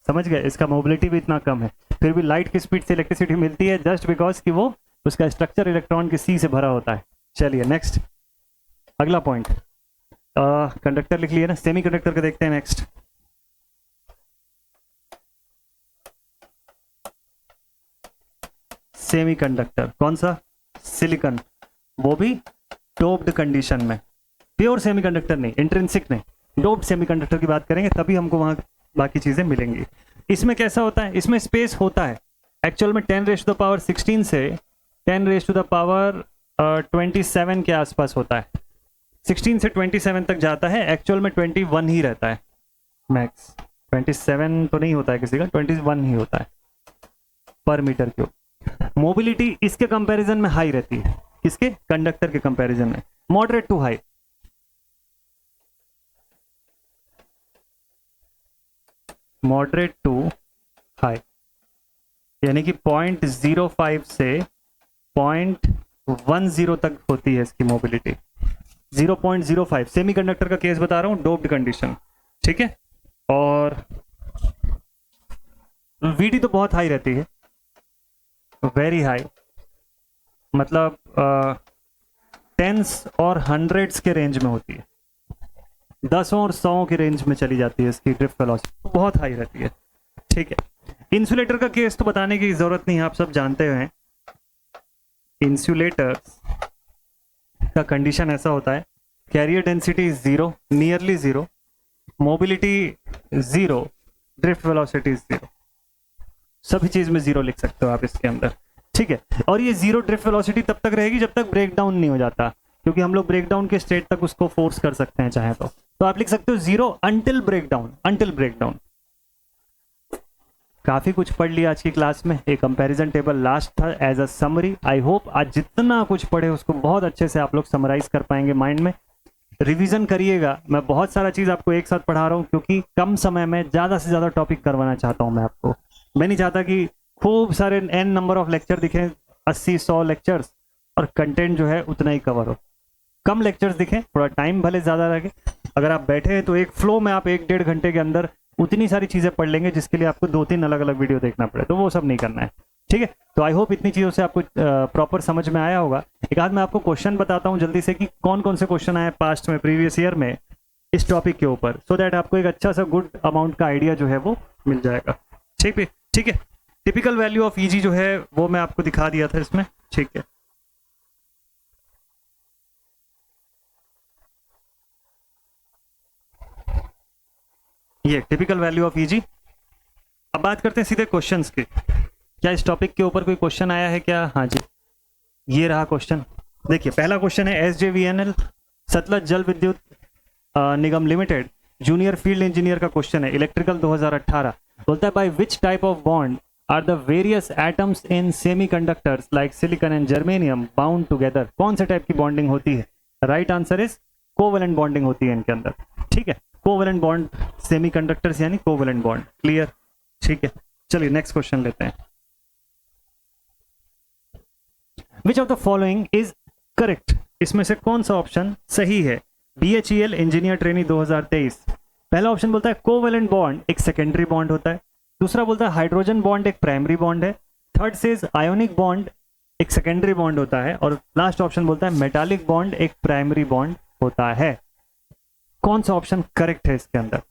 समझ गए। इसका मोबिलिटी भी इतना कम है, फिर भी लाइट की स्पीड से इलेक्ट्रिसिटी मिलती है जस्ट बिकॉज कि वो उसका स्ट्रक्चर इलेक्ट्रॉन के सी से भरा होता है। चलिए नेक्स्ट, अगला पॉइंट, कंडक्टर लिख लिए ना, सेमी कंडक्टर का देखते हैं नेक्स्ट। सेमी कंडक्टर कौन सा, सिलिकॉन, वो भी डोप्ड कंडीशन में, प्योर सेमी कंडक्टर नहीं, इंट्रिंसिक नहीं, डोप्ड सेमी कंडक्टर की बात करेंगे तभी हमको वहां बाकी चीजें मिलेंगी। इसमें कैसा होता है, इसमें स्पेस होता है एक्चुअल में 10⁻16 से 10⁻27 के आसपास होता है, 16 से 27 तक जाता है, एक्चुअल में 21 ही रहता है मैक्स, 27 तो नहीं होता है किसी का, 21 ही होता है पर मीटर क्यूब। मोबिलिटी इसके कंपैरिजन में हाई रहती है, किसके, कंडक्टर के कंपैरिजन में, moderate to high, moderate to high, यानी कि 0.05 से 0.10 तक होती है इसकी मोबिलिटी, 0.05। सेमीकंडक्टर का केस बता रहा हूं, डोप्ड कंडीशन, ठीक है। और वीडी तो बहुत हाई रहती है, वेरी हाई, मतलब टेंस और हंड्रेड्स के रेंज में होती है, 10 और 100 की रेंज में चली जाती है इसकी ड्रिफ्ट वेलोसिटी, बहुत हाई रहती है, ठीक है। इंसुलेटर का केस तो बताने की जरूरत नहीं, आप सब जानते हैं। इंसुलेटर का कंडीशन ऐसा होता है, carrier density 0, nearly 0, mobility 0, drift velocity 0, सभी चीज में 0 लिख सकते हो आप इसके अंदर, ठीक है। और ये 0 ड्रिफ्ट वेलोसिटी तब तक रहेगी जब तक ब्रेक डाउन नहीं हो जाता, क्योंकि हम लोग ब्रेक डाउन के स्टेट तक उसको फोर्स कर सकते हैं चाहे तो आप लिख सकते हो 0 until break down, until break down. काफी कुछ पढ़ लिया आज की क्लास में, एक कंपैरिजन टेबल लास्ट था as a summary. I hope आज जितना कुछ पढ़े उसको बहुत अच्छे से आप लोग समराइज कर पाएंगे माइंड में। रिवीजन करिएगा, मैं बहुत सारा चीज आपको एक साथ पढ़ा रहा हूँ क्योंकि कम समय में ज्यादा से ज्यादा टॉपिक करवाना चाहता हूँ मैं आपको। मैं नहीं चाहता कि खूब सारे n नंबर ऑफ लेक्चर दिखें, 80-100 लेक्चर्स, और कंटेंट जो है उतना ही कवर हो। कम लेक्चर्स दिखें, थोड़ा टाइम भले ज्यादा लगे, अगर आप बैठे हैं तो एक फ्लो में आप 1-1.5 घंटे के अंदर उतनी सारी चीजें पढ़ लेंगे जिसके लिए आपको 2-3 अलग अलग वीडियो देखना पड़े, तो वो सब नहीं करना है, ठीक है, तो आई होप इतनी चीज़ों से आपको प्रॉपर समझ में आया होगा। एक आध मैं आपको क्वेश्चन बताता हूँ जल्दी से कि कौन कौन से क्वेश्चन आए पास्ट में, प्रीवियस ईयर में इस टॉपिक के ऊपर, सो दैट आपको एक अच्छा सा गुड अमाउंट का आइडिया जो है वो मिल जाएगा। ठीक है। टिपिकल वैल्यू ऑफ ईजी जो है वो मैं आपको दिखा दिया था इसमें, ठीक है। ये टिपिकल वैल्यू ऑफ ईजी। अब बात करते हैं सीधे क्वेश्चंस की। क्या इस टॉपिक के ऊपर कोई क्वेश्चन आया है क्या? हाँ जी, ये रहा क्वेश्चन। देखिए पहला क्वेश्चन है SJVNL Satluj Jal Vidyut Nigam limited junior field engineer का क्वेश्चन है, इलेक्ट्रिकल 2018। बोलता है by which type of bond are the various atoms in semiconductors like silicon and germanium bound together. कौन से टाइप की बॉन्डिंग होती है? Right answer is covalent bonding होती है इनके अंदर, ठीक है। कोवेलेंट बॉन्ड सेमीकंडक्टर्स यानी कोवेलेंट बॉन्ड, क्लियर, ठीक है। चलिए नेक्स्ट क्वेश्चन लेते हैं। Which of the following is correct? इसमें से कौन सा ऑप्शन सही है? BHEL engineer trainee 2023। पहला ऑप्शन बोलता है कोवेलेंट बॉन्ड एक सेकेंडरी बॉन्ड होता है। दूसरा बोलता है हाइड्रोजन बॉन्ड एक प्राइमरी बॉन्ड है। थर्ड सेज आयोनिक बॉन्ड एक सेकेंडरी बॉन्ड होता है। और लास्ट ऑप्शन बोलता है मेटालिक बॉन्ड एक प्राइमरी बॉन्ड होता है। कौन सा ऑप्शन करेक्ट है इसके अंदर?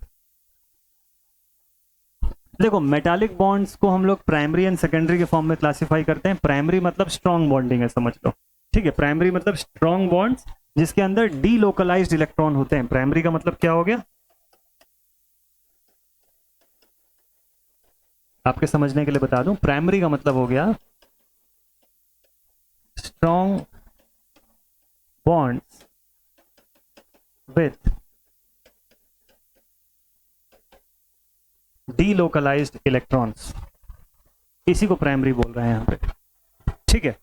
देखो मेटालिक बॉन्ड्स को हम लोग प्राइमरी एंड सेकेंडरी के फॉर्म में क्लासिफाई करते हैं। प्राइमरी मतलब स्ट्रॉन्ग बॉन्डिंग है, समझ लो, ठीक है। प्राइमरी मतलब स्ट्रॉन्ग बॉन्ड्स जिसके अंदर डीलोकलाइज्ड इलेक्ट्रॉन होते हैं। प्राइमरी का मतलब क्या हो गया? आपके समझने के लिए बता दूं, प्राइमरी का मतलब हो गया strong bonds with delocalised electrons, इसी को प्राइमरी बोल रहे हैं यहां पे, ठीक है।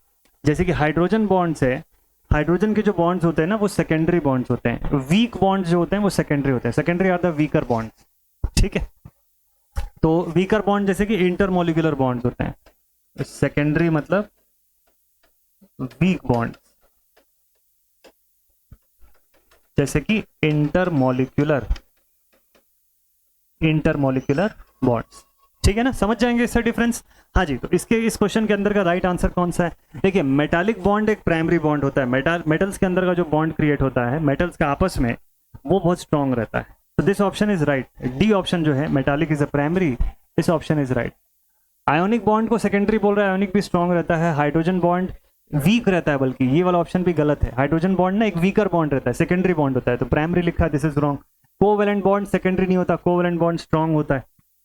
जैसे कि हाइड्रोजन बॉन्ड्स है, हाइड्रोजन के जो बॉन्ड्स होते हैं ना वो सेकेंडरी बॉन्ड्स होते हैं। वीक बॉन्ड्स जो होते हैं वो सेकेंडरी होते हैं। Secondary are the weaker bonds, ठीक है। तो वीकर बॉन्ड जैसे कि इंटरमोलिकुलर बॉन्ड्स होते हैं। सेकेंडरी मतलब वीक बॉन्ड्स, जैसे कि इंटरमोलिकुलर बॉन्ड्स, ठीक है ना। समझ जाएंगे इससे डिफरेंस। हाँ जी, तो इसके इस क्वेश्चन के अंदर का राइट आंसर कौन सा है? देखिए मेटालिक बॉन्ड एक प्राइमरी बॉन्ड होता है। मेटल्स के अंदर का जो बॉन्ड क्रिएट होता है मेटल्स का आपस में, वो बहुत स्ट्रॉन्ग रहता है। तो this option is right. D option जो है metallic is a primary, this option is right. Ionic bond को सेकेंडरी बोल रहा है, आयोनिक भी स्ट्रॉन्ग रहता है। हाइड्रोजन बॉन्ड वीक रहता है, बल्कि ये वाला ऑप्शन भी गलत है। हाइड्रोजन बॉन्ड ना एक वीकर बॉन्ड रहता है, सेकेंडरी बॉन्ड होता है, तो प्राइमरी लिखा है, this is wrong. Covalent bond secondary नहीं होता, कोवेलेंट बॉन्ड स्ट्रॉन्ग होता है,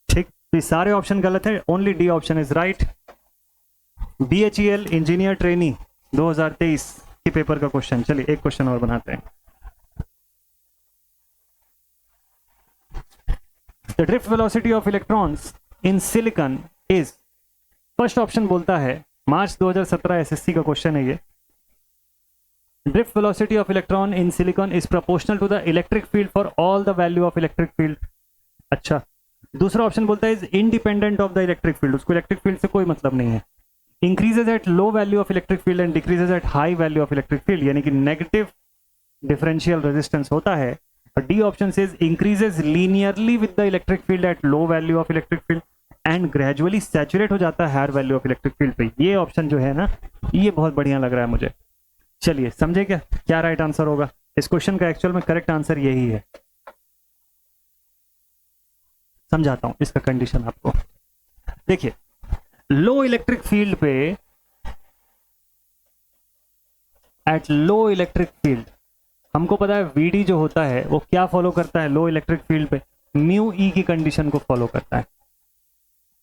ठीक। तो ये सारे ऑप्शन गलत है, only D option is right. BHEL engineer trainee 2023 के पेपर का क्वेश्चन। चलिए एक क्वेश्चन और बनाते हैं। The drift velocity of electrons in silicon is, first option बोलता है, मार्च 2017 SSC का क्वेश्चन है ये। Drift velocity of electron in silicon is proportional to the electric field for all the value of electric field। अच्छा, दूसरा option बोलता है is independent of the electric field, उसको इलेक्ट्रिक फील्ड से कोई मतलब नहीं है। Increases at low value of electric field and decreases at high value of electric field, यानी कि नेगेटिव डिफरेंशियल रेजिस्टेंस होता है। D option says increases linearly with the electric field at low value of electric field and gradually saturate हो जाता है higher value of electric field पे। ये option जो है ना, ये बहुत बढ़िया लग रहा है मुझे। चलिए समझे क्या राइट आंसर होगा इस क्वेश्चन का? एक्चुअल में करेक्ट आंसर यही है। समझाता हूं इसका कंडीशन आपको। देखिए लो इलेक्ट्रिक फील्ड पे, एट लो इलेक्ट्रिक फील्ड, हमको पता है VD जो होता है वो क्या फॉलो करता है लो इलेक्ट्रिक फील्ड पे? म्यू ई की कंडीशन को फॉलो करता है,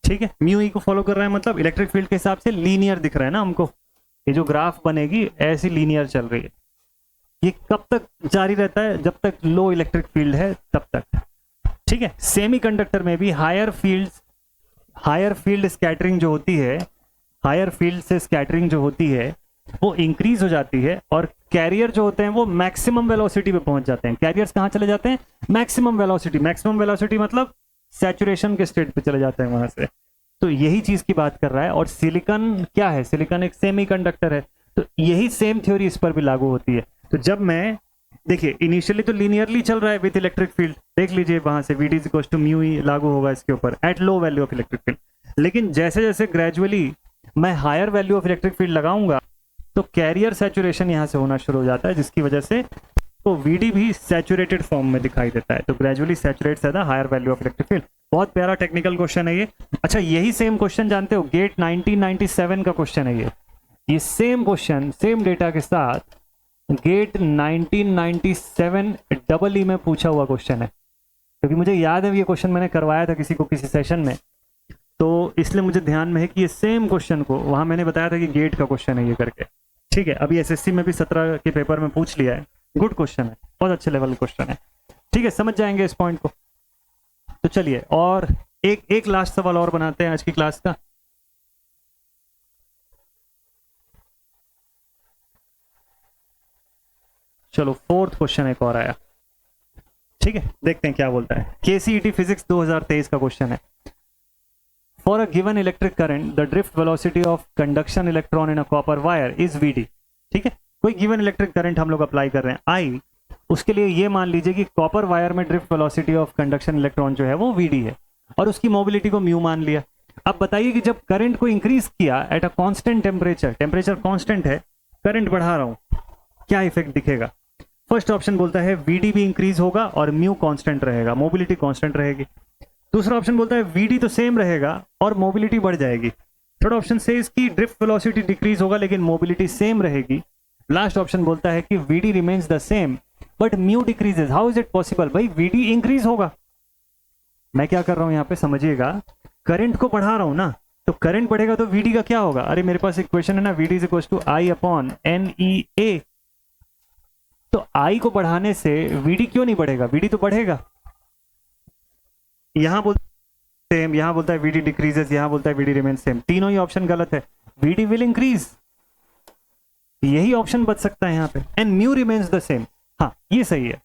ठीक है। म्यू ई को फॉलो कर रहा है मतलब इलेक्ट्रिक फील्ड के हिसाब से लीनियर दिख रहा है ना हमको। ये जो ग्राफ बनेगी ऐसी लीनियर चल रही है। ये कब तक जारी रहता है? जब तक लो इलेक्ट्रिक फील्ड है तब तक, ठीक है। सेमीकंडक्टर में भी हायर फील्ड स्कैटरिंग जो होती है, हायर फील्ड से स्कैटरिंग जो होती है वो इंक्रीज हो जाती है और कैरियर जो होते हैं वो मैक्सिमम वेलोसिटी पे पहुंच जाते हैं। कैरियर्स कहां चले जाते हैं? मैक्सिमम वेलोसिटी मतलब सैचुरेशन के स्टेट पे चले जाते हैं वहां से। तो यही चीज की बात कर रहा है। और सिलिकॉन क्या है? सिलिकॉन एक सेमीकंडक्टर है, तो यही सेम थ्योरी इस पर भी लागू होती है। तो जब मैं, देखिए इनिशियली तो लीनियरली चल रहा है विद इलेक्ट्रिक फील्ड, देख लीजिए वहां से VD = μE लागू होगा इसके ऊपर at low value of electric field. लेकिन जैसे जैसे ग्रेजुअली मैं higher value of electric field लगाऊंगा तो कैरियर सैचुरेशन यहाँ से होना शुरू हो जाता है, जिसकी वजह से तो वीडी भी सैचुरेटेड फॉर्म में दिखाई देता है, तो gradually saturates at the higher value of electric field. बहुत प्यारा टेक्निकल क्वेश्चन है ये। अच्छा, यही सेम क्वेश्चन जानते हो, गेट 1997 का क्वेश्चन है ये सेम क्वेश्चन सेम डेटा के साथ गेट 1997 डबल ई में पूछा हुआ क्वेश्चन है, क्योंकि मुझे याद है ये क्वेश्चन मैंने करवाया था किसी को किसी सेशन में, तो इसलिए मुझे ध्यान में है कि ये सेम क्वेश्चन को वहां मैंने बताया था कि गेट का क्वेश्चन है ये करके। ठीक है, अभी एसएससी में भी 17 के पेपर में पूछ लिया है, गुड क्वेश्चन है, बहुत अच्छे लेवल क्वेश्चन है। ठीक है, समझ जाएंगे इस पॉइंट को। तो चलिए और एक लास्ट सवाल और बनाते हैं आज की क्लास का। चलो फोर्थ क्वेश्चन एक और आया। ठीक है, देखते हैं क्या बोलता है। केसीईटी फिजिक्स 2023 का क्वेश्चन है। For a given electric current the drift velocity of conduction electron in a copper wire is VD. ठीक है, कोई गिवन इलेक्ट्रिक करंट हम लोग अप्लाई कर रहे हैं आई, उसके लिए ये मान लीजिए कि कॉपर वायर में drift velocity of conduction electron जो है वो वीडी है और उसकी मोबिलिटी को म्यू मान लिया। अब बताइए कि जब करंट को इंक्रीज किया at a constant temperature, temperature constant है, करंट बढ़ा रहा हूं, क्या इफेक्ट दिखेगा? फर्स्ट ऑप्शन बोलता है वीडी भी इंक्रीज होगा और म्यू कांस्टेंट रहेगा, मोबिलिटी कांस्टेंट रहेगी। दूसरा ऑप्शन बोलता है वीडी तो सेम रहेगा और मोबिलिटी बढ़ जाएगी। थर्ड ऑप्शन से इसकी ड्रिफ्ट वेलोसिटी डिक्रीज होगा लेकिन मोबिलिटी सेम रहेगी। लास्ट ऑप्शन बोलता है कि VD remains the same but mu decreases. How is it possible? भाई वीडी इंक्रीज होगा, मैं क्या कर रहा हूं यहाँ पे समझिएगा, करंट को बढ़ा रहा हूं ना, तो करंट बढ़ेगा तो वीडी का क्या होगा? अरे मेरे पास इक्वेशन है ना, V d is equal to I upon N E A. तो आई को बढ़ाने से वीडी क्यों नहीं बढ़ेगा? वीडी तो बढ़ेगा। यहां बोलते सेम, यहां बोलता है वीडी डिक्रीजेस, यहां बोलता है वीडी रिमेन सेम, तीनों ही ऑप्शन गलत है। वीडी विल इंक्रीज, यही ऑप्शन बच सकता है यहाँ पे, and mu remains the same. हाँ ये सही है,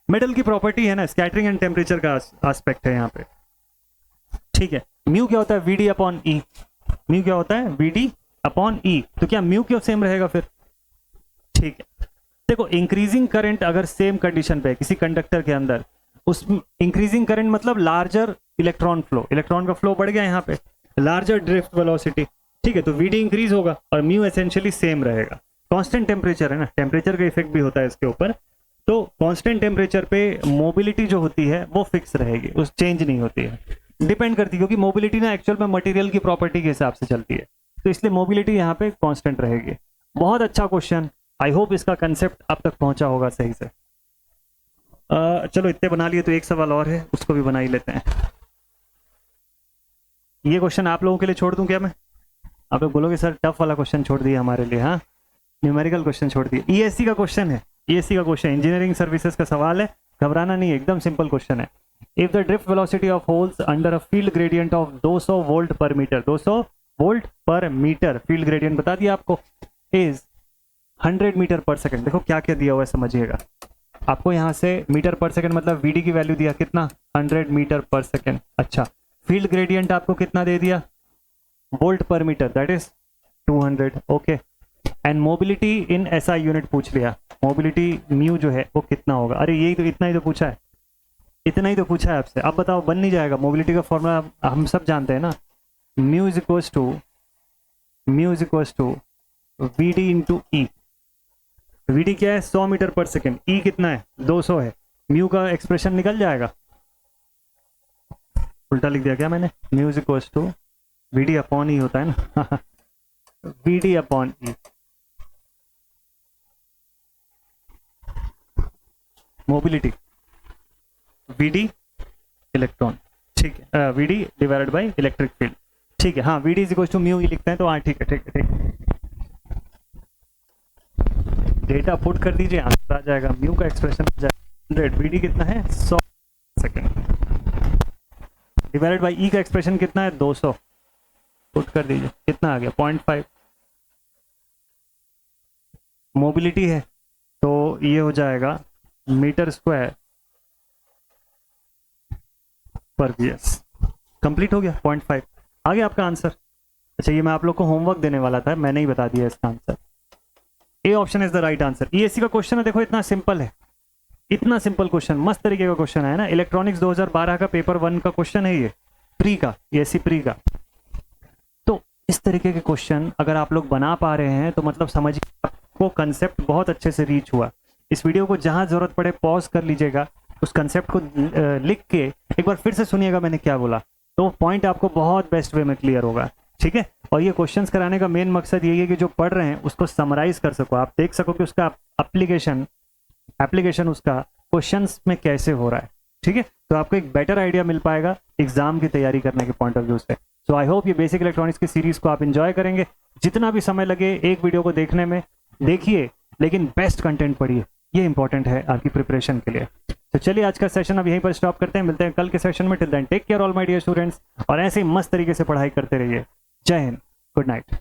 मेटल की प्रॉपर्टी है ना, स्कैटरिंग एंड टेम्परेचर का एस्पेक्ट है यहाँ पे। ठीक है, म्यू क्या होता है? वीडी अपॉन ई। म्यू क्या होता है? वीडी अपॉन ई। तो क्या म्यू क्यों सेम रहेगा फिर? ठीक है, देखो इंक्रीजिंग करंट अगर सेम कंडीशन पे किसी कंडक्टर के अंदर, उस इंक्रीजिंग करंट मतलब लार्जर इलेक्ट्रॉन फ्लो, इलेक्ट्रॉन का फ्लो बढ़ गया यहाँ पे, लार्जर ड्रिफ्ट वेलोसिटी। ठीक है, तो वीडी इंक्रीज होगा और म्यू एसेंशियली सेम रहेगा। कांस्टेंट टेम्परेचर है ना, टेम्परेचर का इफेक्ट भी होता है इसके ऊपर, तो कांस्टेंट टेम्परेचर पे मोबिलिटी जो होती है वो फिक्स रहेगी, उस चेंज नहीं होती है, डिपेंड करती है, क्योंकि मोबिलिटी ना एक्चुअल में मटेरियल की प्रॉपर्टी के हिसाब से चलती है, तो इसलिए मोबिलिटी यहाँ पे कांस्टेंट रहेगी। बहुत अच्छा क्वेश्चन, आई होप इसका कंसेप्ट अब तक पहुंचा होगा सही से। चलो इतने बना लिए, तो एक सवाल और है, उसको भी बना ही लेते हैं। ये क्वेश्चन आप लोगों के लिए छोड़ दूं क्या मैं? आप लोग बोलोगे सर टफ वाला क्वेश्चन छोड़ दिया हमारे लिए, हाँ न्यूमेरिकल क्वेश्चन छोड़ दिया। ईएससी का क्वेश्चन है, ईएससी का क्वेश्चन इंजीनियरिंग सर्विसेज का सवाल है, घबराना नहीं है, एकदम सिंपल क्वेश्चन है। If the drift velocity of holes under a field gradient of 200 volt per metre, 200 volt per metre field gradient बता दिया आपको, इज 100 मीटर पर सेकंड। देखो क्या क्या दिया हुआ है समझिएगा, आपको यहाँ से मीटर पर सेकंड मतलब वीडी की वैल्यू दिया कितना, 100 मीटर पर सेकंड। अच्छा, फील्ड ग्रेडियंट आपको कितना दे दिया, volt per metre, that is 200। Okay, and mobility in SI unit पूछ लिया, मोबिलिटी म्यू जो है वो कितना होगा? अरे यही तो, इतना ही तो पूछा है, इतना ही तो पूछा है आपसे। अब बताओ बन नहीं जाएगा? मोबिलिटी का फॉर्मूला हम सब जानते हैं ना, mu is equals to VD into E. VD क्या है? 100 मीटर पर सेकेंड, ई कितना है? 200 है, म्यू का एक्सप्रेशन निकल जाएगा। उल्टा लिख दिया क्या मैंने? Mu is equals to V d upon E होता है ना V d upon E, mobility, V d electron, ठीक है, V d divided by electric field. ठीक है, हाँ V d is equal to mu E लिखते हैं, तो हाँ ठीक है ठीक है ठीक है, डेटा पुट कर दीजिए, आंसर आ जाएगा, म्यू का एक्सप्रेशन आ जाएगा 100, वीडी कितना है 100 सेकेंड, डिवाइडेड बाय ई का एक्सप्रेशन कितना है 200, पुट कर दीजिए, कितना आ गया 0.5। मोबिलिटी है तो ये हो जाएगा मीटर स्क्वायर पर वीएस। कंप्लीट हो गया 0.5, आ गया आपका आंसर। अच्छा, ये मैं आप लोग को होमवर्क देने वाला था, मैंने ही बता दिया इसका answer. A option is the right answer. ESC का क्वेश्चन है, देखो इतना सिंपल है, इतना सिंपल क्वेश्चन, मस्त तरीके का क्वेश्चन है ना। इलेक्ट्रॉनिक्स 2012 का पेपर 1 का क्वेश्चन है ये, प्री का, ईएससी प्री का। तो इस तरीके के क्वेश्चन अगर आप लोग बना पा रहे हैं तो मतलब समझिए आपको कंसेप्ट बहुत अच्छे से रीच हुआ। इस वीडियो को जहां जरूरत पड़े पॉज कर लीजिएगा, उस कंसेप्ट को लिख के एक बार फिर से सुनिएगा मैंने क्या बोला, तो पॉइंट आपको बहुत बेस्ट वे में क्लियर होगा। ठीक है, और ये क्वेश्चंस कराने का मेन मकसद यही है कि जो पढ़ रहे हैं उसको समराइज कर सको, आप देख सको कि उसका एप्लीकेशन उसका क्वेश्चंस में कैसे हो रहा है। ठीक है, तो आपको एक बेटर आइडिया मिल पाएगा एग्जाम की तैयारी करने के पॉइंट ऑफ व्यू से। सो आई होप ये बेसिक इलेक्ट्रॉनिक्स की सीरीज को आप एंजॉय करेंगे। जितना भी समय लगे एक वीडियो को देखने में देखिए, लेकिन बेस्ट कंटेंट पढ़िए, ये इंपॉर्टेंट है आपकी प्रिपरेशन के लिए। तो चलिए आज का सेशन अब यहीं पर स्टॉप करते हैं, मिलते हैं कल के सेशन में। Till then take care all my dear students, और ऐसे ही मस्त तरीके से पढ़ाई करते रहिए। जय हिंद, गुड नाइट।